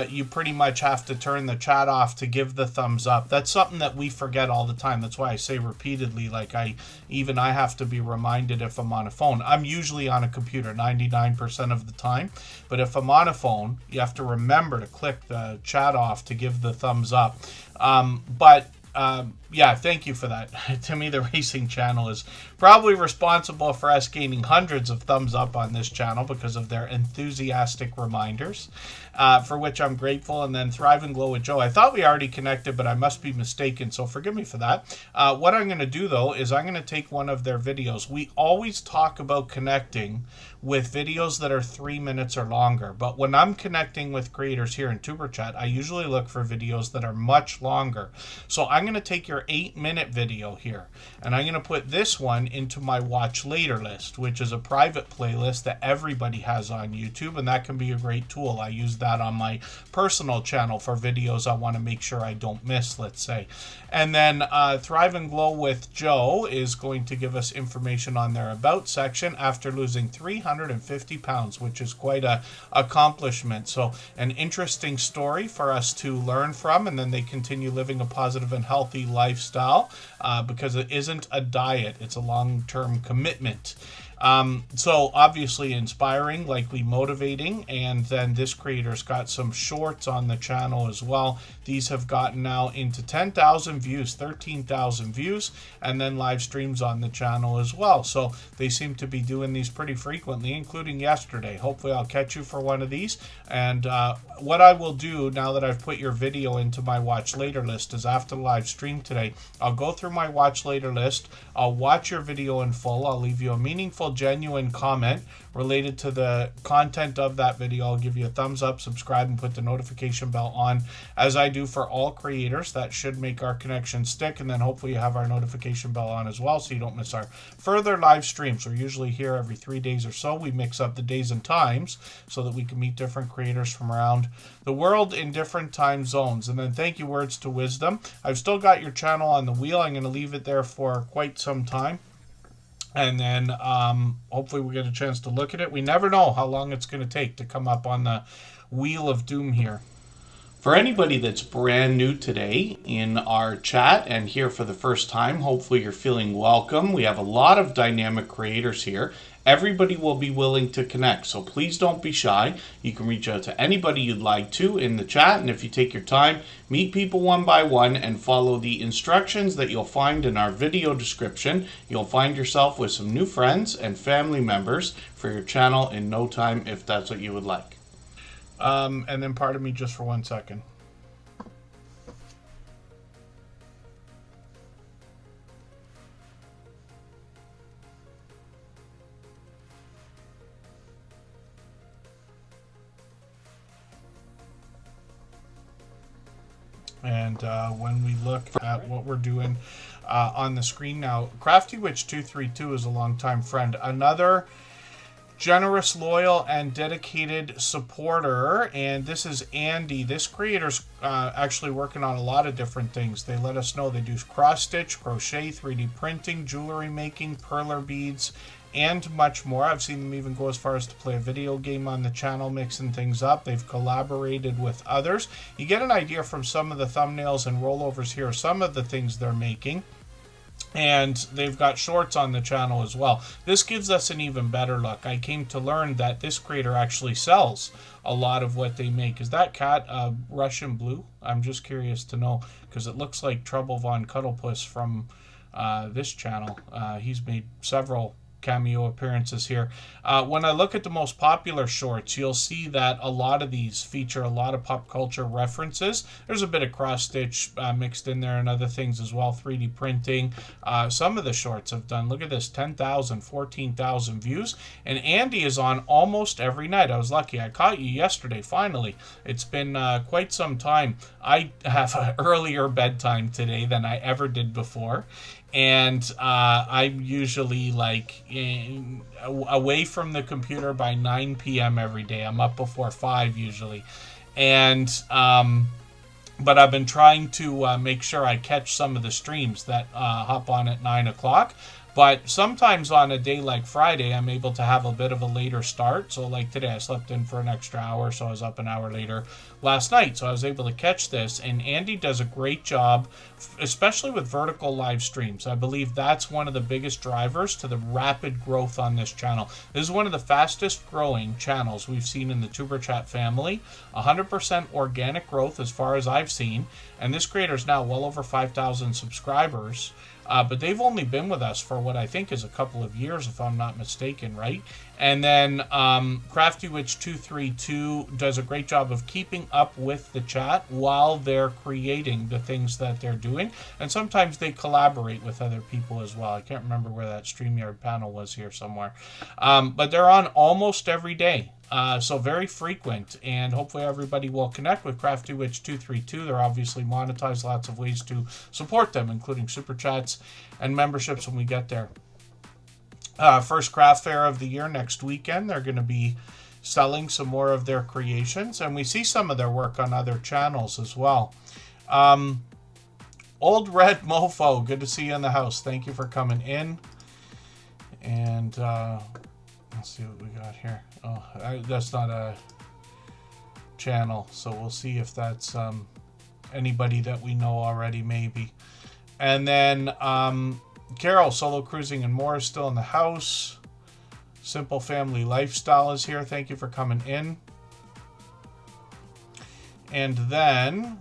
Speaker 1: you pretty much have to turn the chat off to give the thumbs up. That's something that we forget all the time. That's why I say repeatedly, like I have to be reminded if I'm on a phone. I'm usually on a computer 99% of the time, but if I'm on a phone, you have to remember to click the chat off to give the thumbs up. Yeah, thank you for that. Timmy, the Racing Channel is probably responsible for us gaining hundreds of thumbs up on this channel because of their enthusiastic reminders, for which I'm grateful. And then Thrive and Glow with Joe. I thought we already connected, but I must be mistaken, so forgive me for that. What I'm going to do, though, is I'm going to take one of their videos. We always talk about connecting with videos that are 3 minutes or longer, but when I'm connecting with creators here in Superchat, I usually look for videos that are much longer. So I'm going to take your 8-minute video here, and I'm going to put this one into my watch later list, which is a private playlist that everybody has on YouTube, and that can be a great tool. I use that on my personal channel for videos I want to make sure I don't miss, let's say. And then Thrive and Glow with Joe is going to give us information on their About section after losing 350 pounds, which is quite a accomplishment. So an interesting story for us to learn from, and then they continue living a positive and healthy lifestyle because it isn't a diet, it's a long-term commitment. So obviously inspiring, likely motivating, and then this creator's got some shorts on the channel as well. These have gotten now into 10,000 views, 13,000 views, and then live streams on the channel as well. So they seem to be doing these pretty frequently, including yesterday. Hopefully I'll catch you for one of these. And what I will do now that I've put your video into my watch later list is after the live stream today, I'll go through my watch later list. I'll watch your video in full. I'll leave you a meaningful, genuine comment related to the content of that video. I'll give you a thumbs up, subscribe, and put the notification bell on, as I do for all creators. That should make our connection stick, and then hopefully you have our notification bell on as well so you don't miss our further live streams. We're usually here every 3 days or so. We mix up the days and times so that we can meet different creators from around the world in different time zones. And then thank you, Words to Wisdom. I've still got your channel on the wheel. I'm going to leave it there for quite some time, and then hopefully we get a chance to look at it. We never know how long it's going to take to come up on the wheel of doom here. For anybody that's brand new today in our chat and here for the first time, hopefully you're feeling welcome. We have a lot of dynamic creators here. Everybody will be willing to connect, so please don't be shy. You can reach out to anybody you'd like to in the chat, and if you take your time, meet people one by one and follow the instructions that you'll find in our video description. You'll find yourself with some new friends and family members for your channel in no time if that's what you would like. And then pardon me just for 1 second. And when we look at what we're doing on the screen now, Crafty Witch 232 is a longtime friend. Another generous, loyal, and dedicated supporter. And this is Andy. This creator's actually working on a lot of different things. They let us know they do cross-stitch, crochet, 3D printing, jewelry making, perler beads, and much more. I've seen them even go as far as to play a video game on the channel, mixing things up. They've collaborated with others. You get an idea from some of the thumbnails and rollovers here, some of the things they're making. And they've got shorts on the channel as well. This gives us an even better look. I came to learn that this creator actually sells a lot of what they make. Is that cat Russian blue? I'm just curious to know, because it looks like Trouble Von Cuddlepuss from this channel. He's made several cameo appearances here. When I look at the most popular shorts, you'll see that a lot of these feature a lot of pop culture references. There's a bit of cross-stitch mixed in there and other things as well, 3D printing. Some of the shorts have done, look at this, 10,000, 14,000 views. And Andy is on almost every night. I was lucky. I caught you yesterday, finally. It's been quite some time. I have an earlier bedtime today than I ever did before. And I'm usually like away from the computer by 9 p.m. every day. I'm up before 5 usually. And but I've been trying to make sure I catch some of the streams that hop on at 9 o'clock. But sometimes on a day like Friday, I'm able to have a bit of a later start. So like today, I slept in for an extra hour, so I was up an hour later last night. So I was able to catch this. And Andy does a great job, especially with vertical live streams. I believe that's one of the biggest drivers to the rapid growth on this channel. This is one of the fastest growing channels we've seen in the Superchat family. 100% organic growth as far as I've seen. And this creator is now well over 5,000 subscribers. But they've only been with us for what I think is a couple of years, if I'm not mistaken, right? And then CraftyWitch232 does a great job of keeping up with the chat while they're creating the things that they're doing. And sometimes they collaborate with other people as well. I can't remember where that StreamYard panel was here somewhere. But they're on almost every day. So very frequent, and hopefully everybody will connect with CraftyWitch232. They're obviously monetized, lots of ways to support them, including super chats and memberships when we get there. First craft fair of the year next weekend. They're going to be selling some more of their creations, and we see some of their work on other channels as well. Old Red Mofo, good to see you in the house. Thank you for coming in. And let's see what we got here. Oh, that's not a channel, so we'll see if that's anybody that we know already, maybe. And then Carol, Solo Cruising and More, is still in the house. Simple Family Lifestyle is here. Thank you for coming in. And then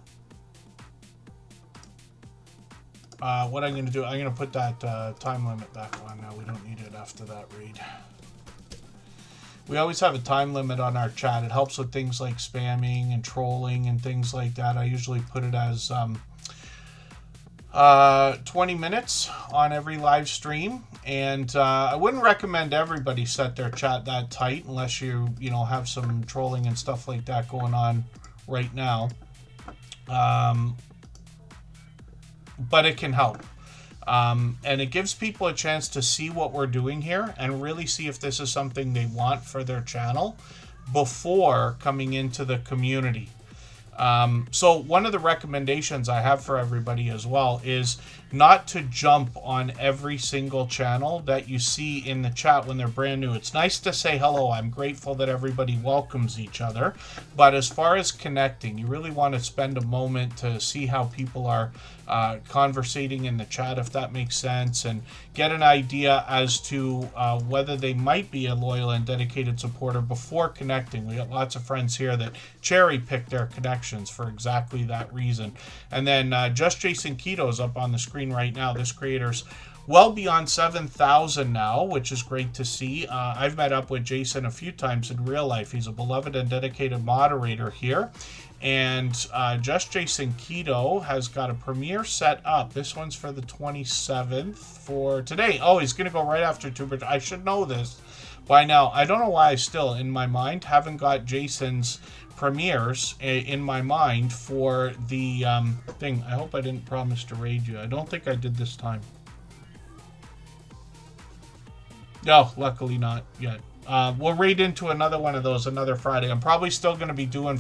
Speaker 1: what I'm going to do, I'm going to put that time limit back on now. We don't need it after that read. We always have a time limit on our chat. It helps with things like spamming and trolling and things like that. I usually put it as 20 minutes on every live stream. And I wouldn't recommend everybody set their chat that tight unless you have some trolling and stuff like that going on right now. But it can help. And it gives people a chance to see what we're doing here and really see if this is something they want for their channel before coming into the community. So one of the recommendations I have for everybody as well is not to jump on every single channel that you see in the chat when they're brand new. It's nice to say hello. I'm grateful that everybody welcomes each other. But as far as connecting, you really want to spend a moment to see how people are conversating in the chat, if that makes sense, and get an idea as to whether they might be a loyal and dedicated supporter before connecting. We got lots of friends here that cherry pick their connections for exactly that reason. And then Just Jason Keto is up on the screen right now. This creator's well beyond 7,000 now, which is great to see. I've met up with Jason a few times in real life. He's a beloved and dedicated moderator here. And Just Jason Keto has got a premiere set up. This one's for the 27th for today. Oh, he's going to go right after YouTubers. I should know this by now. I don't know why I still, in my mind, haven't got Jason's premieres in my mind for the thing. I hope I didn't promise to raid you. I don't think I did this time. No, luckily not yet. We'll raid into another one of those another Friday. I'm probably still going to be doing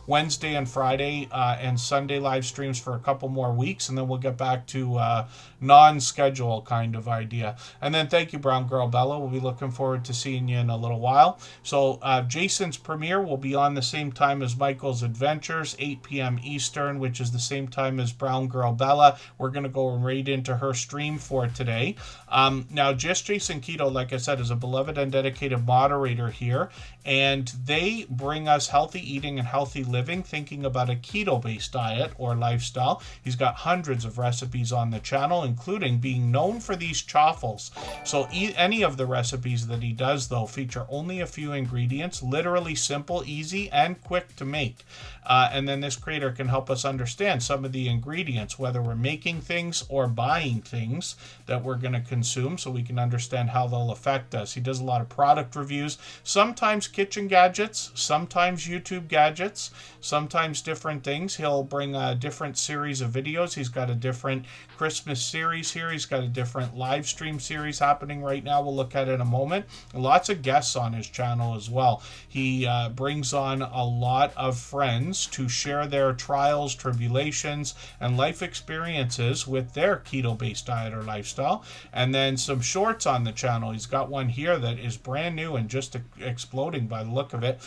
Speaker 1: Wednesday and Friday and Sunday live streams for a couple more weeks, and then we'll get back to non-schedule kind of idea. And then thank you, Brown Girl Bella. We'll be looking forward to seeing you in a little while. So Jason's premiere will be on the same time as Michael's Adventures, 8 p.m. Eastern, which is the same time as Brown Girl Bella. We're going to go and raid into her stream for today. Now, Just Jason Keto, like I said, is a beloved and dedicated dedicated moderator here, and they bring us healthy eating and healthy living, thinking about a keto-based diet or lifestyle. He's got hundreds of recipes on the channel, including being known for these chaffles. So any of the recipes that he does, though, feature only a few ingredients, literally simple, easy, and quick to make. And then this creator can help us understand some of the ingredients, whether we're making things or buying things that we're going to consume, so we can understand how they'll affect us. He does a lot of product reviews, sometimes kitchen gadgets, sometimes YouTube gadgets, sometimes different things. He'll bring a different series of videos. He's got a different Christmas series here. He's got a different live stream series happening right now. We'll look at it in a moment. Lots of guests on his channel as well. He brings on a lot of friends to share their trials, tribulations, and life experiences with their keto-based diet or lifestyle. And then some shorts on the channel. He's got one here that is brand new and just exploding by the look of it.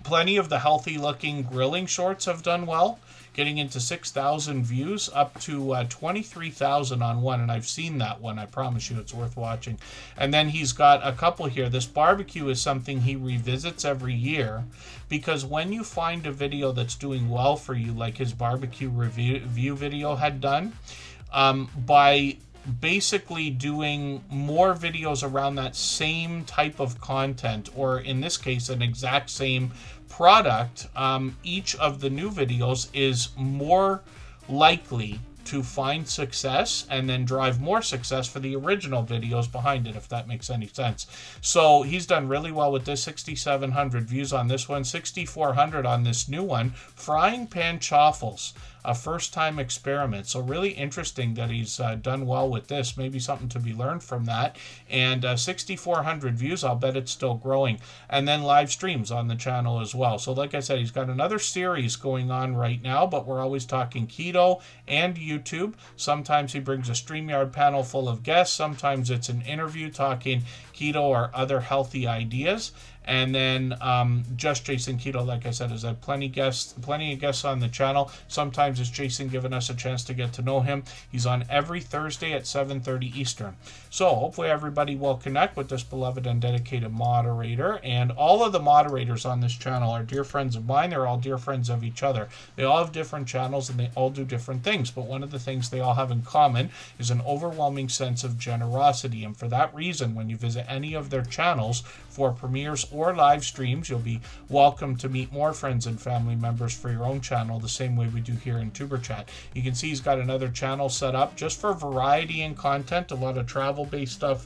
Speaker 1: Plenty of the healthy looking grilling shorts have done well, getting into 6,000 views, up to 23,000 on one, and I've seen that one. I promise you it's worth watching. And then he's got a couple here. This barbecue is something he revisits every year, because when you find a video that's doing well for you, like his barbecue review video had done, by basically doing more videos around that same type of content, or in this case an exact same product, each of the new videos is more likely to find success and then drive more success for the original videos behind it, if that makes any sense. So he's done really well with this. 6,700 views on this one, 6,400 on this new one, frying pan chaffles, a first-time experiment. So really interesting that he's done well with this. Maybe something to be learned from that. And 6,400 views, I'll bet it's still growing. And then live streams on the channel as well. So like I said, he's got another series going on right now, but we're always talking keto and YouTube. Sometimes he brings a StreamYard panel full of guests. Sometimes it's an interview talking keto or other healthy ideas. And then just Jason Keto, like I said, has had plenty of guests on the channel. Sometimes it's Jason giving us a chance to get to know him. He's on every Thursday at 7:30 Eastern. So hopefully everybody will connect with this beloved and dedicated moderator. And all of the moderators on this channel are dear friends of mine. They're all dear friends of each other. They all have different channels and they all do different things. But one of the things they all have in common is an overwhelming sense of generosity. And for that reason, when you visit any of their channels for premieres or live streams, you'll be welcome to meet more friends and family members for your own channel, the same way we do here in Superchat. You can see he's got another channel set up just for variety and content, a lot of travel-based stuff.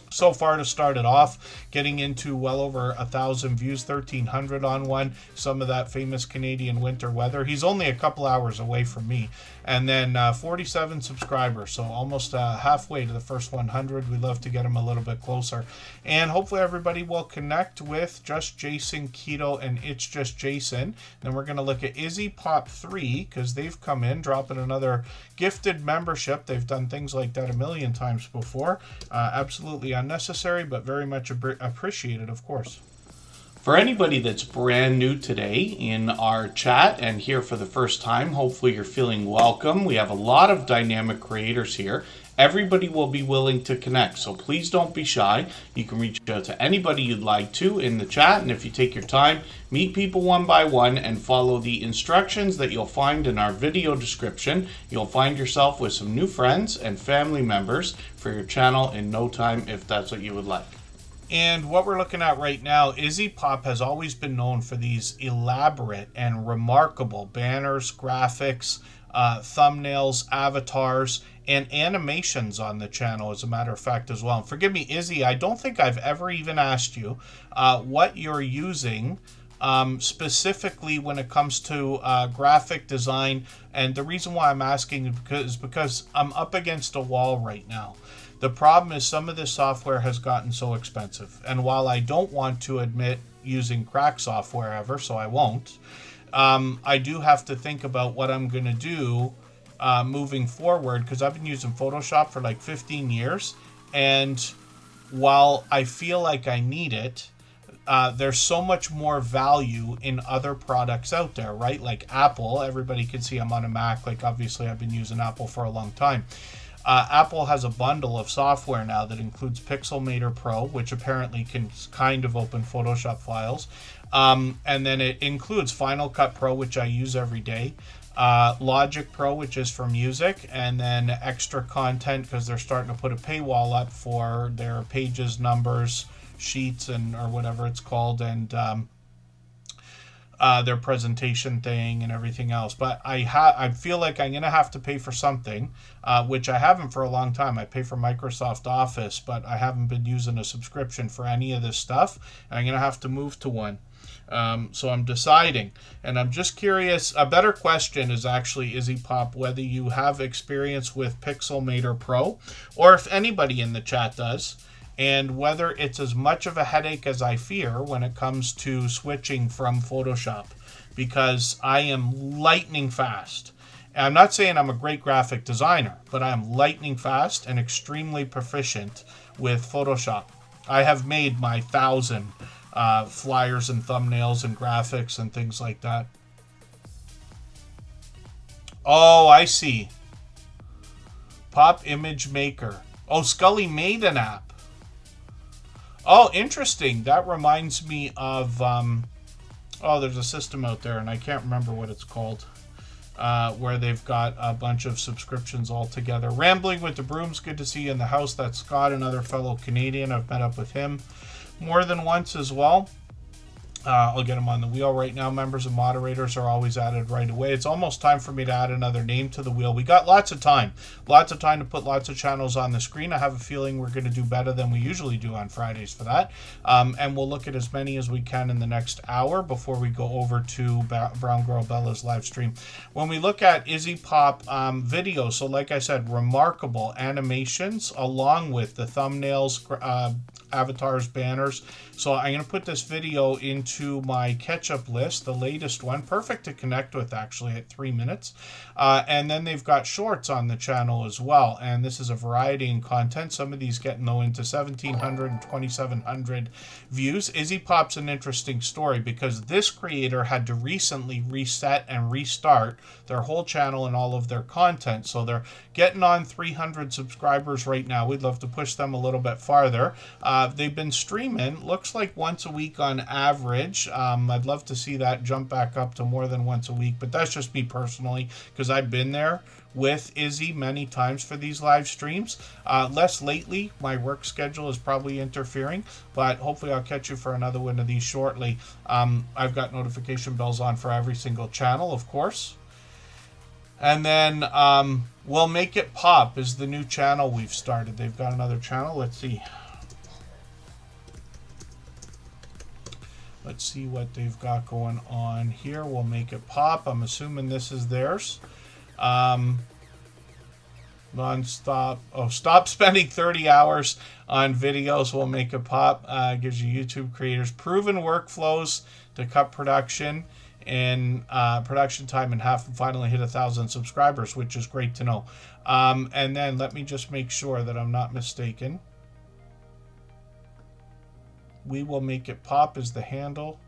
Speaker 1: So far to start it off, getting into well over 1,000 views, 1,300 on one, some of that famous Canadian winter weather. He's only a couple hours away from me. And then 47 subscribers, so almost halfway to the first 100. We'd love to get him a little bit closer. And hopefully everybody will connect with Just Jason Keto and It's Just Jason. Then we're going to look at Izzy Pop 3, because they've come in, dropping another gifted membership. They've done things like that a million times before. Absolutely unnecessary, but very much appreciated, of course. For anybody that's brand new today in our chat and here for the first time, hopefully you're feeling welcome. We have a lot of dynamic creators here. Everybody will be willing to connect, so please don't be shy. You can reach out to anybody you'd like to in the chat, and if you take your time, meet people one by one and follow the instructions that you'll find in our video description, you'll find yourself with some new friends and family members for your channel in no time, if that's what you would like. And what we're looking at right now, Izzy Pop has always been known for these elaborate and remarkable banners, graphics, thumbnails, avatars, and animations on the channel, as a matter of fact, as well. And forgive me, Izzy, I don't think I've ever even asked you what you're using specifically when it comes to graphic design. And the reason why I'm asking is because I'm up against a wall right now. The problem is some of this software has gotten so expensive. And while I don't want to admit using crack software ever, so I won't, I do have to think about what I'm going to do moving forward, because I've been using Photoshop for like 15 years. And while I feel like I need it, there's so much more value in other products out there, right? Like Apple, everybody can see I'm on a Mac. Like obviously I've been using Apple for a long time. Apple has a bundle of software now that includes Pixelmator Pro, which apparently can kind of open Photoshop files. And then it includes Final Cut Pro, which I use every day. Logic Pro, which is for music, and then extra content because they're starting to put a paywall up for their pages, numbers, sheets, and or whatever it's called, and their presentation thing and everything else. But I feel like I'm gonna have to pay for something, which I haven't for a long time. I pay for Microsoft Office, but I haven't been using a subscription for any of this stuff, and I'm gonna have to move to one. So I'm deciding, and I'm just curious. A better question is actually, Izzy Pop, whether you have experience with Pixelmator Pro, or if anybody in the chat does, and whether it's as much of a headache as I fear when it comes to switching from Photoshop, because I am lightning fast. And I'm not saying I'm a great graphic designer, but I am lightning fast and extremely proficient with Photoshop. I have made my 1,000 flyers and thumbnails and graphics and things like that. Oh, I see. Pop Image Maker. Oh, Scully made an app. Oh, interesting. That reminds me of... oh, there's a system out there, and I can't remember what it's called. Where they've got a bunch of subscriptions all together. Rambling with the Brooms, good to see you in the house. That's Scott, another fellow Canadian. I've met up with him more than once as well. I'll get them on the wheel right now. Members and moderators are always added right away. It's almost time for me to add another name to the wheel. We got lots of time. Lots of time to put lots of channels on the screen. I have a feeling we're going to do better than we usually do on Fridays for that. And we'll look at as many as we can in the next hour before we go over to Brown Girl Bella's live stream. When we look at Izzy Pop videos, so like I said, remarkable animations along with the thumbnails, avatars, banners. So I'm going to put this video into my catch-up list, the latest one. Perfect to connect with, actually, at 3 minutes. And then they've got shorts on the channel as well. And this is a variety in content. Some of these getting, though, into 1,700 and 2,700 views. Izzy Pop's an interesting story because this creator had to recently reset and restart their whole channel and all of their content. So they're getting on 300 subscribers right now. We'd love to push them a little bit farther. They've been streaming, looks like once a week on average. I'd love to see that jump back up to more than once a week, but that's just me personally because I've been there with Izzy many times for these live streams. Less lately. My work schedule is probably interfering, but hopefully I'll catch you for another one of these shortly. I've got notification bells on for every single channel, of course. And then We'll Make It Pop is the new channel we've started. They've got another channel. Let's see. Let's see what they've got going on here. We'll Make It Pop. I'm assuming this is theirs. Non-stop. Oh, stop spending 30 hours on videos. We'll Make It Pop. Gives you YouTube creators proven workflows to cut production and production time in half and finally hit 1,000 subscribers, which is great to know. And then let me just make sure that I'm not mistaken. We Will Make It Pop is the handle.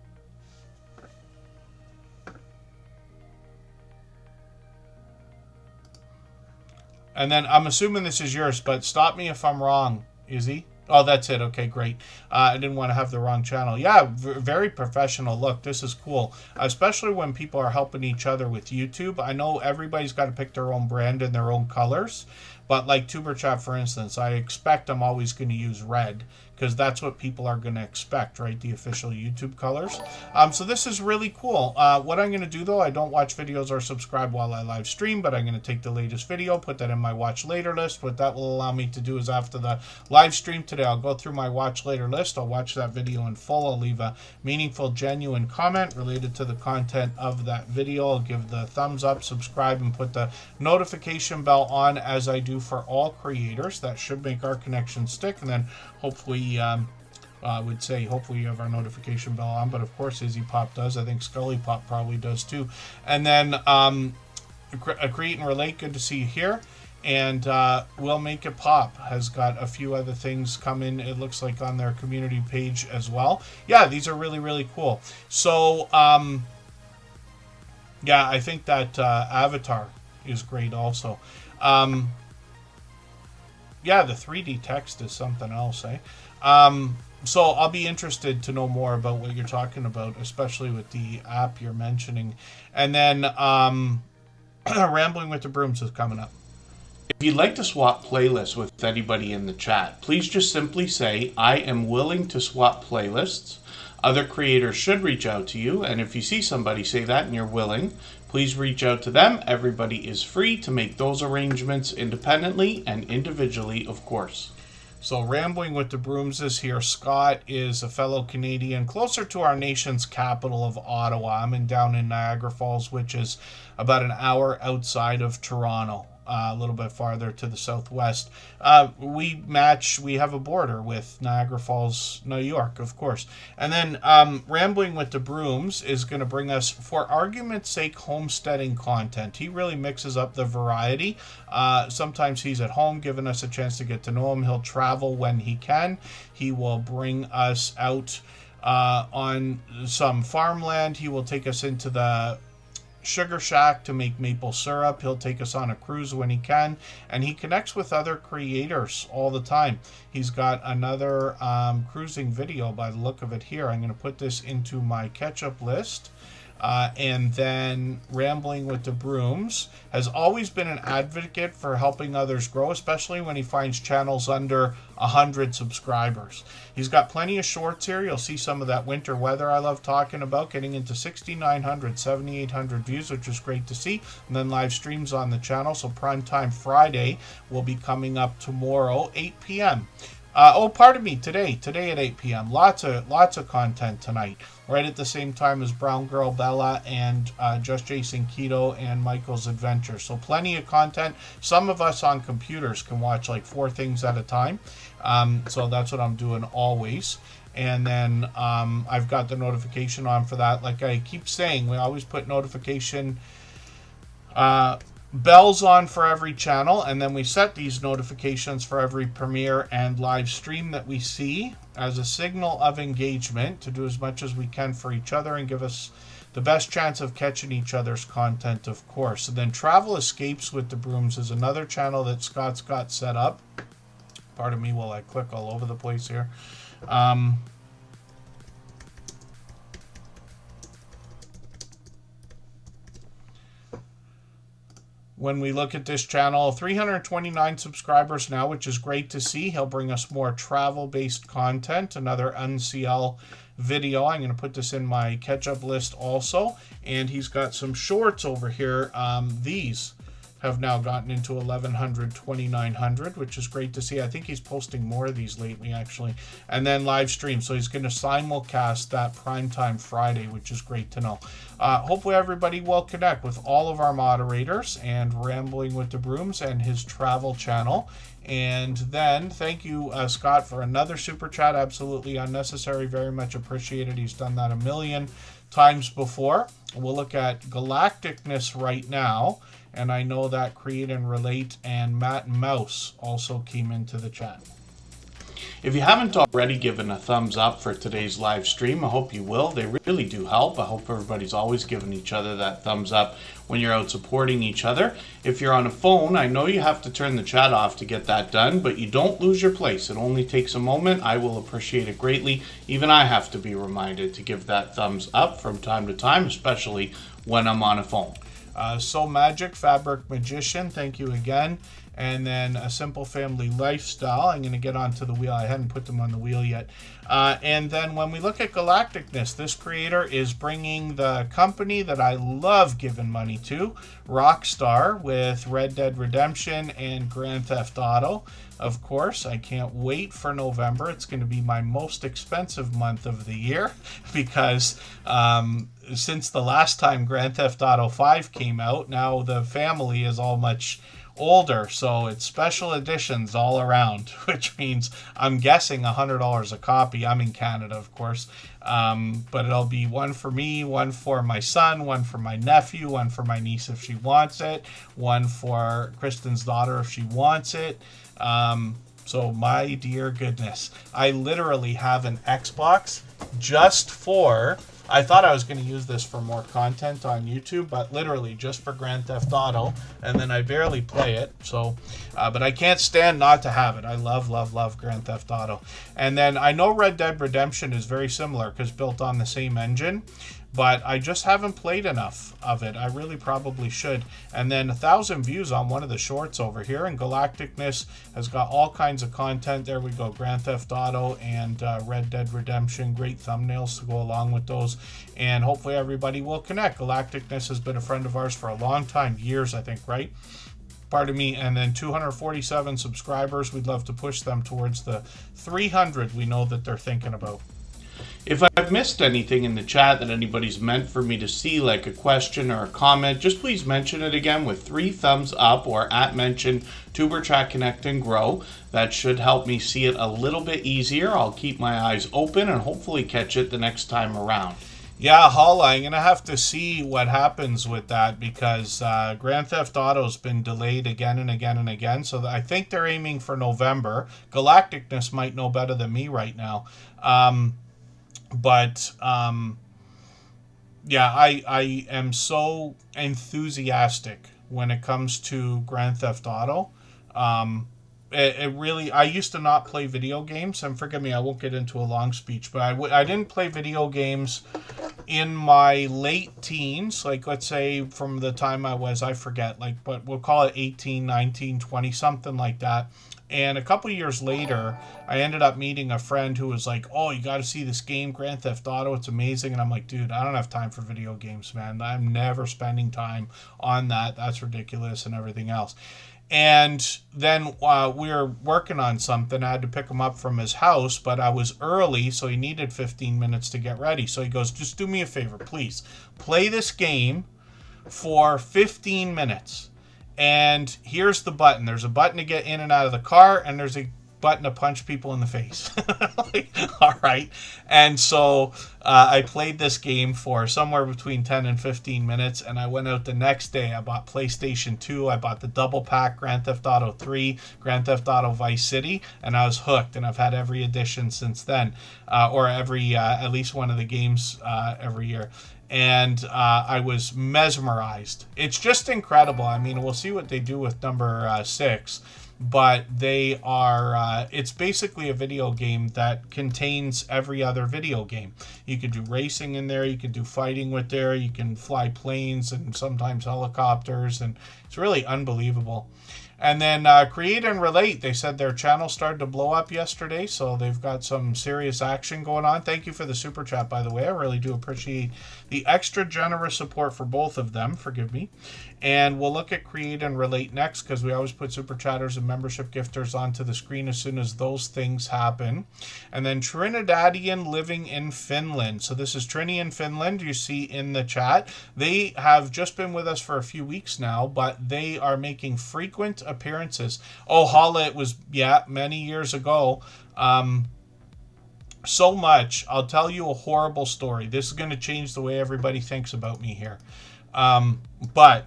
Speaker 1: And then I'm assuming this is yours, but stop me if I'm wrong, Izzy. Oh, that's it. Okay, great. I didn't want to have the wrong channel. Yeah, very professional. Look, this is cool, especially when people are helping each other with YouTube. I know everybody's got to pick their own brand and their own colors, but like Superchat, for instance, I expect I'm always going to use red because that's what people are going to expect, right? The official YouTube colors. So this is really cool. What I'm going to do, though, I don't watch videos or subscribe while I live stream, but I'm going to take the latest video, put that in my watch later list. What that will allow me to do is after the live stream today, I'll go through my watch later list. I'll watch that video in full. I'll leave a meaningful, genuine comment related to the content of that video. I'll give the thumbs up, subscribe, and put the notification bell on as I do for all creators. That should make our connection stick, and then hopefully I would say hopefully you have our notification bell on, but of course Izzy Pop does. I think Scully Pop probably does too. And then Create and Relate, good to see you here. And We'll Make It Pop has got a few other things coming, it looks like, on their community page as well. Yeah, these are really, really cool. So, yeah, I think that Avatar is great also. yeah, the 3D text is something else, eh? So I'll be interested to know more about what you're talking about, especially with the app you're mentioning. And then Rambling with the Brooms is coming up. If you'd like to swap playlists with anybody in the chat, please just simply say, I am willing to swap playlists. Other creators should reach out to you, and if you see somebody say that and you're willing, please reach out to them. Everybody is free to make those arrangements independently and individually, of course. So Rambling with the Brooms is here. Scott is a fellow Canadian, closer to our nation's capital of Ottawa. I'm down in Niagara Falls, which is about an hour outside of Toronto. A little bit farther to the southwest. We have a border with Niagara Falls, New York, of course. And then Rambling with the Brooms is going to bring us, for argument's sake, homesteading content. He really mixes up the variety. Sometimes he's at home, giving us a chance to get to know him. He'll travel when he can. He will bring us out on some farmland. He will take us into the sugar shack to make maple syrup. He'll take us on a cruise when he can, and he connects with other creators all the time. He's got another cruising video by the look of it here. I'm going to put this into my catch-up list. And then Rambling with the Brooms has always been an advocate for helping others grow, especially when he finds channels under 100 subscribers. He's got plenty of shorts here. You'll see some of that winter weather I love talking about, getting into 6,900, 7,800 views, which is great to see. And then live streams on the channel. So Primetime Friday will be coming up tomorrow, 8 p.m. Pardon me, today at 8 p.m. Lots of content tonight, right at the same time as Brown Girl Bella and Just Jason Keto and Michael's Adventure. So plenty of content. Some of us on computers can watch like 4 things at a time. So that's what I'm doing always. And then I've got the notification on for that. Like I keep saying, we always put notification bells on for every channel, and then we set these notifications for every premiere and live stream that we see as a signal of engagement to do as much as we can for each other and give us the best chance of catching each other's content, of course. And then Travel Escapes with the Brooms is another channel that Scott's got set up. Pardon me while I click all over the place here. When we look at this channel, 329 subscribers now, which is great to see. He'll bring us more travel-based content, another NCL video. I'm going to put this in my catch-up list also. And he's got some shorts over here. These have now gotten into 1,100, 2,900, which is great to see. I think he's posting more of these lately, actually. And then live stream. So he's going to simulcast that Primetime Friday, which is great to know. Hopefully everybody will connect with all of our moderators and Rambling with the Brooms and his travel channel. And then thank you, Scott, for another super chat. Absolutely unnecessary. Very much appreciated. He's done that a million times before. We'll look at Galacticness right now. And I know that Create and Relate and Matt Mouse also came into the chat. If you haven't already given a thumbs up for today's live stream, I hope you will. They really do help. I hope everybody's always giving each other that thumbs up when you're out supporting each other. If you're on a phone, I know you have to turn the chat off to get that done, but you don't lose your place. It only takes a moment. I will appreciate it greatly. Even I have to be reminded to give that thumbs up from time to time, especially when I'm on a phone. So Magic, Fabric Magician, thank you again. And then A Simple Family Lifestyle. I'm going to get onto the wheel. I hadn't put them on the wheel yet. And then when we look at Galacticness, this creator is bringing the company that I love giving money to, Rockstar, with Red Dead Redemption and Grand Theft Auto. Of course, I can't wait for November. It's going to be my most expensive month of the year because since the last time Grand Theft Auto 5 came out, now the family is all much older, so it's special editions all around, which means I'm guessing $100 a copy. I'm in Canada, of course, but it'll be one for me, one for my son, one for my nephew, one for my niece if she wants it, one for Kristen's daughter if she wants it. So my dear goodness, I literally have an Xbox just for I thought I was going to use this for more content on YouTube, but literally just for Grand Theft Auto, and then I barely play it. So, but I can't stand not to have it. I love, love, love Grand Theft Auto. And then I know Red Dead Redemption is very similar because built on the same engine, but I just haven't played enough of it. I really probably should. And then 1,000 views on one of the shorts over here, and Galacticness has got all kinds of content. There we go, Grand Theft Auto and Red Dead Redemption. Great thumbnails to go along with those, and hopefully everybody will connect. Galacticness has been a friend of ours for a long time, years I think, right? Pardon me. And then 247 subscribers. We'd love to push them towards the 300 we know that they're thinking about. If I've missed anything in the chat that anybody's meant for me to see, like a question or a comment, just please mention it again with 3 thumbs up or @mention Tuberchat Connect and Grow. That should help me see it a little bit easier. I'll keep my eyes open and hopefully catch it the next time around. Yeah, Holla, I'm going to have to see what happens with that because Grand Theft Auto's been delayed again and again and again. So I think they're aiming for November. Galacticness might know better than me right now. But yeah, I am so enthusiastic when it comes to Grand Theft Auto. It really, I used to not play video games, and forgive me, I won't get into a long speech, but I didn't play video games in my late teens, like let's say from the time I was, I forget, like, but we'll call it 18, 19, 20, something like that. And a couple years later, I ended up meeting a friend who was like, oh, you got to see this game, Grand Theft Auto. It's amazing. And I'm like, dude, I don't have time for video games, man. I'm never spending time on that. That's ridiculous and everything else. And then we were working on something. I had to pick him up from his house, but I was early, so he needed 15 minutes to get ready. So he goes, just do me a favor, please. Play this game for 15 minutes. And here's the button. There's a button to get in and out of the car, and there's a button to punch people in the face. Like, all right. And so I played this game for somewhere between 10 and 15 minutes, and I went out the next day. I bought PlayStation 2. I bought the double pack, Grand Theft Auto 3, Grand Theft Auto Vice City, and I was hooked, and I've had every edition since then, or every at least one of the games every year. And I was mesmerized. It's just incredible. I mean, we'll see what they do with number 6, but they are, it's basically a video game that contains every other video game. You could do racing in there, you could do fighting with there, you can fly planes and sometimes helicopters, and it's really unbelievable. And then Create and Relate, they said their channel started to blow up yesterday, so they've got some serious action going on. Thank you for the super chat, by the way. I really do appreciate the extra generous support for both of them. Forgive me. And we'll look at Create and Relate next because we always put super chatters and membership gifters onto the screen as soon as those things happen. And then Trinidadian living in Finland. So this is Trini in Finland, you see in the chat. They have just been with us for a few weeks now, but they are making frequent appearances. Oh, Holla, it was, yeah, many years ago. So much. I'll tell you a horrible story. This is going to change the way everybody thinks about me here. But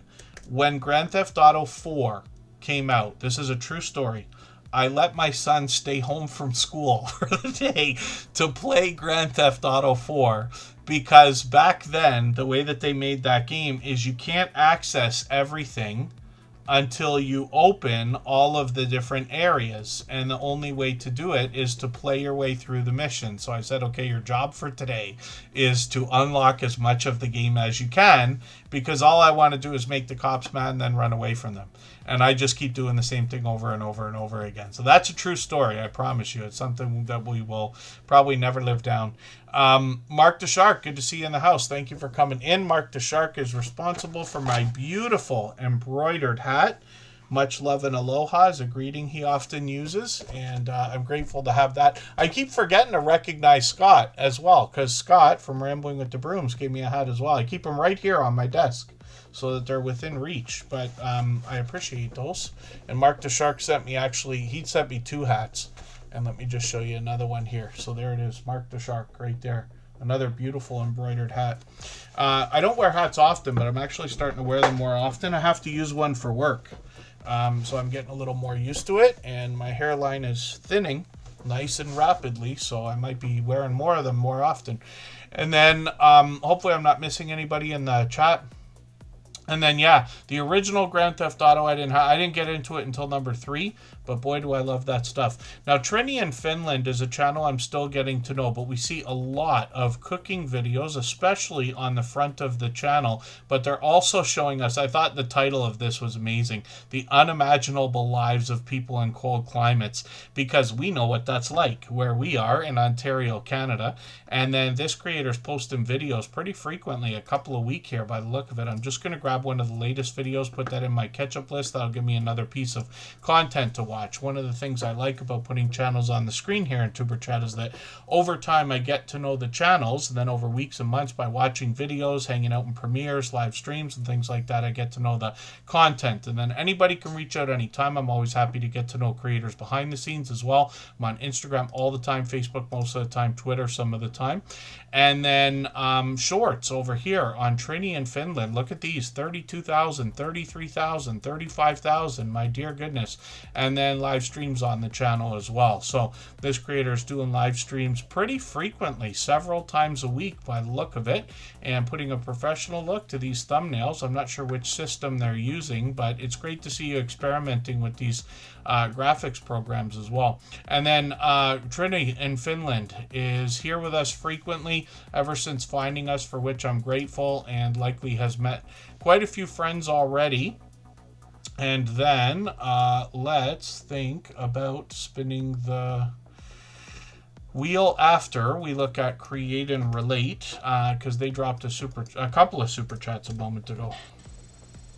Speaker 1: when Grand Theft Auto 4 came out, this is a true story, I let my son stay home from school for the day to play Grand Theft Auto 4 because back then, the way that they made that game is you can't access everything until you open all of the different areas, and the only way to do it is to play your way through the mission. So I said, okay, your job for today is to unlock as much of the game as you can, because all I want to do is make the cops mad and then run away from them. And I just keep doing the same thing over and over and over again. So that's a true story, I promise you. It's something that we will probably never live down. Mark the Shark, good to see you in the house. Thank you for coming in. Mark the Shark is responsible for my beautiful embroidered hat. Much love and aloha is a greeting he often uses, and I'm grateful to have that. I keep forgetting to recognize Scott as well, because Scott from Rambling with the Brooms gave me a hat as well. I keep them right here on my desk so that they're within reach, but I appreciate those. And Mark the Shark sent me, he sent me 2 hats, and let me just show you another one here. So there it is, Mark the Shark right there. Another beautiful embroidered hat. I don't wear hats often, but I'm actually starting to wear them more often. I have to use one for work. So I'm getting a little more used to it, and my hairline is thinning nice and rapidly, so I might be wearing more of them more often. And then hopefully I'm not missing anybody in the chat. And then, yeah, the original Grand Theft Auto, I didn't get into it until number 3, but boy, do I love that stuff. Now, Trini in Finland is a channel I'm still getting to know, but we see a lot of cooking videos, especially on the front of the channel, but they're also showing us, I thought the title of this was amazing, the unimaginable lives of people in cold climates, because we know what that's like where we are in Ontario, Canada. And then this creator's posting videos pretty frequently, a couple a week here by the look of it. I'm just going to grab one of the latest videos, put that in my catch-up list. That'll give me another piece of content to watch. One of the things I like about putting channels on the screen here in Superchat is that over time I get to know the channels, and then over weeks and months by watching videos, hanging out in premieres, live streams, and things like that, I get to know the content. And then anybody can reach out anytime. I'm always happy to get to know creators behind the scenes as well. I'm on Instagram all the time, Facebook most of the time, Twitter some of the time. And then shorts over here on Trini in Finland. Look at these, 32,000, 33,000, 35,000, my dear goodness. And then live streams on the channel as well. So this creator is doing live streams pretty frequently, several times a week by the look of it, and putting a professional look to these thumbnails. I'm not sure which system they're using, but it's great to see you experimenting with these graphics programs as well. And then Trini in Finland is here with us frequently ever since finding us, for which I'm grateful, and likely has met quite a few friends already. And then let's think about spinning the wheel after we look at Create and Relate, because they dropped a couple of super chats a moment ago.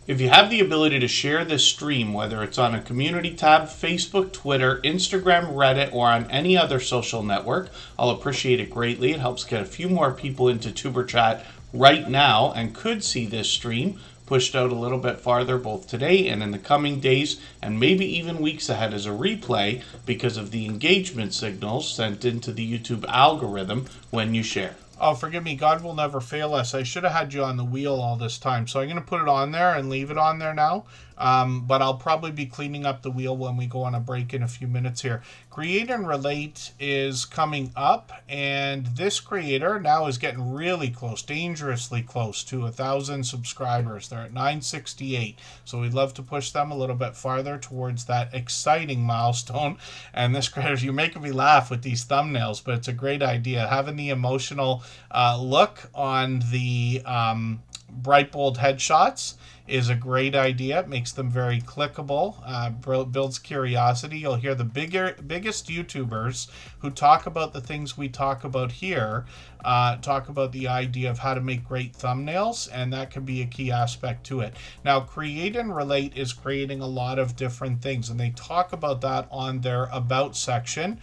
Speaker 1: If you have the ability to share this stream, whether it's on a community tab, Facebook, Twitter, Instagram, Reddit, or on any other social network, I'll appreciate it greatly. It helps get a few more people into TuberChat right now and could see this stream pushed out a little bit farther both today and in the coming days, and maybe even weeks ahead as a replay because of the engagement signals sent into the YouTube algorithm when you share. Oh, forgive me. God will never fail us. I should have had you on the wheel all this time. So I'm going to put it on there and leave it on there now. But I'll probably be cleaning up the wheel when we go on a break in a few minutes here. Create and Relate is coming up, and this creator now is getting really close, dangerously close to 1,000 subscribers. They're at 968, so we'd love to push them a little bit farther towards that exciting milestone. And this creator, you're making me laugh with these thumbnails, but it's a great idea. Having the emotional look on the bright, bold headshots is a great idea. It makes them very clickable, builds curiosity. You'll hear the biggest YouTubers who talk about the things we talk about here, talk about the idea of how to make great thumbnails, and that can be a key aspect to it. Now, Create and Relate is creating a lot of different things, and they talk about that on their About section.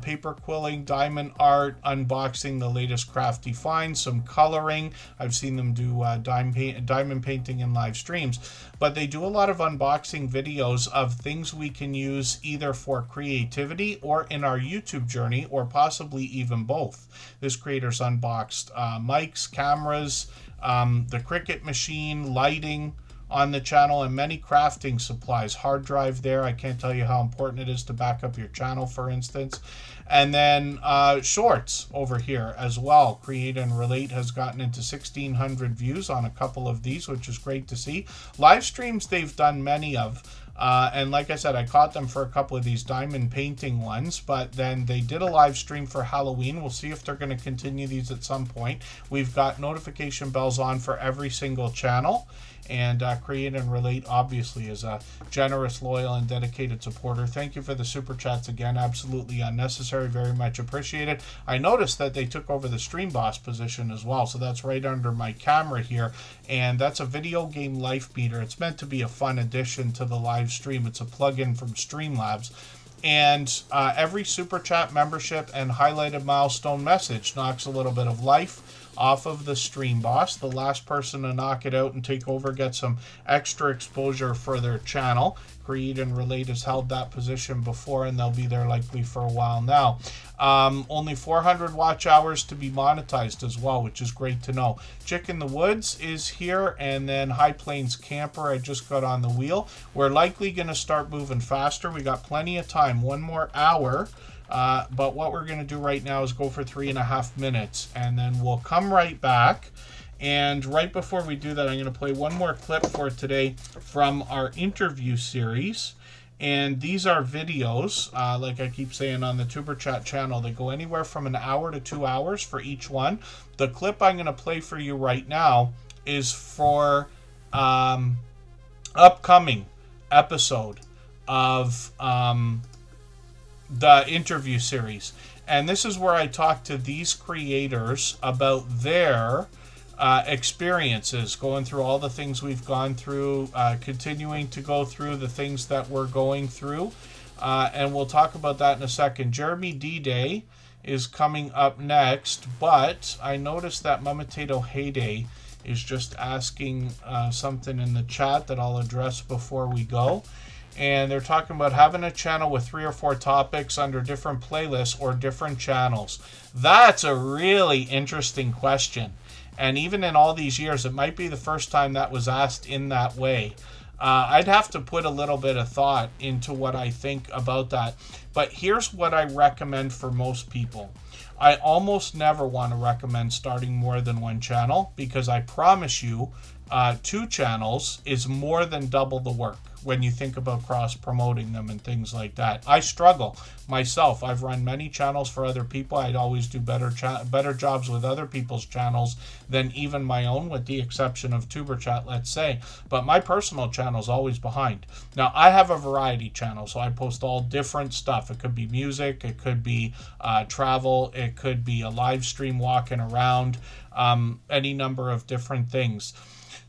Speaker 1: Paper quilling, diamond art, unboxing the latest crafty finds, some coloring. I've seen them do diamond painting in live streams, but they do a lot of unboxing videos of things we can use either for creativity or in our YouTube journey, or possibly even both. This creator's unboxed mics, cameras, the Cricut machine, lighting on the channel, and many crafting supplies. Hard drive there. I can't tell you how important it is to back up your channel, for instance. And then shorts over here as well. Create and Relate has gotten into 1,600 views on a couple of these, which is great to see. Live streams they've done many of. And like I said, I caught them for a couple of these diamond painting ones, but then they did a live stream for Halloween. We'll see if they're going to continue these at some point. We've got notification bells on for every single channel. And Create and Relate obviously is a generous, loyal, and dedicated supporter. Thank you for the super chats again. Absolutely unnecessary. Very much appreciated. I noticed that they took over the Stream Boss position as well. So that's right under my camera here. And that's a video game life meter. It's meant to be a fun addition to the live stream. It's a plugin from Streamlabs. And every super chat, membership, and highlighted milestone message knocks a little bit of life off of the Stream Boss. The last person to knock it out and take over gets some extra exposure for their channel. Create and Relate has held that position before, and they'll be there likely for a while now. Only 400 watch hours to be monetized as well, which is great to know. Chick in the Woods is here, and then High Plains Camper, I just got on the wheel. We're likely going to start moving faster. We got plenty of time, one more hour But what we're going to do right now is go for 3.5 minutes, and then we'll come right back. And right before we do that, I'm going to play one more clip for today from our interview series. And these are videos, like I keep saying on the Superchat channel, they go anywhere from an hour to 2 hours for each one. The clip I'm going to play for you right now is for upcoming episode of the interview series. And this is where I talk to these creators about their experiences, going through all the things we've gone through, continuing to go through the things that we're going through, and we'll talk about that in a second. Jeremy D-Day is coming up next, but I noticed that Mamatato Heyday is just asking something in the chat that I'll address before we go. And they're talking about having a channel with 3 or 4 topics under different playlists or different channels. That's a really interesting question. And even in all these years, it might be the first time that was asked in that way. I'd have to put a little bit of thought into what I think about that. But here's what I recommend for most people. I almost never want to recommend starting more than one channel, because I promise you 2 channels is more than double the work when you think about cross-promoting them and things like that. I struggle myself. I've run many channels for other people. I'd always do better jobs with other people's channels than even my own, with the exception of Tuberchat, let's say. But my personal channel is always behind. Now, I have a variety channel, so I post all different stuff. It could be music, it could be travel, it could be a live stream walking around, any number of different things.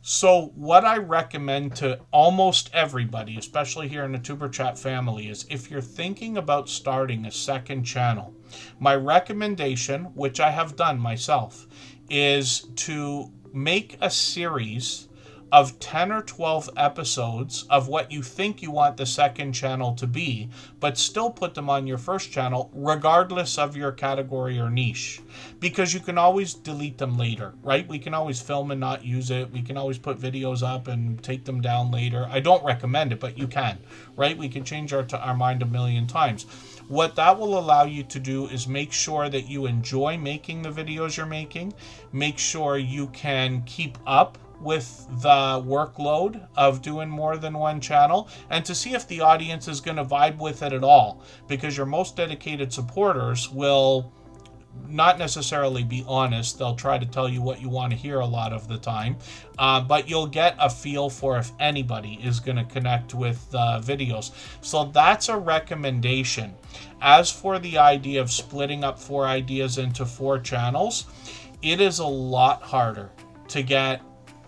Speaker 1: So what I recommend to almost everybody, especially here in the Tuberchat family, is if you're thinking about starting a second channel, my recommendation, which I have done myself, is to make a series of 10 or 12 episodes of what you think you want the second channel to be, but still put them on your first channel regardless of your category or niche, because you can always delete them later, right? We can always film and not use it. We can always put videos up and take them down later. I don't recommend it, but you can, right? We can change our mind a million times. What that will allow you to do is make sure that you enjoy making the videos you're making, make sure you can keep up with the workload of doing more than one channel, and to see if the audience is going to vibe with it at all, because your most dedicated supporters will not necessarily be honest. They'll try to tell you what you want to hear a lot of the time, but you'll get a feel for if anybody is going to connect with the videos. So that's a recommendation. As for the idea of splitting up 4 ideas into 4 channels, it is a lot harder to get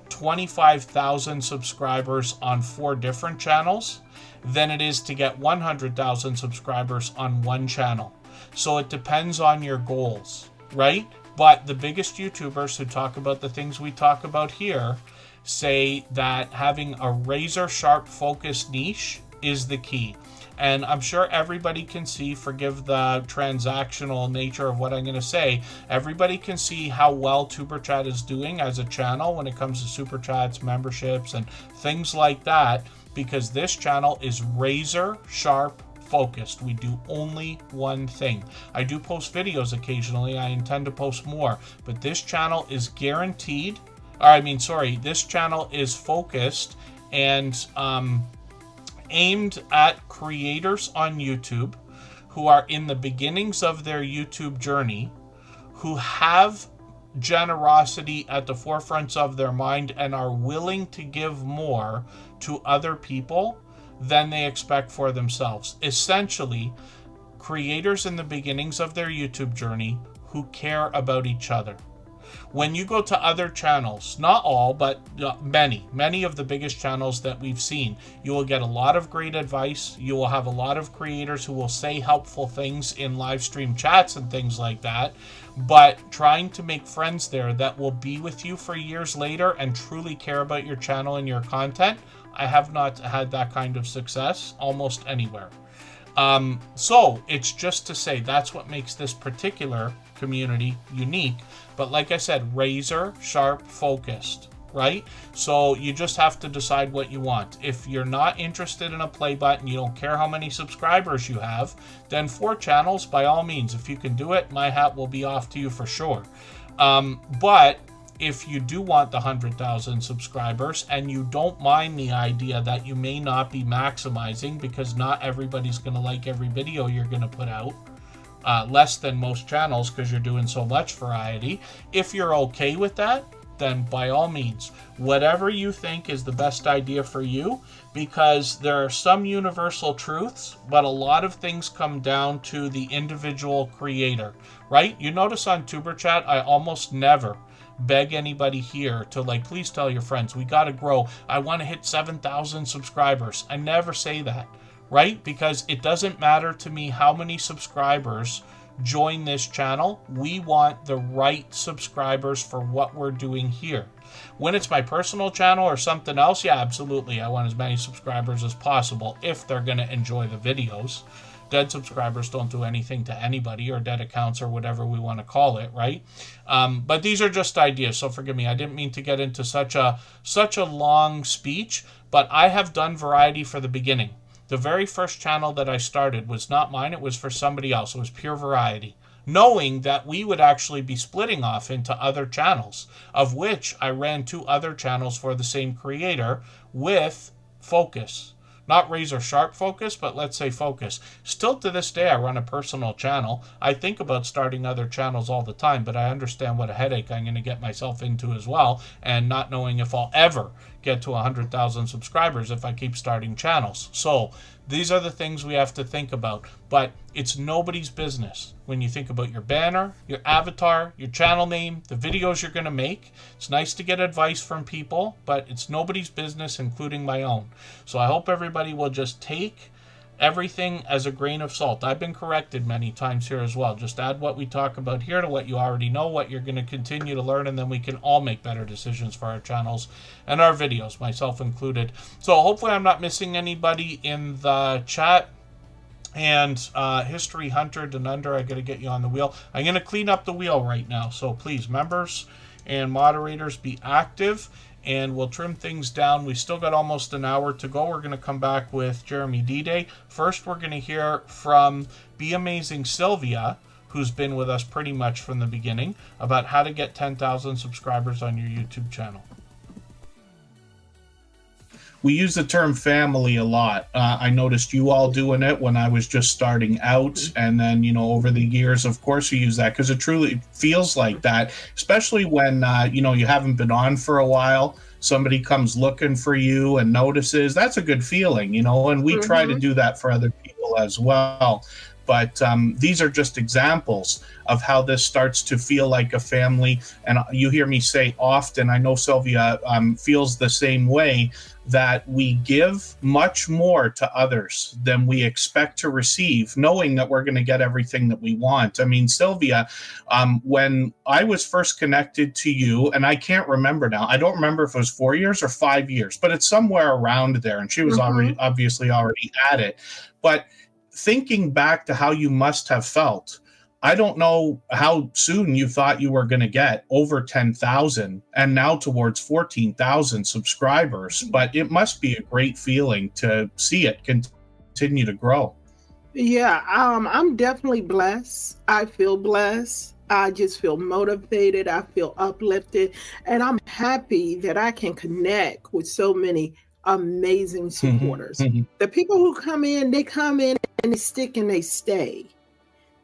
Speaker 1: 25,000 subscribers on 4 different channels than it is to get 100,000 subscribers on one channel. So it depends on your goals, right? But the biggest YouTubers who talk about the things we talk about here say that having a razor sharp focused niche is the key. And I'm sure everybody can see, forgive the transactional nature of what I'm going to say, everybody can see how well Tuberchat is doing as a channel when it comes to Super Chats, memberships, and things like that, because this channel is razor sharp focused. We do only one thing. I do post videos occasionally. I intend to post more, but this channel is guaranteed, this channel is focused and aimed at creators on YouTube who are in the beginnings of their YouTube journey, who have generosity at the forefronts of their mind and are willing to give more to other people than they expect for themselves. Essentially, creators in the beginnings of their YouTube journey who care about each other. When you go to other channels, not all, but many of the biggest channels that we've seen, you will get a lot of great advice. You will have a lot of creators who will say helpful things in live stream chats and things like that. But trying to make friends there that will be with you for years later and truly care about your channel and your content, I have not had that kind of success almost anywhere. So it's just to say that's what makes this particular community unique. But like I said, razor sharp focused. right? So you just have to decide what you want. If you're not interested in a play button, you don't care how many subscribers you have, then 4 channels, by all means. If you can do it, my hat will be off to you for sure. But if you do want the 100,000 subscribers and you don't mind the idea that you may not be maximizing because not everybody's going to like every video you're going to put out, less than most channels because you're doing so much variety. If you're okay with that, then by all means, whatever you think is the best idea for you, because there are some universal truths, but a lot of things come down to the individual creator, right? You notice on Superchat, I almost never beg anybody here to like, please tell your friends, we got to grow. I want to hit 7,000 subscribers. I never say that, right? Because it doesn't matter to me how many subscribers join this channel. We want the right subscribers for what we're doing here. When it's my personal channel or something else, yeah, absolutely. I want as many subscribers as possible if they're going to enjoy the videos. Dead subscribers don't do anything to anybody, or dead accounts, or whatever we want to call it, right? But these are just ideas, so forgive me. I didn't mean to get into such a long speech, but I have done variety for the beginning. The very first channel that I started was not mine. It was for somebody else. It was pure variety, knowing that we would actually be splitting off into other channels, of which I ran 2 other channels for the same creator with focus. Not razor sharp focus, but let's say focus. Still to this day, I run a personal channel. I think about starting other channels all the time, but I understand what a headache I'm going to get myself into as well, and not knowing if I'll ever get to 100,000 subscribers if I keep starting channels. So these are the things we have to think about, but it's nobody's business when you think about your banner, your avatar, your channel name, the videos you're going to make. It's nice to get advice from people, but it's nobody's business, including my own. So I hope everybody will just take everything as a grain of salt. I've been corrected many times here as well. Just add what we talk about here to what you already know, what you're going to continue to learn, and then we can all make better decisions for our channels and our videos, myself included. So hopefully I'm not missing anybody in the chat. And History Hunter Denunder, I got to get you on the wheel. I'm going to clean up the wheel right now. So please, members and moderators, be active, and we'll trim things down. We still got almost an hour to go. We're going to come back with Jeremy D-Day. First, we're going to hear from Be Amazing Sylvia, who's been with us pretty much from the beginning, about how to get 10,000 subscribers on your YouTube channel. We use the term family a lot. I noticed you all doing it when I was just starting out. And then, you know, over the years, of course, you use that because it truly feels like that, especially when, you know, you haven't been on for a while. Somebody comes looking for you and notices. That's a good feeling, you know, and we try to do that for other people as well. But these are just examples of how this starts to feel like a family. And you hear me say often, I know Sylvia feels the same way, that we give much more to others than we expect to receive, knowing that we're going to get everything that we want. I mean, Sylvia, when I was first connected to you, and I can't remember now, I don't remember if it was 4 years or 5 years, but it's somewhere around there. And she was obviously already at it. But thinking back to how you must have felt, I don't know how soon you thought you were going to get over 10,000 and now towards 14,000 subscribers, but it must be a great feeling to see it continue to grow.
Speaker 4: Yeah, I'm definitely blessed. I feel blessed. I just feel motivated. I feel uplifted. And I'm happy that I can connect with so many amazing supporters. The people who come in, they come in and they stick and they stay.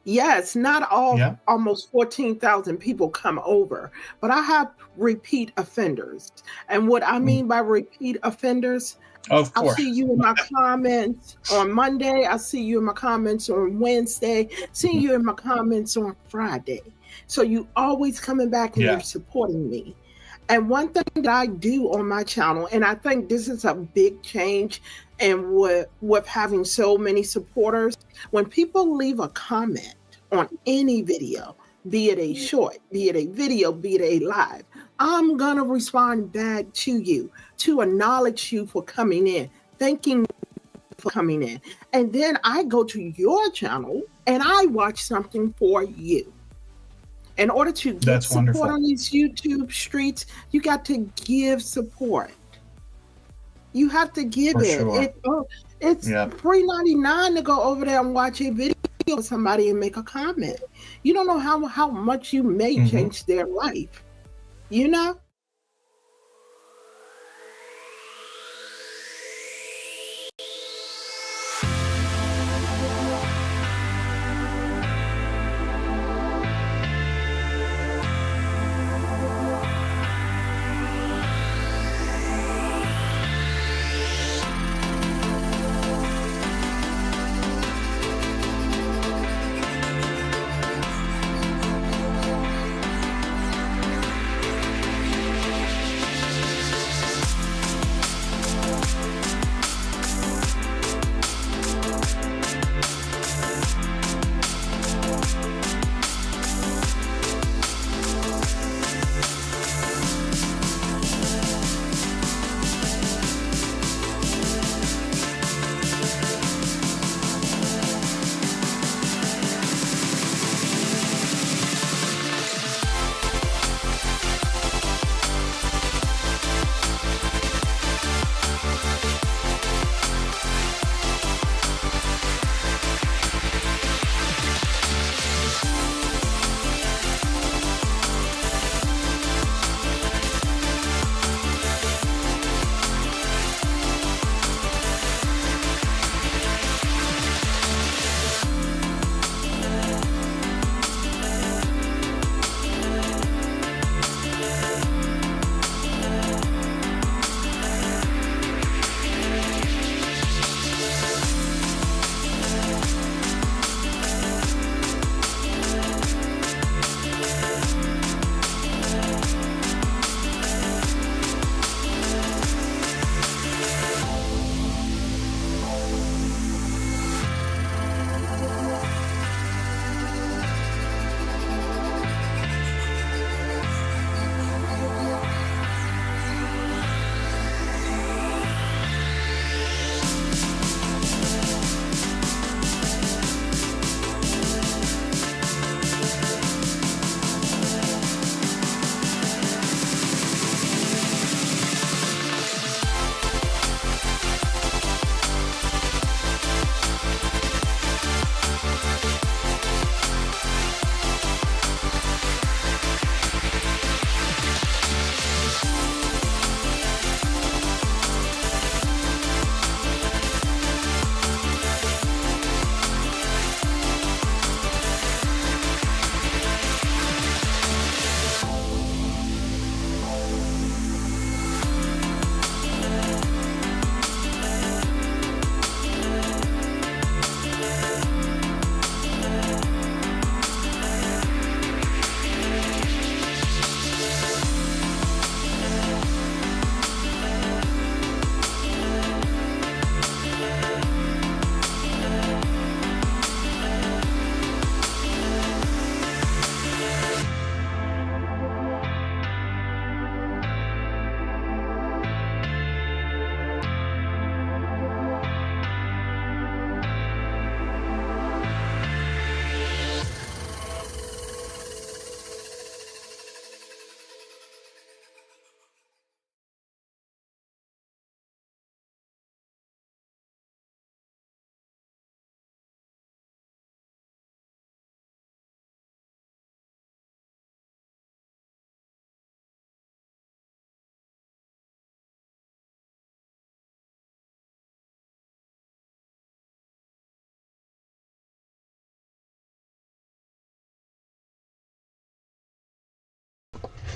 Speaker 4: Yes, not all almost 14,000 people come over, but I have repeat offenders. And what I mean by repeat offenders,
Speaker 1: of course,
Speaker 4: I'll see you in my comments on Monday. I'll see you in my comments on Wednesday. See you in my comments on Friday. So you always coming back and you're supporting me. And one thing that I do on my channel, and I think this is a big change, and with having so many supporters, when people leave a comment on any video, be it a short, be it a video, be it a live, I'm going to respond back to you to acknowledge you for coming in, thanking you for coming in. And then I go to your channel and I watch something for you. In order to get
Speaker 1: That's
Speaker 4: support
Speaker 1: wonderful.
Speaker 4: on these YouTube streets, you got to give support. You have to give
Speaker 1: For
Speaker 4: it.
Speaker 1: sure.
Speaker 4: It's
Speaker 1: Yeah.
Speaker 4: $3.99 to go over there and watch a video with somebody and make a comment. You don't know how much you may change their life. You know?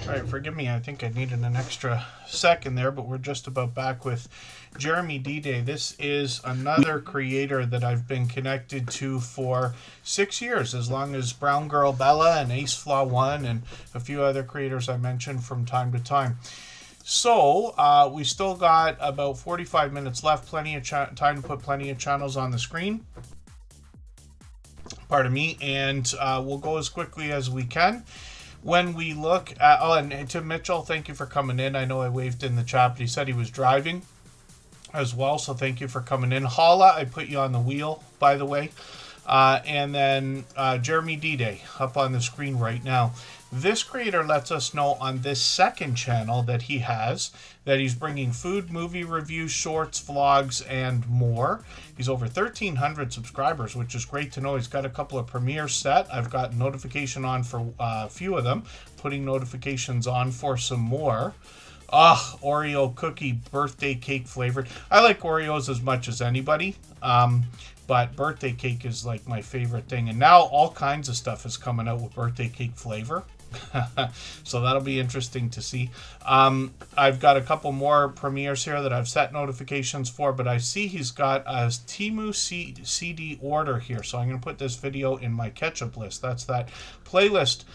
Speaker 1: All right, forgive me. I think I needed an extra second there, but we're just about back with Jeremy D-Day. This is another creator that I've been connected to for 6 years, as long as Brown Girl Bella and Ace Flaw One and a few other creators I mentioned from time to time. So we still got about 45 minutes left, plenty of time to put plenty of channels on the screen. Pardon me, and we'll go as quickly as we can. When we look at, and to Mitchell, thank you for coming in. I know I waved in the chat, but he said he was driving as well, so thank you for coming in. Hala, I put you on the wheel, by the way. And then Jeremy D-Day up on the screen right now. This creator lets us know on this second channel that he has that he's bringing food, movie reviews, shorts, vlogs, and more. He's over 1,300 subscribers, which is great to know. He's got a couple of premieres set. I've got notification on for a few of them, putting notifications on for some more. Oreo cookie birthday cake flavored. I like Oreos as much as anybody. But birthday cake is like my favorite thing. And now all kinds of stuff is coming out with birthday cake flavor. So that'll be interesting to see. I've got a couple more premieres here that I've set notifications for, but I see he's got a Temu CD order here. So I'm going to put this video in my catch-up list. That's that playlist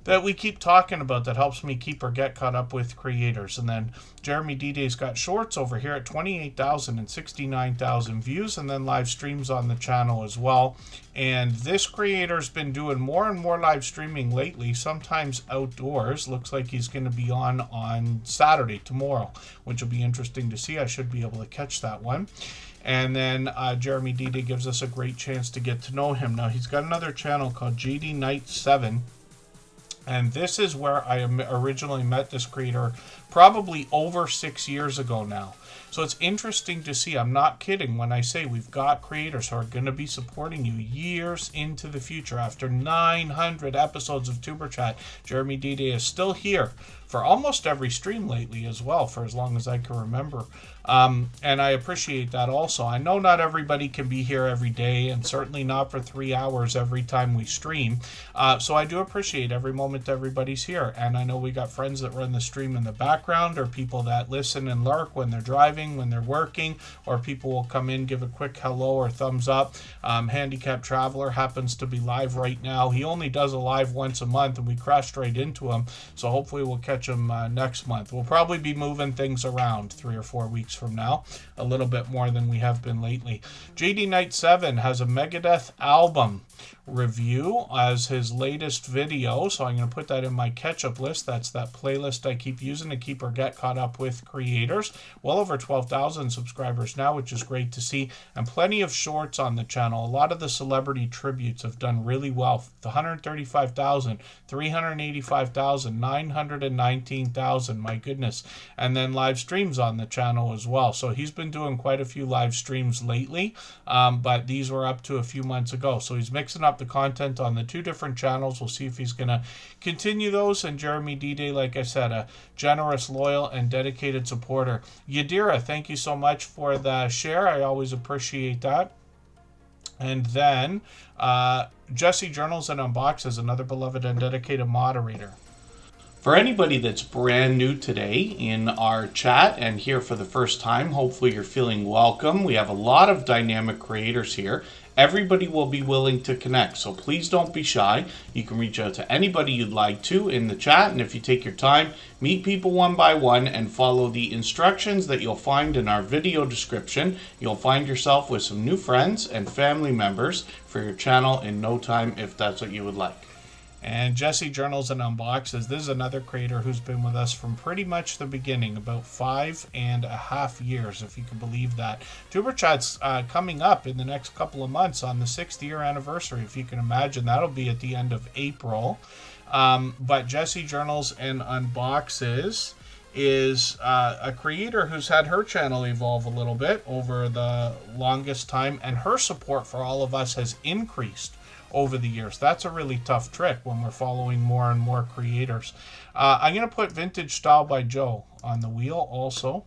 Speaker 1: that we keep talking about that helps me keep or get caught up with creators. And then Jeremy D-Day's got shorts over here at 28,000 and 69,000 views, and then live streams on the channel as well. And this creator's been doing more and more live streaming lately, sometimes outdoors. Looks like he's going to be on Saturday, tomorrow, which will be interesting to see. I should be able to catch that one. And then Jeremy D-Day gives us a great chance to get to know him. Now, he's got another channel called JD Knight 7. And this is where I originally met this creator probably over 6 years ago now. So it's interesting to see. I'm not kidding when I say we've got creators who are going to be supporting you years into the future. After 900 episodes of Tuber Chat, Jeremy D-Day is still here for almost every stream lately as well, for as long as I can remember. And I appreciate that also. I know not everybody can be here every day, and certainly not for 3 hours every time we stream. So I do appreciate every moment everybody's here. And I know we got friends that run the stream in the background, or people that listen and lurk when they're driving, when they're working, or people will come in, give a quick hello or thumbs up. Handicapped Traveler happens to be live right now. He only does a live once a month, and we crashed right into him. So hopefully we'll catch him next month. We'll probably be moving things around 3 or 4 weeks from now, a little bit more than we have been lately. JD Knight 7 has a Megadeth album review as his latest video, so I'm going to put that in my catch-up list. That's that playlist I keep using to keep or get caught up with creators. Well over 12,000 subscribers now, which is great to see, and plenty of shorts on the channel. A lot of the celebrity tributes have done really well. 135,000, 385,000, 919,000, my goodness. And then live streams on the channel as well. So he's been doing quite a few live streams lately, but these were up to a few months ago. So he's mixing up the content on the 2 different channels. We'll see if he's going to continue those. And Jeremy D-Day, like I said, a generous, loyal, and dedicated supporter. Yadira, thank you so much for the share. I always appreciate that. And then Jesse Journals and Unboxes, another beloved and dedicated moderator. For anybody that's brand new today in our chat and here for the first time, hopefully you're feeling welcome. We have a lot of dynamic creators here. Everybody will be willing to connect, so please don't be shy. You can reach out to anybody you'd like to in the chat, and if you take your time, meet people one by one and follow the instructions that you'll find in our video description, you'll find yourself with some new friends and family members for your channel in no time if that's what you would like. And Jesse Journals and Unboxes, this is another creator who's been with us from pretty much the beginning, about 5.5 years, if you can believe that. Tuber Chat's coming up in the next couple of months on the 6th year anniversary, if you can imagine. That'll be at the end of April. But Jesse Journals and Unboxes is a creator who's had her channel evolve a little bit over the longest time, and her support for all of us has increased over the years. That's a really tough trick when we're following more and more creators. I'm going to put Vintage Style by Joe on the wheel also.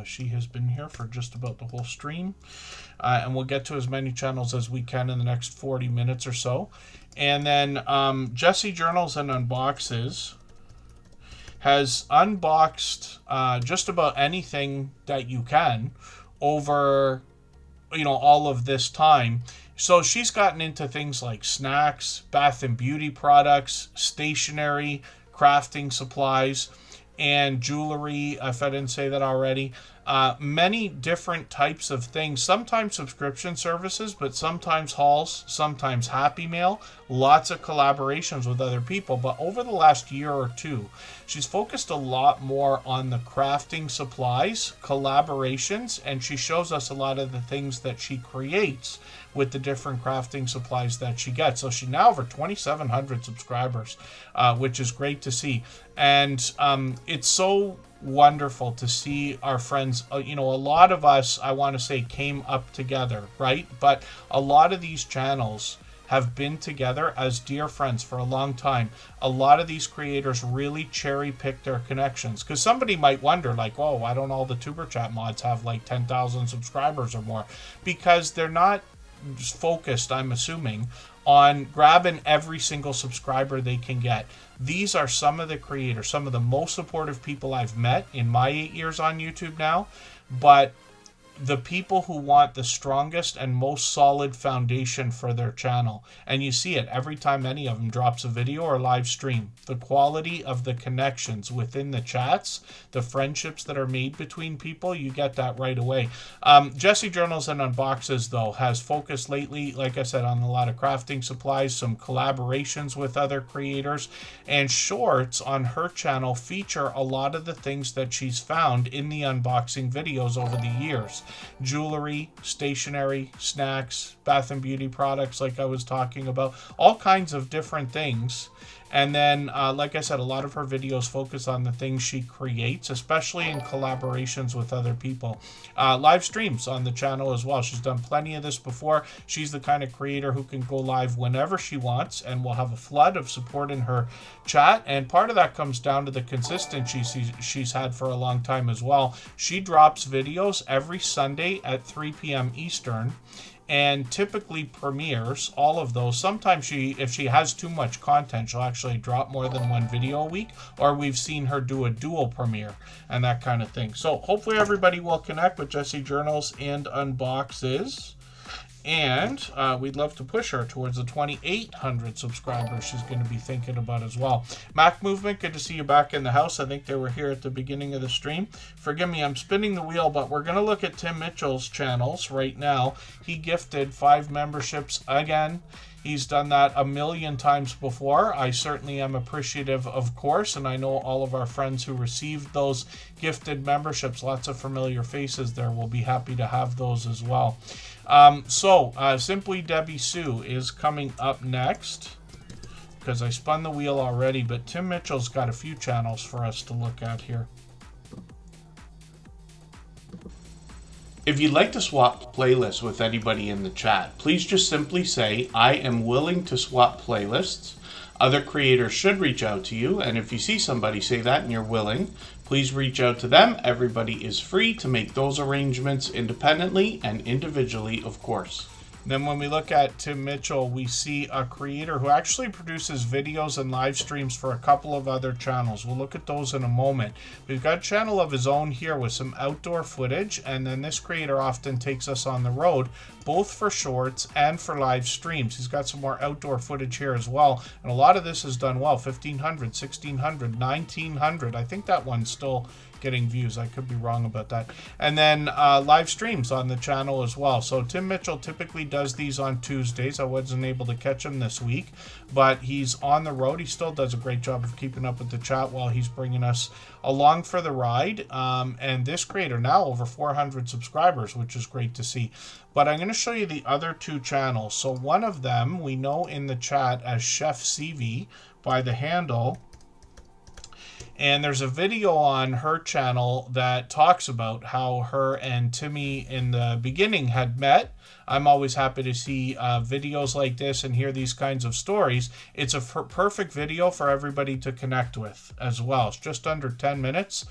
Speaker 1: She has been here for just about the whole stream. And we'll get to as many channels as we can in the next 40 minutes or so. And then Jesse Journals and Unboxes has unboxed just about anything that you can over, all of this time. So she's gotten into things like snacks, bath and beauty products, stationery, crafting supplies. and jewelry, if I didn't say that already. Many different types of things, sometimes subscription services, but sometimes hauls, sometimes Happy Mail, lots of collaborations with other people. But over the last year or two, she's focused a lot more on the crafting supplies, collaborations, and she shows us a lot of the things that she creates with the different crafting supplies that she gets. So she now over 2,700 subscribers, which is great to see. And it's so wonderful to see our friends. A lot of us, I want to say, came up together, right? But a lot of these channels have been together as dear friends for a long time. A lot of these creators really cherry pick their connections, because somebody might wonder, like, oh, why don't all the Tuber Chat mods have like 10,000 subscribers or more? Because they're not focused, I'm assuming, on grabbing every single subscriber they can get. These are some of the creators, some of the most supportive people I've met in my 8 years on YouTube now, but the people who want the strongest and most solid foundation for their channel. And you see it every time any of them drops a video or live stream. The quality of the connections within the chats, the friendships that are made between people, you get that right away. Jessie Journals and Unboxes, though, has focused lately, like I said, on a lot of crafting supplies, some collaborations with other creators, and shorts on her channel feature a lot of the things that she's found in the unboxing videos over the years. Jewelry, stationery, snacks, bath and beauty products, like I was talking about, all kinds of different things. And then, like I said, a lot of her videos focus on the things she creates, especially in collaborations with other people. Live streams on the channel as well. She's done plenty of this before. She's the kind of creator who can go live whenever she wants and will have a flood of support in her chat. And part of that comes down to the consistency she's had for a long time as well. She drops videos every Sunday at 3 p.m. Eastern. And typically premieres all of those. Sometimes if she has too much content, she'll actually drop more than one video a week, or we've seen her do a dual premiere and that kind of thing. So hopefully everybody will connect with Jessie Journals and Unboxes. And we'd love to push her towards the 2,800 subscribers she's going to be thinking about as well. Mac Movement, good to see you back in the house. I think they were here at the beginning of the stream. Forgive me, I'm spinning the wheel, but we're going to look at Tim Mitchell's channels right now. He gifted 5 memberships again. He's done that a million times before. I certainly am appreciative, of course, and I know all of our friends who received those gifted memberships, lots of familiar faces there, will be happy to have those as well. Simply Debbie Sue is coming up next, because I spun the wheel already, but Tim Mitchell's got a few channels for us to look at here. If you'd like to swap playlists with anybody in the chat, please just simply say, I am willing to swap playlists. Other creators should reach out to you, and if you see somebody say that and you're willing, please reach out to them. Everybody is free to make those arrangements independently and individually, of course. Then when we look at Tim Mitchell, we see a creator who actually produces videos and live streams for a couple of other channels. We'll look at those in a moment. We've got a channel of his own here with some outdoor footage, and then this creator often takes us on the road, both for shorts and for live streams. He's got some more outdoor footage here as well, and a lot of this is done well. 1,500, 1,600, 1,900. I think that one's still getting views. I could be wrong about that. And then live streams on the channel as well. So Tim Mitchell typically does these on Tuesdays. I wasn't able to catch him this week, but he's on the road. He still does a great job of keeping up with the chat while he's bringing us along for the ride. And this creator now over 400 subscribers, which is great to see. But I'm going to show you the other 2 channels. So one of them we know in the chat as Chef CV by the handle. And there's a video on her channel that talks about how her and Timmy in the beginning had met. I'm always happy to see videos like this and hear these kinds of stories. It's a perfect video for everybody to connect with as well. It's just under 10 minutes,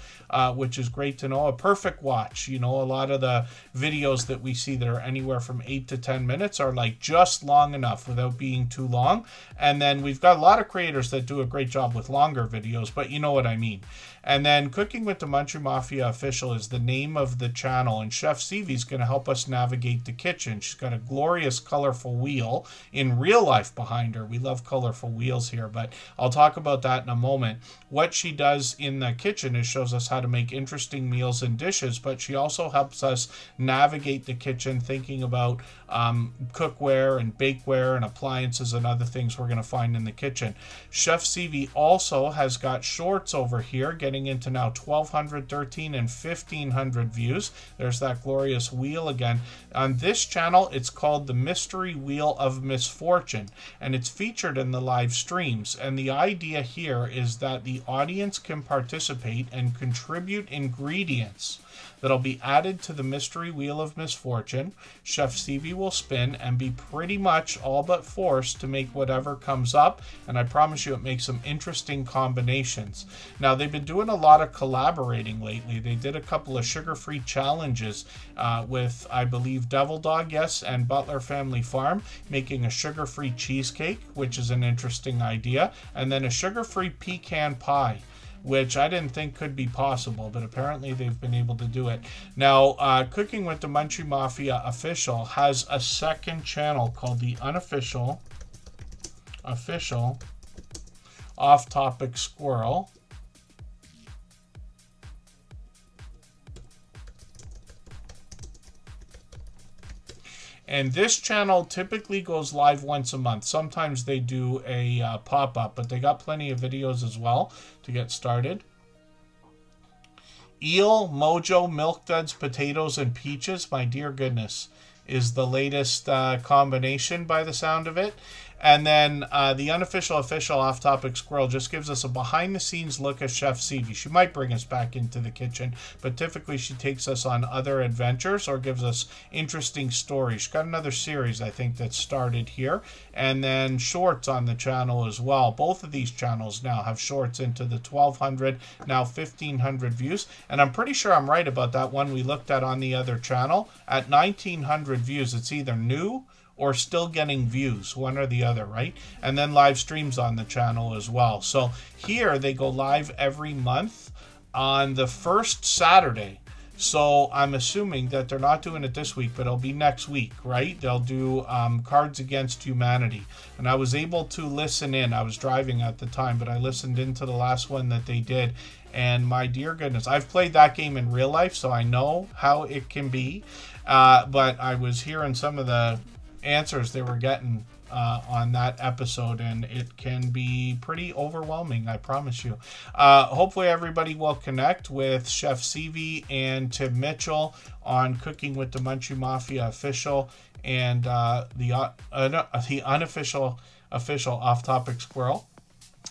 Speaker 1: which is great to know. A perfect watch. You know, a lot of the videos that we see that are anywhere from 8 to 10 minutes are like just long enough without being too long. And then we've got a lot of creators that do a great job with longer videos, but you know what I mean. And then Cooking with the Munchie Mafia Official is the name of the channel, and Chef Stevie's going to help us navigate the kitchen. She's got a glorious, colorful wheel in real life behind her. We love colorful wheels here, but I'll talk about that in a moment. What she does in the kitchen is shows us how to make interesting meals and dishes, but she also helps us navigate the kitchen, thinking about cookware and bakeware and appliances and other things we're going to find in the kitchen. Chef Stevie also has got shorts over here, getting into now 1,200, 13, and 1,500 views. There's that glorious wheel again. On this channel, it's called the Mystery Wheel of Misfortune, and it's featured in the live streams. And the idea here is that the audience can participate and contribute ingredients that'll be added to the Mystery Wheel of Misfortune. Chef Stevie will spin and be pretty much all but forced to make whatever comes up, and I promise you it makes some interesting combinations. Now, they've been doing a lot of collaborating lately. They did a couple of sugar-free challenges with, I believe, Devil Dog, yes, and Butler Family Farm, making a sugar-free cheesecake, which is an interesting idea, and then a sugar-free pecan pie, which I didn't think could be possible, but apparently they've been able to do it. Now, Cooking with the Munchie Mafia Official has a second channel called the Unofficial Off-Topic Squirrel. And this channel typically goes live once a month. Sometimes they do a pop-up, but they got plenty of videos as well to get started. Eel, Mojo, Milk Duds, Potatoes, and Peaches, my dear goodness, is the latest combination by the sound of it. And then the Unofficial Official Off-Topic Squirrel just gives us a behind-the-scenes look at Chef Stevie. She might bring us back into the kitchen, but typically she takes us on other adventures or gives us interesting stories. She's got another series, I think, that started here. And then shorts on the channel as well. Both of these channels now have shorts into the 1,200, now 1,500 views. And I'm pretty sure I'm right about that one we looked at on the other channel. At 1,900 views, it's either new or still getting views, one or the other, right? And then live streams on the channel as well. So here they go live every month on the first Saturday. So I'm assuming that they're not doing it this week, but it'll be next week, right? They'll do Cards Against Humanity. And I was able to listen in. I was driving at the time, but I listened into the last one that they did. And my dear goodness, I've played that game in real life, so I know how it can be. But I was hearing some of the answers they were getting on that episode, and it can be pretty overwhelming, I promise you. Hopefully everybody will connect with Chef Stevie and Tim Mitchell on Cooking with the Munchie Mafia Official and the Unofficial Off-Topic Squirrel.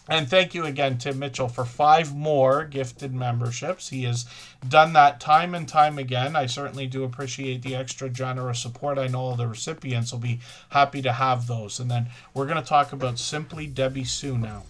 Speaker 1: And thank you again, Tim Mitchell, for 5 more gifted memberships. He has done that time and time again. I certainly do appreciate the extra generous support. I know all the recipients will be happy to have those. And then we're going to talk about Simply Debbie Sue now.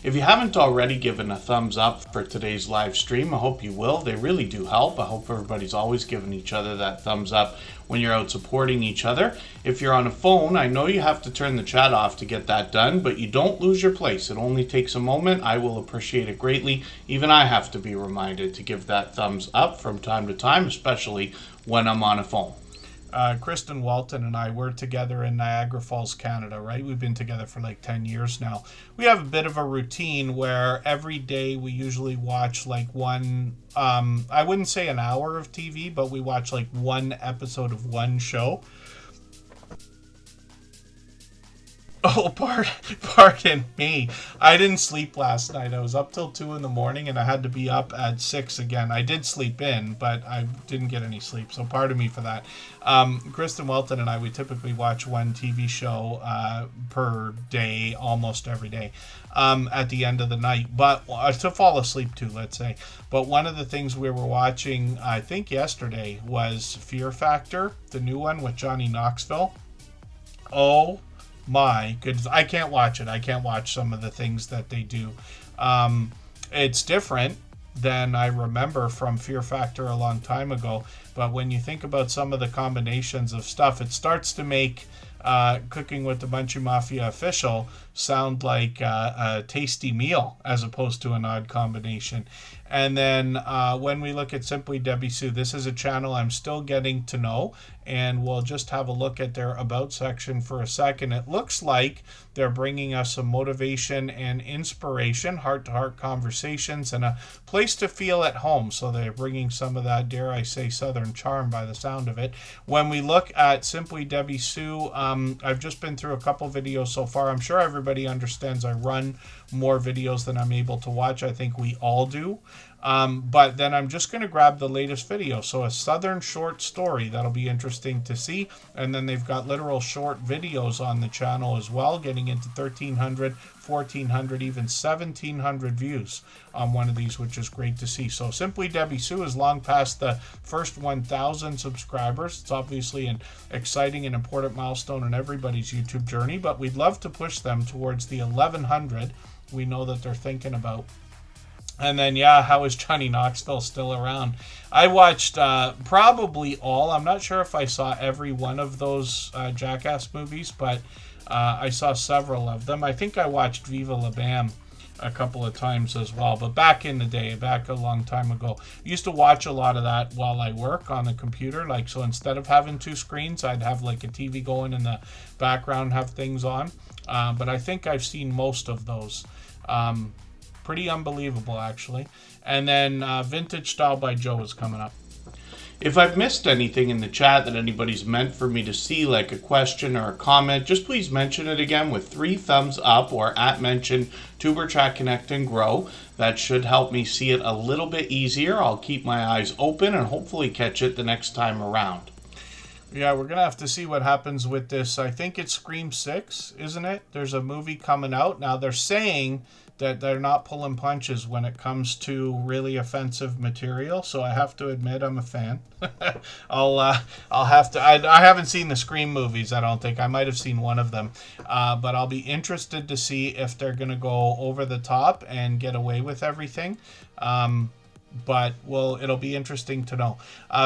Speaker 1: If you haven't already given a thumbs up for today's live stream, I hope you will. They really do help. I hope everybody's always giving each other that thumbs up when you're out supporting each other. If you're on a phone, I know you have to turn the chat off to get that done, but you don't lose your place. It only takes a moment. I will appreciate it greatly. Even I have to be reminded to give that thumbs up from time to time, especially when I'm on a phone. Kristen Walton and I were together in Niagara Falls, Canada, right? We've been together for like 10 years now. We have a bit of a routine where every day we usually watch like one, I wouldn't say an hour of TV, but we watch like one episode of one show. Oh, pardon me. I didn't sleep last night. I was up till 2 in the morning and I had to be up at 6 again. I did sleep in, but I didn't get any sleep. So pardon me for that. Kristen Welton and I, we typically watch one TV show per day, almost every day, at the end of the night. But to fall asleep to, let's say. But one of the things we were watching, I think yesterday, was Fear Factor, the new one with Johnny Knoxville. Oh my goodness, I can't watch it. I can't watch some of the things that they do. It's different than I remember from Fear Factor a long time ago. But when you think about some of the combinations of stuff, it starts to make Cooking with the Munchie Mafia official sound like a tasty meal as opposed to an odd combination. And then when we look at Simply Debbie Sue, this is a channel I'm still getting to know, and we'll just have a look at their About section for a second. It looks like they're bringing us some motivation and inspiration, heart-to-heart conversations, and a place to feel at home. So they're bringing some of that, dare I say, Southern charm by the sound of it. When we look at Simply Debbie Sue, I've just been through a couple videos so far. I'm sure everybody understands I run more videos than I'm able to watch. I think we all do. But then I'm just going to grab the latest video. So a Southern short story, that'll be interesting to see. And then they've got literal short videos on the channel as well, getting into 1,300, 1,400, even 1,700 views on one of these, which is great to see. So Simply Debbie Sue is long past the first 1,000 subscribers. It's obviously an exciting and important milestone in everybody's YouTube journey, but we'd love to push them towards the 1,100 we know that they're thinking about. And then, yeah, how is Johnny Knoxville still around? I watched probably all. I'm not sure if I saw every one of those Jackass movies, but I saw several of them. I think I watched Viva La Bam a couple of times as well. But back in the day, back a long time ago, I used to watch a lot of that while I work on the computer. Like, so instead of having two screens, I'd have like a TV going in the background, have things on. But I think I've seen most of those. Pretty unbelievable, actually. And then Vintage Style by Joe is coming up. If I've missed anything in the chat that anybody's meant for me to see, like a question or a comment, just please mention it again with 3 thumbs up or @mention TuberChat Connect and Grow. That should help me see it a little bit easier. I'll keep my eyes open and hopefully catch it the next time around. Yeah, we're going to have to see what happens with this. I think it's Scream 6, isn't it? There's a movie coming out. Now, they're saying that they're not pulling punches when it comes to really offensive material, so I have to admit I'm a fan. I'll have to. I haven't seen the Scream movies, I don't think. I might have seen one of them, but I'll be interested to see if they're going to go over the top and get away with everything. But, well, it'll be interesting to know.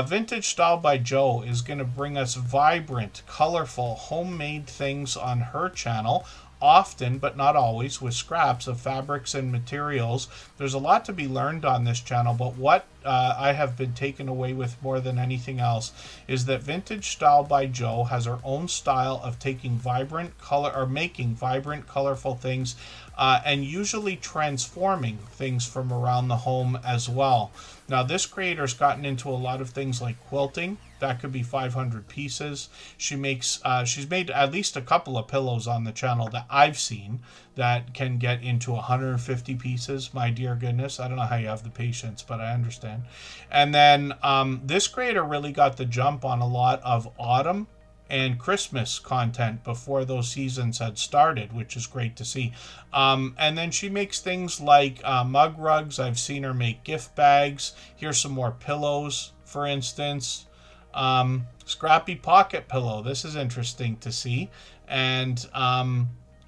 Speaker 1: Vintage Style by Joe is going to bring us vibrant, colorful, homemade things on her channel. Often, but not always, with scraps of fabrics and materials. There's a lot to be learned on this channel, but what I have been taken away with more than anything else is that Vintage Style by Joe has her own style of taking vibrant color, or making vibrant, colorful things, and usually transforming things from around the home as well. Now, this creator's gotten into a lot of things like quilting. That could be 500 pieces. She makes, she's made at least a couple of pillows on the channel that I've seen that can get into 150 pieces. My dear goodness, I don't know how you have the patience, but I understand. And then this creator really got the jump on a lot of autumn and Christmas content before those seasons had started, which is great to see. And then she makes things like mug rugs. I've seen her make gift bags. Here's some more pillows, for instance. Scrappy pocket pillow. This is interesting to see. And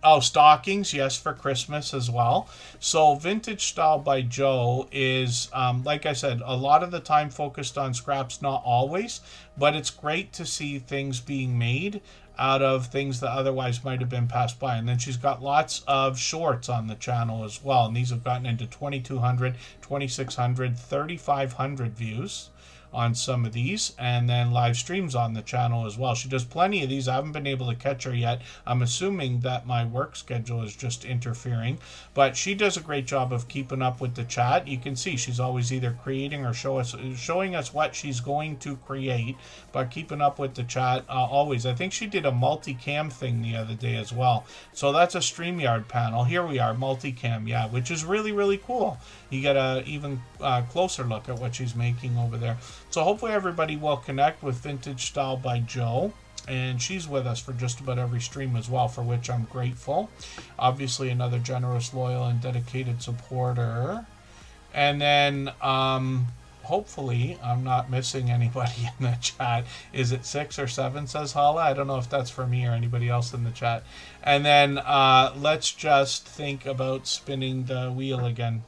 Speaker 1: oh, stockings, yes, for Christmas as well. So Vintage Style by Joe is, like I said, a lot of the time focused on scraps, not always, but it's great to see things being made out of things that otherwise might have been passed by. And then she's got lots of shorts on the channel as well, and these have gotten into 2,200, 2,600, 3,500 views on some of these, and then live streams on the channel as well. She does plenty of these. I haven't been able to catch her yet. I'm assuming that my work schedule is just interfering, but she does a great job of keeping up with the chat. You can see she's always either creating or showing us what she's going to create, but keeping up with the chat always. I think she did a multicam thing the other day as well. So that's a StreamYard panel. Here we are, multicam, yeah, which is really, really cool. You get a even closer look at what she's making over there. So hopefully everybody will connect with Vintage Style by Joe. And she's with us for just about every stream as well, for which I'm grateful. Obviously another generous, loyal, and dedicated supporter. And then hopefully I'm not missing anybody in the chat. Is it 6 or 7, says Hala? I don't know if that's for me or anybody else in the chat. And then let's just think about spinning the wheel again.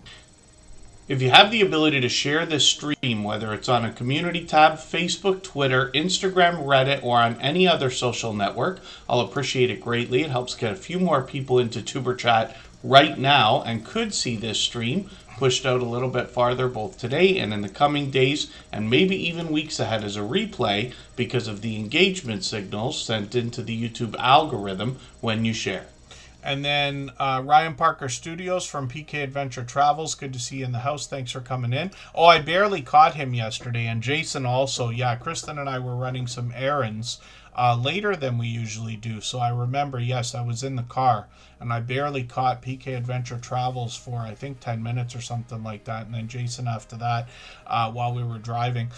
Speaker 1: If you have the ability to share this stream, whether it's on a community tab, Facebook, Twitter, Instagram, Reddit, or on any other social network, I'll appreciate it greatly. It helps get a few more people into Tuber Chat right now and could see this stream pushed out a little bit farther both today and in the coming days and maybe even weeks ahead as a replay because of the engagement signals sent into the YouTube algorithm when you share. And then Ryan Parker Studios from PK Adventure Travels. Good to see you in the house. Thanks for coming in. Oh, I barely caught him yesterday. And Jason also. Yeah, Kristen and I were running some errands later than we usually do. So I remember, yes, I was in the car. And I barely caught PK Adventure Travels for, I think, 10 minutes or something like that. And then Jason after that while we were driving.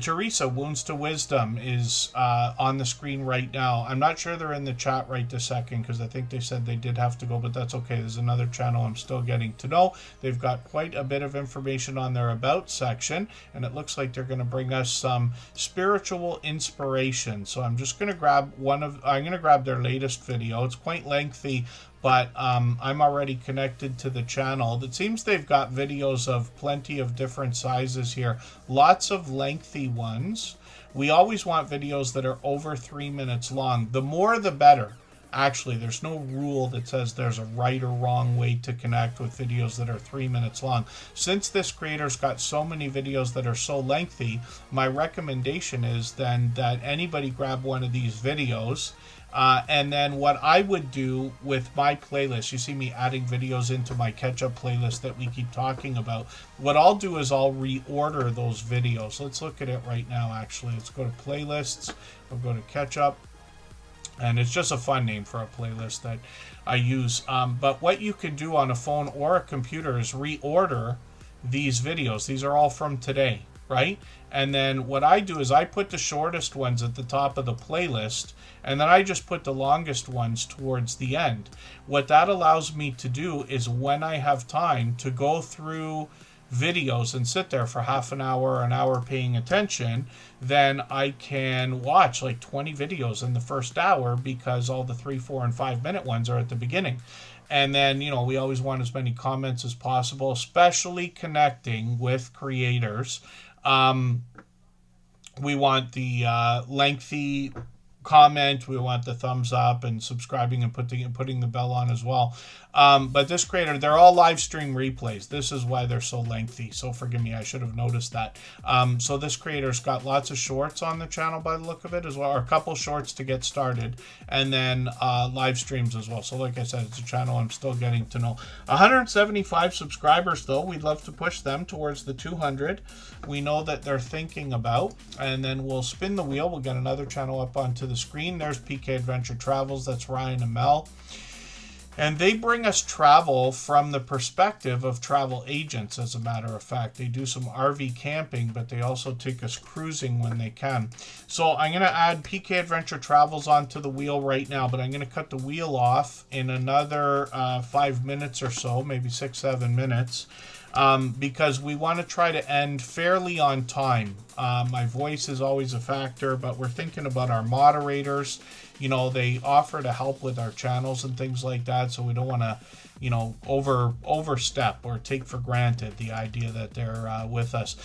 Speaker 1: Teresa, Wounds to Wisdom, is on the screen right now. I'm not sure they're in the chat right this second because I think they said they did have to go, but that's okay. There's another channel I'm still getting to know. They've got quite a bit of information on their About section, and it looks like they're going to bring us some spiritual inspiration. So I'm just going to grab I'm going to grab their latest video. It's quite lengthy, but I'm already connected to the channel. It seems they've got videos of plenty of different sizes here. Lots of lengthy ones. We always want videos that are over 3 minutes long. The more the better. Actually, there's no rule that says there's a right or wrong way to connect with videos that are 3 minutes long. Since this creator's got so many videos that are so lengthy, my recommendation is then that anybody grab one of these videos. And then what I would do with my playlist, you see me adding videos into my catch-up playlist that we keep talking about. What I'll do is I'll reorder those videos. Let's look at it right now, actually. Let's go to playlists. I'll go to catch-up. And it's just a fun name for a playlist that I use. But what you can do on a phone or a computer is reorder these videos. These are all from today, right? And then what I do is I put the shortest ones at the top of the playlist, and then I just put the longest ones towards the end. What that allows me to do is when I have time to go through videos and sit there for half an hour paying attention, then I can watch like 20 videos in the first hour because all the 3, 4, and 5 minute ones are at the beginning. And then, you know, we always want as many comments as possible, especially connecting with creators. We want the lengthy comment, we want the thumbs up and subscribing and putting the bell on as well. But this creator, they're all live stream replays. This is why they're so lengthy. So forgive me, I should have noticed that. So this creator's got lots of shorts on the channel by the look of it as well, or a couple shorts to get started, and then live streams as well. So like I said, it's a channel I'm still getting to know. 175 subscribers though. We'd love to push them towards the 200. We know that they're thinking about, and then we'll spin the wheel. We'll get another channel up onto the screen. There's PK Adventure Travels. That's Ryan and Mel. And they bring us travel from the perspective of travel agents, as a matter of fact. They do some RV camping, but they also take us cruising when they can. So I'm going to add PK Adventure Travels onto the wheel right now, but I'm going to cut the wheel off in another 5 minutes or so, maybe 6, 7 minutes. Because we want to try to end fairly on time. My voice is always a factor, but we're thinking about our moderators. You know, they offer to help with our channels and things like that, so we don't want to, you know, overstep or take for granted the idea that they're with us.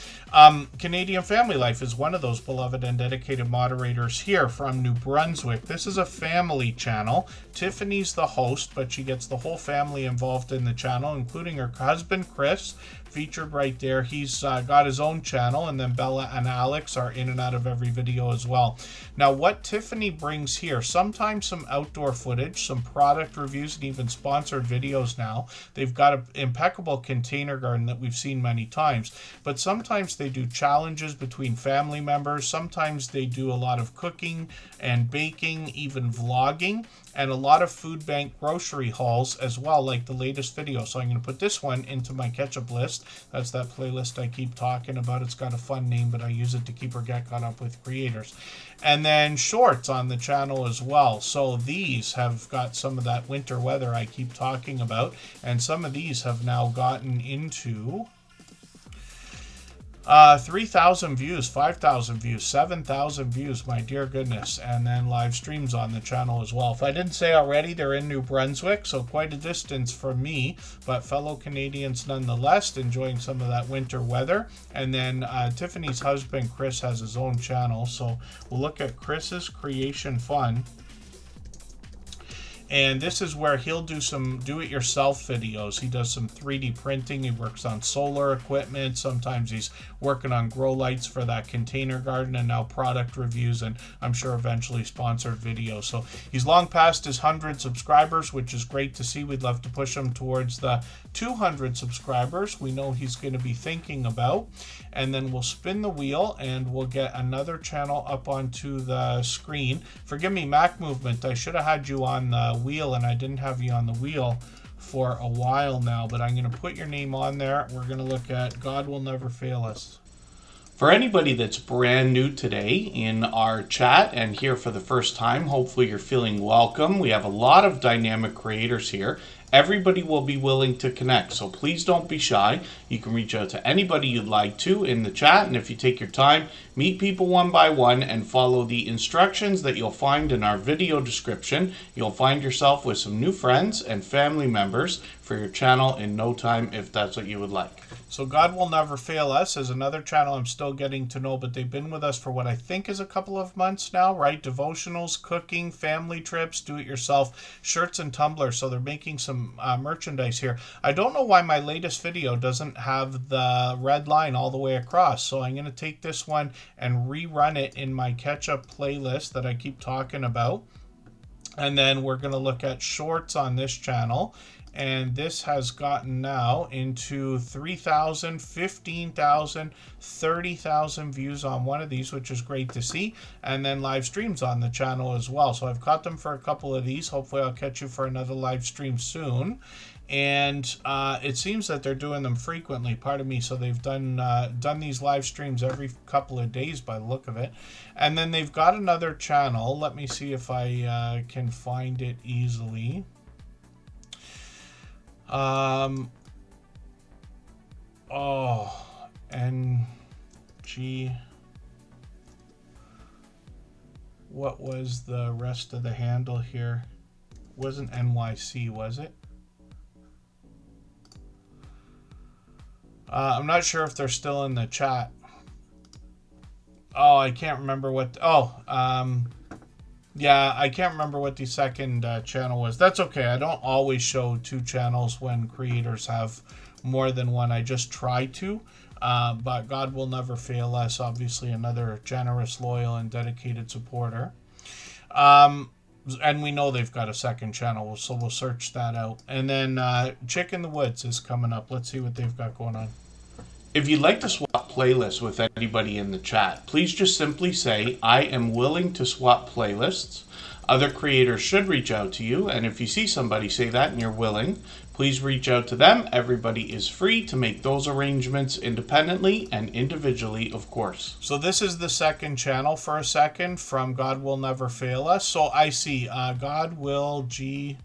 Speaker 1: Canadian Family Life is one of those beloved and dedicated moderators here from New Brunswick. This is a family channel. Tiffany's the host, but she gets the whole family involved in the channel, including her husband, Chris, featured right there. He's got his own channel, and then Bella and Alex are in and out of every video as well. Now, what Tiffany brings here, sometimes some outdoor footage, some product reviews, and even sponsored videos now. They've got an impeccable container garden that we've seen many times, but sometimes they do challenges between family members. Sometimes they do a lot of cooking and baking, even vlogging, and a lot of food bank grocery hauls as well, like the latest video. So I'm going to put this one into my catch-up list. That's that playlist I keep talking about. It's got a fun name, but I use it to keep her get caught up with creators. And then shorts on the channel as well. So these have got some of that winter weather I keep talking about, and some of these have now gotten into 3,000 views, 5,000 views, 7,000 views, my dear goodness, and then live streams on the channel as well. If I didn't say already, they're in New Brunswick, so quite a distance from me, but fellow Canadians nonetheless, enjoying some of that winter weather. And then Tiffany's husband, Chris, has his own channel, so we'll look at Chris's Creation Fun. And this is where he'll do some do-it-yourself videos. He does some 3D printing. He works on solar equipment. Sometimes he's working on grow lights for that container garden, and now product reviews, and I'm sure eventually sponsored videos. So he's long past his 100 subscribers, which is great to see. We'd love to push him towards the 200 subscribers. We know he's going to be thinking about. And then we'll spin the wheel and we'll get another channel up onto the screen. Forgive me, Mac Movement. I should have had you on the wheel, and I didn't have you on the wheel for a while now, but I'm going to put your name on there. We're going to look at God Will Never Fail Us. For anybody that's brand new today in our chat and here for the first time, hopefully you're feeling welcome. We have a lot of dynamic creators here. Everybody will be willing to connect, so please don't be shy. You can reach out to anybody you'd like to in the chat, and if you take your time, meet people one by one and follow the instructions that you'll find in our video description. You'll find yourself with some new friends and family members for your channel in no time, if that's what you would like. So God Will Never Fail Us is another channel I'm still getting to know, but they've been with us for what I think is a couple of months now, right? Devotionals, cooking, family trips, do-it-yourself, shirts and tumblers. So they're making some merchandise here. I don't know why my latest video doesn't have the red line all the way across, so I'm going to take this one and rerun it in my catch-up playlist that I keep talking about. And then we're going to look at shorts on this channel. And this has gotten now into 3,000, 15,000, 30,000 views on one of these, which is great to see. And then live streams on the channel as well. So I've caught them for a couple of these. Hopefully I'll catch you for another live stream soon. And it seems that they're doing them frequently, pardon me. So they've done these live streams every couple of days by the look of it. And then they've got another channel. Let me see if I can find it easily. NG. What was the rest of the handle here? Wasn't NYC, was it? I'm not sure if they're still in the chat. Oh, I can't remember what. Yeah, I can't remember what the second channel was. That's okay. I don't always show two channels when creators have more than one. I just try to. But God Will Never Fail Us, obviously another generous, loyal, and dedicated supporter. And we know they've got a second channel, so we'll search that out. And then Chick in the Woods is coming up. Let's see what they've got going on. If you'd like to swap playlists with anybody in the chat, please just simply say, I am willing to swap playlists. Other creators should reach out to you, and if you see somebody say that and you're willing, please reach out to them. Everybody is free to make those arrangements independently and individually, of course. So this is the second channel for a second from God Will Never Fail Us. So I see God Will G...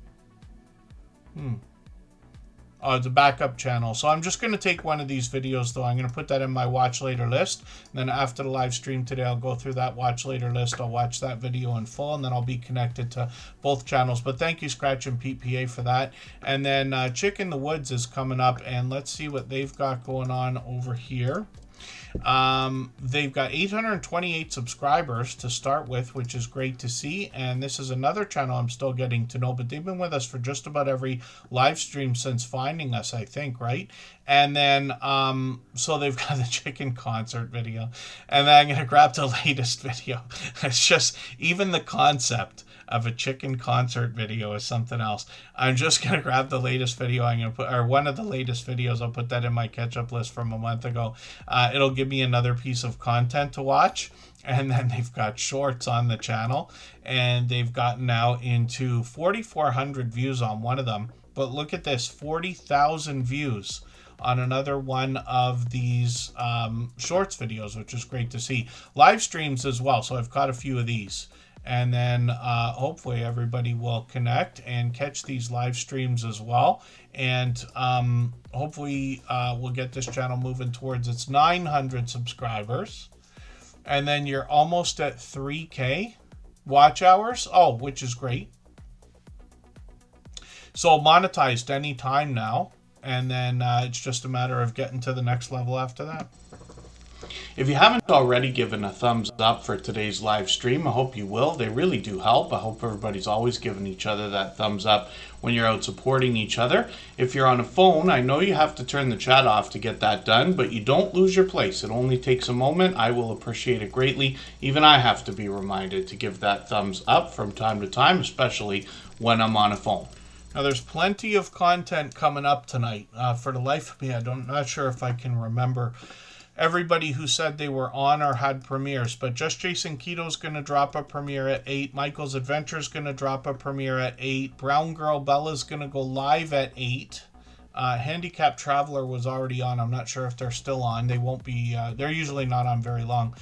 Speaker 1: Oh, the backup channel. So I'm just going to take one of these videos, though. I'm going to put that in my watch later list. And then after the live stream today, I'll go through that watch later list. I'll watch that video in full, and then I'll be connected to both channels. But thank you, Scratch and Pete PA, for that. And then Chick in the Woods is coming up, and let's see what they've got going on over here. They've got 828 subscribers to start with, which is great to see. And this is another channel I'm still getting to know, but they've been with us for just about every live stream since finding us, I think, right? And then, so they've got the chicken concert video, and then I'm going to grab the latest video. It's just, even the concept of a chicken concert video is something else. I'm just going to grab the latest video. I'm going to put, or one of the latest videos. I'll put that in my catch-up list from a month ago. It'll give me another piece of content to watch. And then they've got shorts on the channel, and they've gotten now into 4,400 views on one of them. But look at this, 40,000 views on another one of these shorts videos, which is great to see. Live streams as well, so I've caught a few of these. And then hopefully everybody will connect and catch these live streams as well. And hopefully we'll get this channel moving towards its 900 subscribers. And then you're almost at 3K watch hours. Oh, which is great. So monetized anytime now. And then it's just a matter of getting to the next level after that. If you haven't already given a thumbs up for today's live stream, I hope you will. They really do help. I hope everybody's always giving each other that thumbs up when you're out supporting each other. If you're on a phone, I know you have to turn the chat off to get that done, but you don't lose your place. It only takes a moment. I will appreciate it greatly. Even I have to be reminded to give that thumbs up from time to time, especially when I'm on a phone. Now, there's plenty of content coming up tonight. For the life of me, I'm not sure if I can remember everybody who said they were on or had premieres, but Just Jason Keto's going to drop a premiere at 8. Michael's Adventure is going to drop a premiere at 8. Brown Girl Bella's going to go live at 8. Handicapped Traveler was already on. I'm not sure if they're still on. They won't be. They're usually not on very long.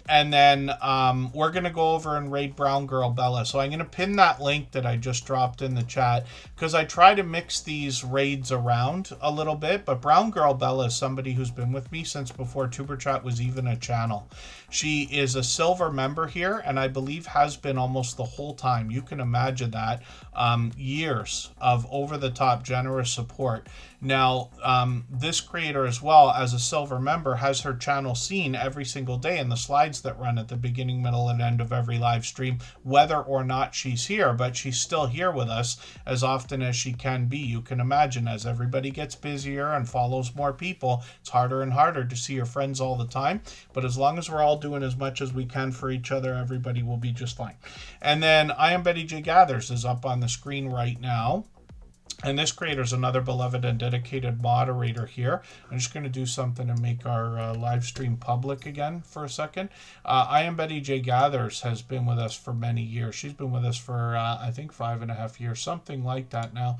Speaker 1: And then we're going to go over and raid Brown Girl Bella. So I'm going to pin that link that I just dropped in the chat because I try to mix these raids around a little bit. But Brown Girl Bella is somebody who's been with me since before Superchat was even a channel. She is a silver member here and I believe has been almost the whole time. You can imagine that. Years of over-the-top generous support. Now, this creator as well as a silver member has her channel seen every single day in the slides that run at the beginning, middle, and end of every live stream, whether or not she's here, but she's still here with us as often as she can be. You can imagine as everybody gets busier and follows more people, it's harder and harder to see your friends all the time. But as long as we're all doing as much as we can for each other, everybody will be just fine. And then I Am Betty J Gathers is up on the screen right now. And this creator is another beloved and dedicated moderator here. I'm just going to do something to make our live stream public again for a second. I Am Betty J Gathers has been with us for many years. She's been with us for, I think, 5.5 years, something like that now.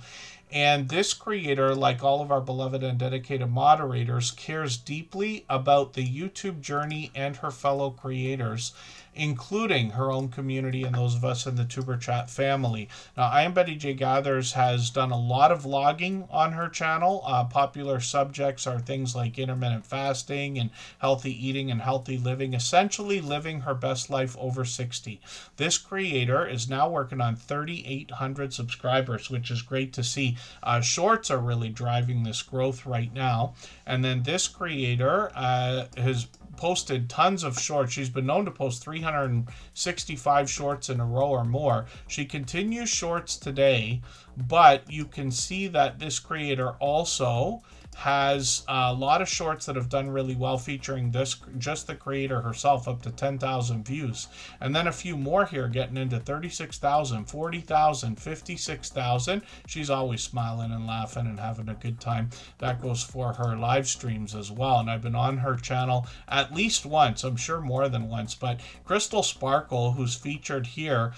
Speaker 1: And this creator, like all of our beloved and dedicated moderators, cares deeply about the YouTube journey and her fellow creators, including her own community and those of us in the Tuber Chat family. Now, I Am Betty J Gathers has done a lot of vlogging on her channel. Popular subjects are things like intermittent fasting and healthy eating and healthy living, essentially living her best life over 60. This creator is now working on 3,800 subscribers, which is great to see. Shorts are really driving this growth right now. And then this creator has posted tons of shorts. She's been known to post 365 shorts in a row or more. She continues shorts today, but you can see that this creator also has a lot of shorts that have done really well featuring just the creator herself, up to 10,000 views. And then a few more here getting into 36,000, 40,000, 56,000. She's always smiling and laughing and having a good time. That goes for her live streams as well. And I've been on her channel at least once, I'm sure more than once, but Crystal Sparkle, who's featured here,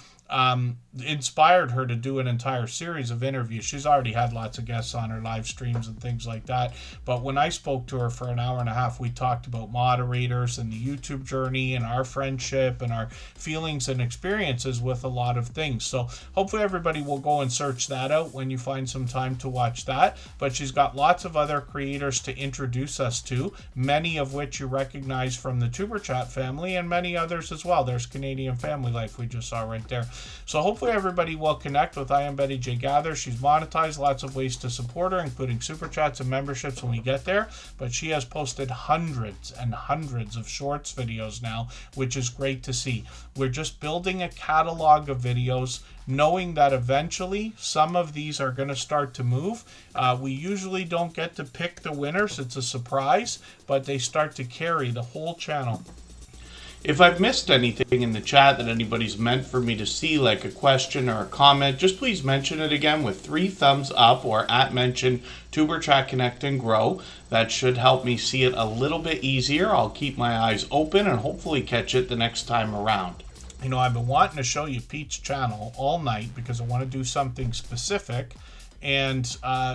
Speaker 1: inspired her to do an entire series of interviews. She's already had lots of guests on her live streams and things like that. But when I spoke to her for an hour and a half, we talked about moderators and the YouTube journey and our friendship and our feelings and experiences with a lot of things. So hopefully everybody will go and search that out when you find some time to watch that. But she's got lots of other creators to introduce us to, many of which you recognize from the Tuber Chat family and many others as well. There's Canadian Family Life we just saw right there. So hopefully everybody will connect with I Am Betty J Gather. She's monetized, lots of ways to support her, including super chats and memberships when we get there. But she has posted hundreds and hundreds of shorts videos now, which is great to see. We're just building a catalog of videos, knowing that eventually some of these are going to start to move. We usually don't get to pick the winners. It's a surprise, but they start to carry the whole channel. If I've missed anything in the chat that anybody's meant for me to see, like a question or a comment, just please mention it again with 3 thumbs up or @mention Tuber Chat Connect and Grow. That should help me see it a little bit easier. I'll keep my eyes open and hopefully catch it the next time around. You know, I've been wanting to show you Pete's channel all night because I want to do something specific. and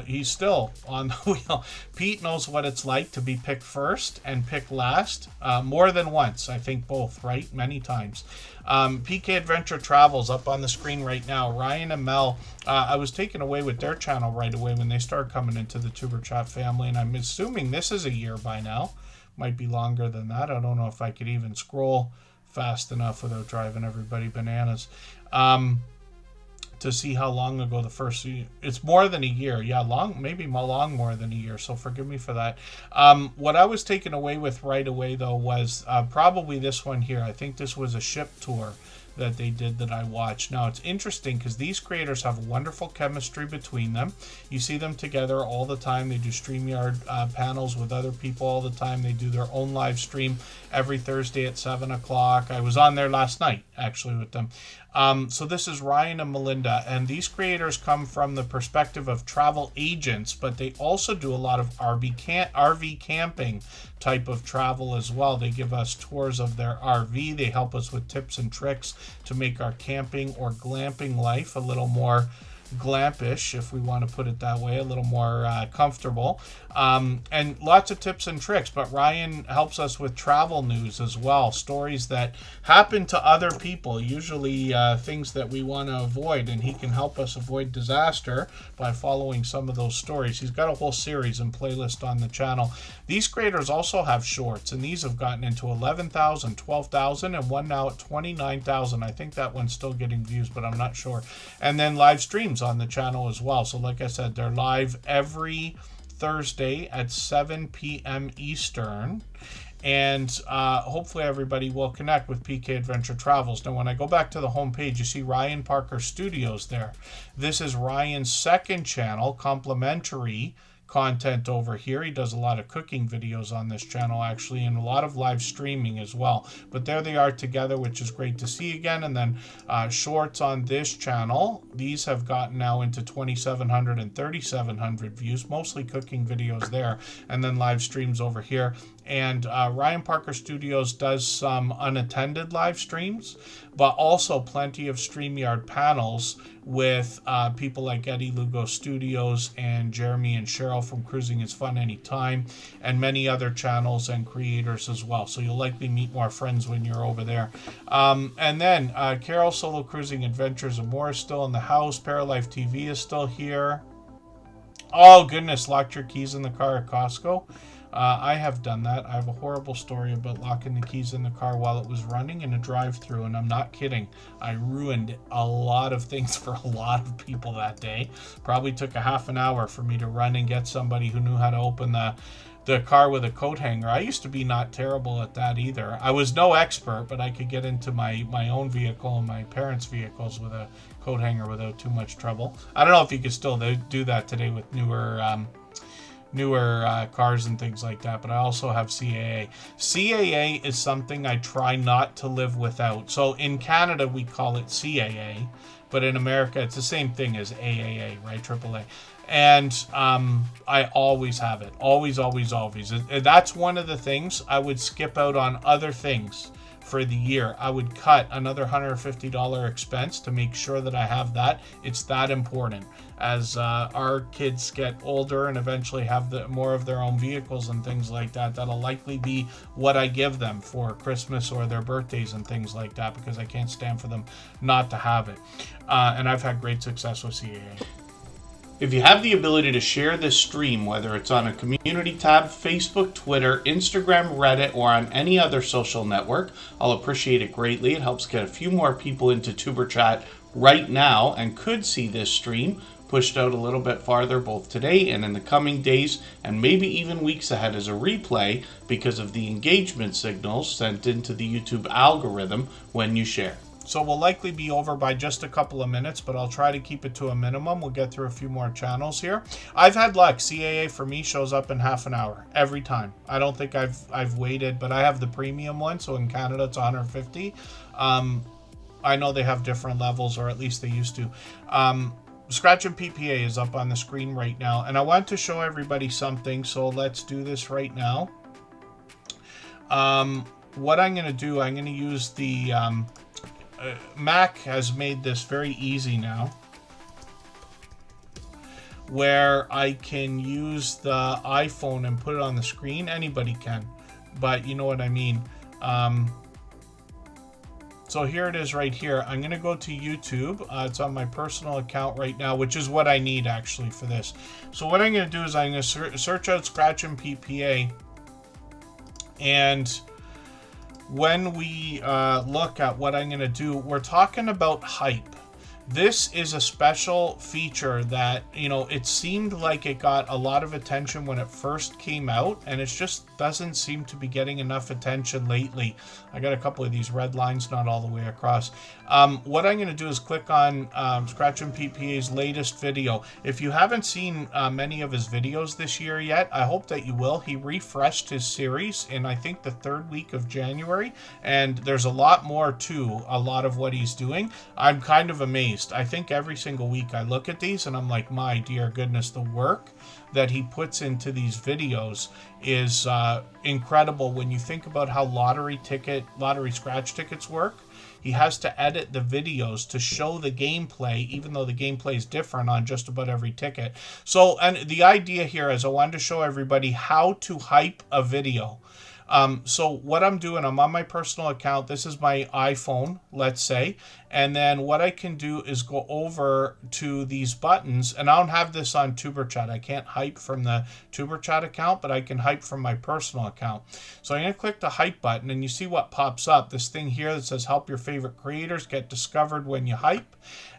Speaker 1: he's still on the wheel. Pete knows what it's like to be picked first and picked last, more than once. I think both, right? Many times. PK Adventure Travels up on the screen right now. Ryan and Mel, I was taken away with their channel right away when they started coming into the Tuber Chat family, and I'm assuming this is a year by now. Might be longer than that. I don't know if I could even scroll fast enough without driving everybody bananas. To see how long ago the first, it's more than a year. Yeah, maybe long more than a year. So forgive me for that. What I was taken away with right away though was probably this one here. I think this was a ship tour that they did that I watched. Now it's interesting because these creators have wonderful chemistry between them. You see them together all the time. They do StreamYard panels with other people all the time. They do their own live stream every Thursday at 7 o'clock. I was on there last night actually with them. So this is Ryan and Melinda, and these creators come from the perspective of travel agents, but they also do a lot of RV camping type of travel as well. They give us tours of their RV. They help us with tips and tricks to make our camping or glamping life a little more glampish, if we want to put it that way, a little more comfortable, and lots of tips and tricks. But Ryan helps us with travel news as well, stories that happen to other people, usually things that we want to avoid, and he can help us avoid disaster by following some of those stories. He's got a whole series and playlist on the channel. These creators also have shorts, and these have gotten into 11,000, 12,000, and one now at 29,000. I think that one's still getting views, but I'm not sure. And then live streams on the channel as well. So like I said, they're live every Thursday at 7 p.m. Eastern. And hopefully everybody will connect with PK Adventure Travels. Now, when I go back to the homepage, you see Ryan Parker Studios there. This is Ryan's second channel, complimentary content over here. He does a lot of cooking videos on this channel actually, and a lot of live streaming as well. But there they are together, which is great to see again. And then shorts on this channel, these have gotten now into 2,700 and 3,700 views, mostly cooking videos there, and then live streams over here. And Ryan Parker Studios does some unattended live streams, but also plenty of StreamYard panels with people like Eddie Lugo Studios and Jeremy and Cheryl from Cruising is Fun Anytime, and many other channels and creators as well. So you'll likely meet more friends when you're over there. And then Carol Solo Cruising Adventures and More is still in the house. Paralife TV is still here. Oh goodness, locked your keys in the car at Costco. I have done that. I have a horrible story about locking the keys in the car while it was running in a drive-through, and I'm not kidding. I ruined a lot of things for a lot of people that day. Probably took a half an hour for me to run and get somebody who knew how to open the car with a coat hanger. I used to be not terrible at that either. I was no expert, but I could get into my own vehicle and my parents' vehicles with a coat hanger without too much trouble. I don't know if you could still do that today with newer cars and things like that, but I also have CAA. CAA is something I try not to live without. So in Canada, we call it CAA, but in America, it's the same thing as AAA, right? AAA. And I always have it. Always, always, always. That's one of the things I would skip out on other things for the year. I would cut another $150 expense to make sure that I have that. It's that important. As our kids get older and eventually have more of their own vehicles and things like that, that'll likely be what I give them for Christmas or their birthdays and things like that, because I can't stand for them not to have it. And I've had great success with CAA. If you have the ability to share this stream, whether it's on a community tab, Facebook, Twitter, Instagram, Reddit, or on any other social network, I'll appreciate it greatly. It helps get a few more people into Tuber Chat right now and could see this stream pushed out a little bit farther both today and in the coming days and maybe even weeks ahead as a replay because of the engagement signals sent into the YouTube algorithm when you share. So we'll likely be over by just a couple of minutes, but I'll try to keep it to a minimum. We'll get through a few more channels here. I've had luck. CAA for me shows up in half an hour every time. I don't think I've waited, but I have the premium one, so in Canada it's $150. I know they have different levels, or at least they used to. Scratch and PPA is up on the screen right now, and I want to show everybody something, so let's do this right now. What I'm going to do, I'm going to use the... Mac has made this very easy now. where I can use the iPhone and put it on the screen. Anybody can, but you know what I mean. So here it is right here. I'm going to go to YouTube. It's on my personal account right now, which is what I need actually for this. So what I'm going to do is I'm going to search out Scratching PPA. And when we look at what I'm going to do, we're talking about hype. This is a special feature that, you know, it seemed like it got a lot of attention when it first came out, and it just doesn't seem to be getting enough attention lately. I got a couple of these red lines, not all the way across. What I'm going to do is click on Scratching PPA's latest video. If you haven't seen many of his videos this year yet, I hope that you will. He refreshed his series in, I think, the 3rd week of January, and there's a lot more to a lot of what he's doing. I'm kind of amazed. I think every single week I look at these and I'm like, my dear goodness, the work that he puts into these videos is incredible. When you think about how lottery scratch tickets work, he has to edit the videos to show the gameplay, even though the gameplay is different on just about every ticket. So, and the idea here is I wanted to show everybody how to hype a video. So what I'm doing, I'm on my personal account. This is my iPhone, let's say. And then what I can do is go over to these buttons, and I don't have this on Superchat. I can't hype from the Superchat account, but I can hype from my personal account. So I'm going to click the hype button, and you see what pops up. This thing here that says help your favorite creators get discovered when you hype.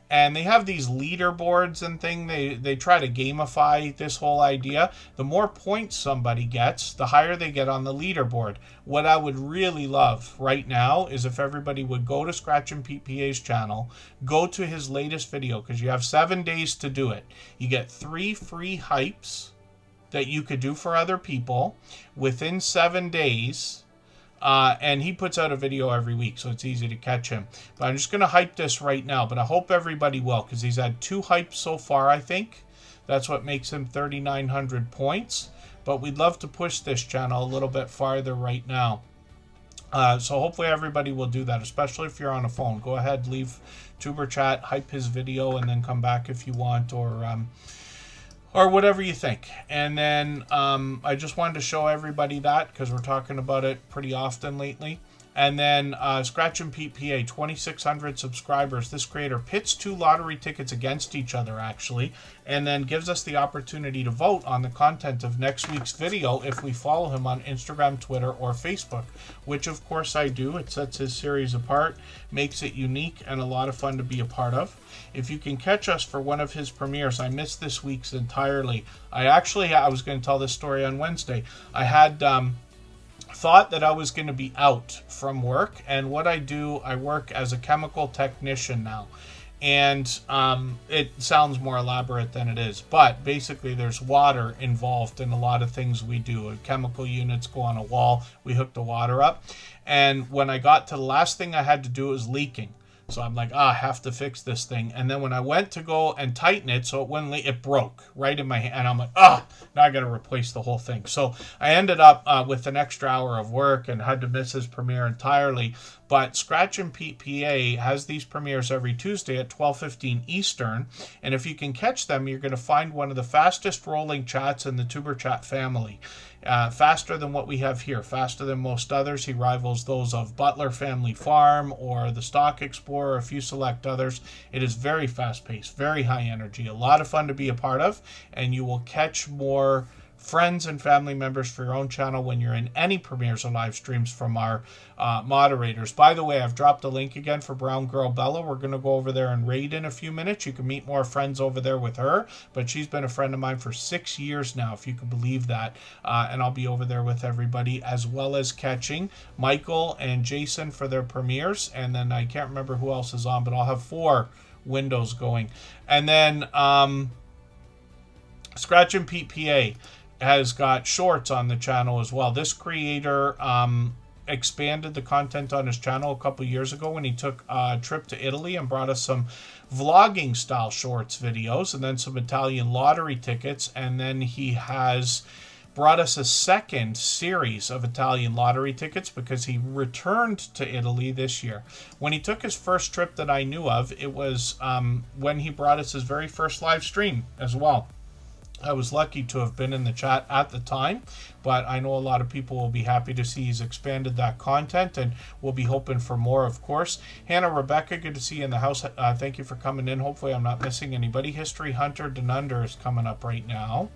Speaker 1: And they have these leaderboards and thing. They try to gamify this whole idea. The more points somebody gets, the higher they get on the leaderboard. What I would really love right now is if everybody would go to Scratching PPA's channel, go to his latest video, because you have 7 days to do it. You get 3 free hypes that you could do for other people within 7 days. And he puts out a video every week, so it's easy to catch him. But I'm just going to hype this right now, but I hope everybody will, because he's had 2 hypes so far, I think. That's what makes him 3,900 points. But we'd love to push this channel a little bit farther right now. So hopefully everybody will do that, especially if you're on a phone. Go ahead, leave Tuber Chat, hype his video, and then come back if you want, or whatever you think. And then I just wanted to show everybody that, because we're talking about it pretty often lately. And then Scratching PPA, 2,600 subscribers. This creator pits 2 lottery tickets against each other, actually, and then gives us the opportunity to vote on the content of next week's video if we follow him on Instagram, Twitter, or Facebook, which of course I do. It sets his series apart, makes it unique, and a lot of fun to be a part of. If you can catch us for one of his premieres, I missed this week's entirely. I was going to tell this story on Wednesday. I had thought that I was going to be out from work, and what I do, I work as a chemical technician now, and it sounds more elaborate than it is, but basically there's water involved in a lot of things we do. Chemical units go on a wall, we hook the water up, and when I got to the last thing I had to do, it was leaking. So I'm like, I have to fix this thing. And then when I went to go and tighten it so it wouldn't leak, it broke right in my hand. And I'm like, now I got to replace the whole thing. So I ended up with an extra hour of work and had to miss his premiere entirely. But Scratching PPA has these premieres every Tuesday at 12:15 Eastern. And if you can catch them, you're going to find one of the fastest rolling chats in the Tuber Chat family. Faster than what we have here, faster than most others. He rivals those of Butler Family Farm or the Stock Explorer, a few select others. It is very fast-paced, very high energy, a lot of fun to be a part of, and you will catch more friends and family members for your own channel when you're in any premieres or live streams from our moderators. By the way, I've dropped a link again for Brown Girl Bella. We're going to go over there and raid in a few minutes. You can meet more friends over there with her, but she's been a friend of mine for 6 years now, if you can believe that. And I'll be over there with everybody, as well as catching Michael and Jason for their premieres. And then I can't remember who else is on, but I'll have 4 windows going. And then Scratching PPA has got shorts on the channel as well. This creator expanded the content on his channel a couple years ago when he took a trip to Italy and brought us some vlogging style shorts videos and then some Italian lottery tickets, and then he has brought us a second series of Italian lottery tickets because he returned to Italy this year. When he took his first trip that I knew of, it was when he brought us his very first live stream as well. I was lucky to have been in the chat at the time, but I know a lot of people will be happy to see he's expanded that content, and we'll be hoping for more, of course. Hannah, Rebecca, good to see you in the house. Thank you for coming in. Hopefully I'm not missing anybody. History Hunter Denunder is coming up right now.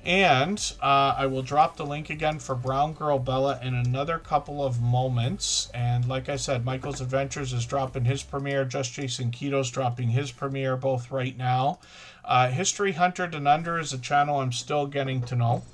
Speaker 1: And I will drop the link again for Brown Girl Bella in another couple of moments. And like I said, Michael's Adventures is dropping his premiere. Just Jason Keto's dropping his premiere, both right now. History Hunter Denunder is a channel I'm still getting to know.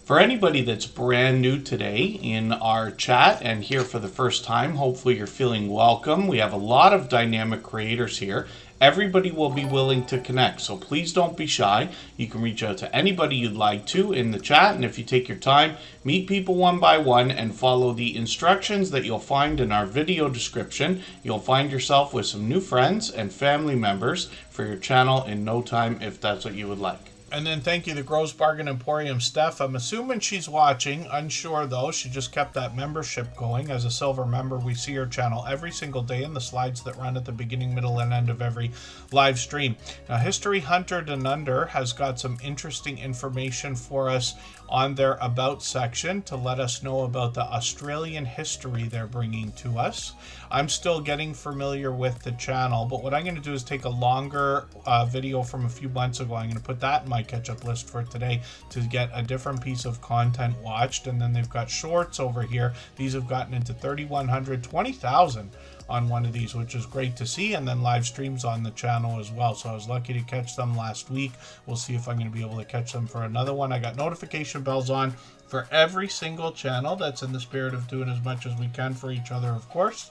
Speaker 1: For anybody that's brand new today in our chat and here for the first time, hopefully you're feeling welcome. We have a lot of dynamic creators here. Everybody will be willing to connect, so please don't be shy. You can reach out to anybody you'd like to in the chat, and if you take your time, meet people one by one and follow the instructions that you'll find in our video description. You'll find yourself with some new friends and family members for your channel in no time if that's what you would like. And then thank you to Gross Bargain Emporium Steph. I'm assuming she's watching. Unsure though. She just kept that membership going. As a silver member, we see her channel every single day in the slides that run at the beginning, middle, and end of every live stream. Now, History Hunter Denunder has got some interesting information for us on their About section to let us know about the Australian history they're bringing to us. I'm still getting familiar with the channel, but what I'm going to do is take a longer video from a few months ago. I'm going to put that in my catch-up list for today to get a different piece of content watched. And then they've got shorts over here. These have gotten into 3,100, 20,000 on one of these, which is great to see, and then live streams on the channel as well. So I was lucky to catch them last week. We'll see if I'm going to be able to catch them for another one. I got notification bells on for every single channel. That's in the spirit of doing as much as we can for each other, of course.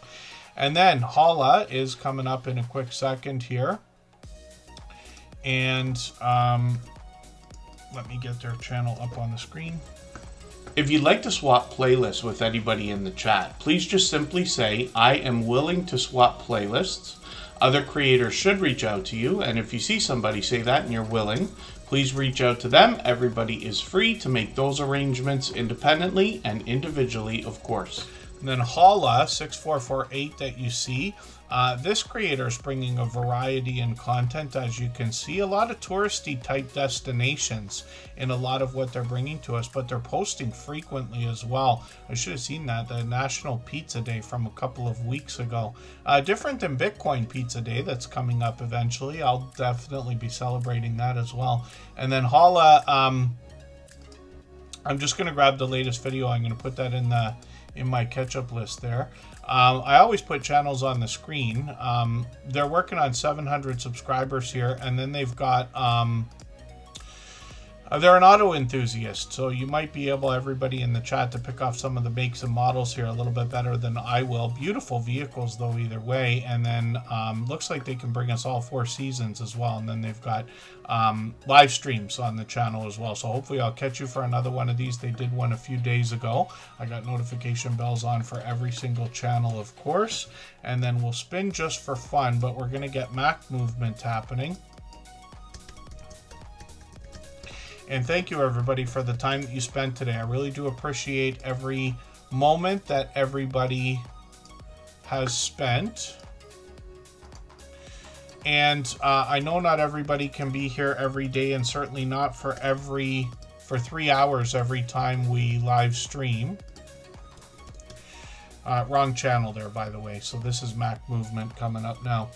Speaker 1: And then Hala is coming up in a quick second here. And let me get their channel up on the screen. If you'd like to swap playlists with anybody in the chat, please just simply say, I am willing to swap playlists. Other creators should reach out to you, and if you see somebody say that and you're willing, please reach out to them. Everybody is free to make those arrangements independently and individually, of course. And then Hala 6448 that you see, this creator is bringing a variety in content, as you can see. A lot of touristy type destinations in a lot of what they're bringing to us, but they're posting frequently as well. I should have seen that, the National Pizza Day from a couple of weeks ago. Different than Bitcoin Pizza Day that's coming up eventually. I'll definitely be celebrating that as well. And then Hala, I'm just going to grab the latest video. I'm going to put that in my catch-up list there. I always put channels on the screen. They're working on 700 subscribers here, and then they've got they're an auto enthusiast, so you might be able, everybody in the chat, to pick off some of the makes and models here a little bit better than I will. Beautiful vehicles though either way. And then looks like they can bring us all 4 seasons as well. And then they've got live streams on the channel as well, so hopefully I'll catch you for another one of these. They did one a few days ago. I got notification bells on for every single channel, of course. And then we'll spin just for fun, but we're going to get Mac movement happening. And thank you, everybody, for the time that you spent today. I really do appreciate every moment that everybody has spent. And I know not everybody can be here every day, and certainly not for 3 hours every time we live stream. Wrong channel there, by the way. So this is Mac Movement coming up now.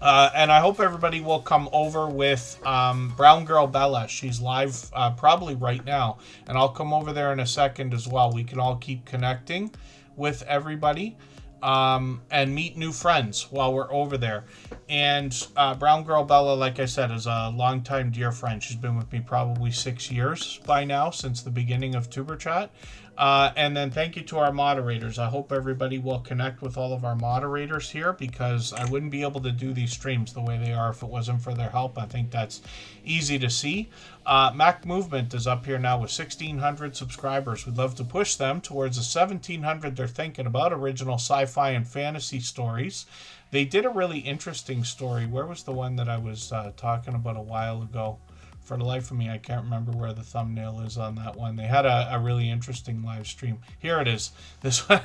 Speaker 1: And I hope everybody will come over with Brown Girl Bella. She's live probably right now. And I'll come over there in a second as well. We can all keep connecting with everybody and meet new friends while we're over there. And Brown Girl Bella, like I said, is a longtime dear friend. She's been with me probably 6 years by now, since the beginning of Superchat. And then thank you to our moderators. I hope everybody will connect with all of our moderators here, because I wouldn't be able to do these streams the way they are if it wasn't for their help. I think that's easy to see. Mac Movement is up here now with 1,600 subscribers. We'd love to push them towards the 1,700 they're thinking about, original sci-fi and fantasy stories. They did a really interesting story. Where was the one that I was talking about a while ago? For the life of me, I can't remember where the thumbnail is on that one. They had a really interesting live stream. Here it is. This one.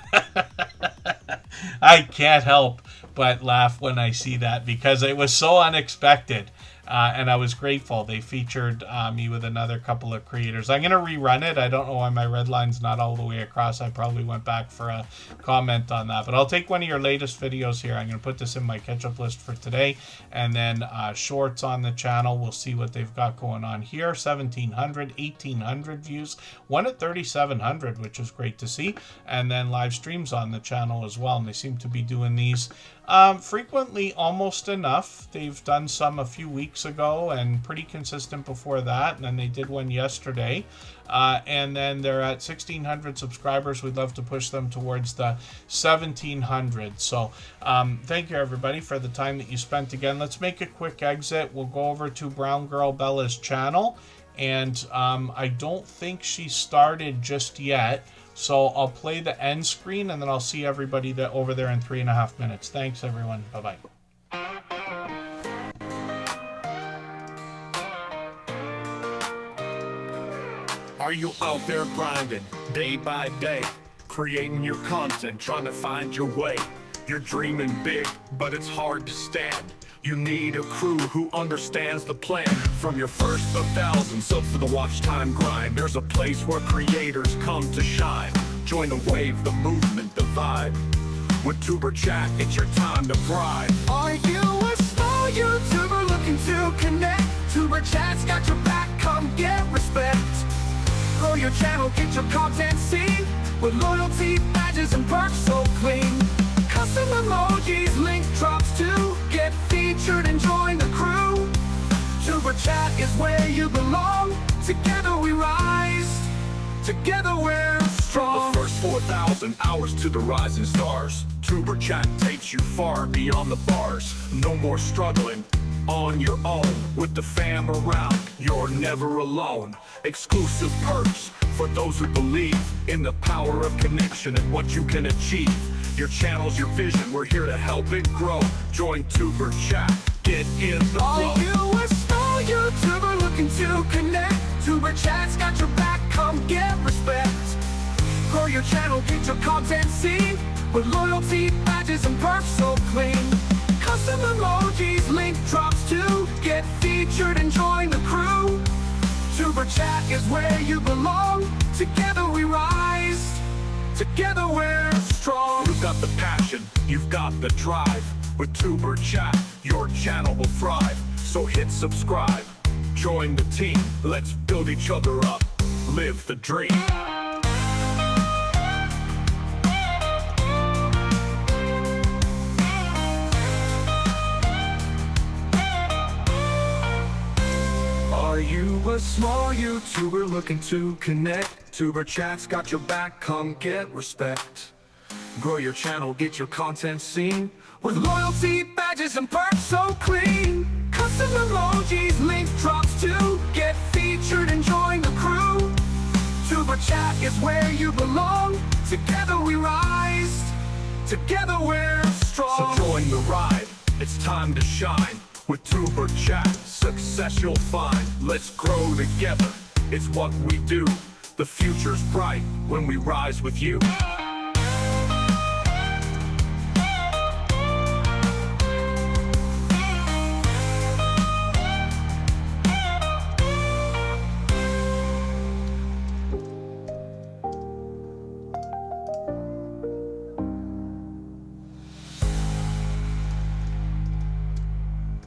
Speaker 1: I can't help but laugh when I see that, because it was so unexpected. and I was grateful. They featured me with another couple of creators. I'm going to rerun it. I don't know why my red line's not all the way across. I probably went back for a comment on that. But I'll take one of your latest videos here. I'm going to put this in my catch-up list for today. And then shorts on the channel. We'll see what they've got going on here. 1,700, 1,800 views. One at 3,700, which is great to see. And then live streams on the channel as well. And they seem to be doing these frequently, almost enough. They've done some a few weeks ago and pretty consistent before that, and then they did one yesterday, and then they're at 1,600 subscribers. We'd love to push them towards the 1,700. So thank you everybody for the time that you spent. Again, let's make a quick exit. We'll go over to Brown Girl Bella's channel, and I don't think she started just yet. So I'll play the end screen, and then I'll see everybody over there in 3.5 minutes. Thanks, everyone. Bye-bye.
Speaker 5: Are you out there grinding, day by day, creating your content, trying to find your way? You're dreaming big, but it's hard to stand. You need a crew who understands the plan. From your first 1,000 subs to the watch time grind, there's a place where creators come to shine. Join the wave, the movement, the vibe. With Tuber Chat, it's your time to thrive. Are you a small YouTuber looking to connect? Tuber Chat's got your back, come get respect. Grow your channel, get your content seen, with loyalty, badges, and perks so clean. Custom emojis, link drops to get featured and join the crew. Tuber Chat is where you belong. Together we rise, together we're strong. The first 4,000 hours to the rising stars. Tuber Chat takes you far beyond the bars. No more struggling on your own. With the fam around, you're never alone. Exclusive perks for those who believe in the power of connection and what you can achieve. Your channel's your vision, we're here to help it grow. Join Tuber Chat, get in the flow. Are you a small YouTuber looking to connect? Tuber Chat's got your back, come get respect. Grow your channel, get your content seen, with loyalty, badges, and perks so clean. Custom emojis, link drops to get featured and join the crew. Tuber Chat is where you belong. Together we rise, together we're strong. You've got the passion, you've got the drive. With Tuber Chat, your channel will thrive. So hit subscribe, join the team. Let's build each other up, live the dream. Are you a small YouTuber looking to connect? Tuber Chat's got your back, come get respect. Grow your channel, get your content seen, with loyalty, badges, and perks so clean. Custom emojis, link drops to get featured and join the crew. Tuber Chat is where you belong. Together we rise, together we're strong. So join the ride, it's time to shine. With Tuber Chat, success you'll find. Let's grow together, it's what we do. The future's bright when we rise with you.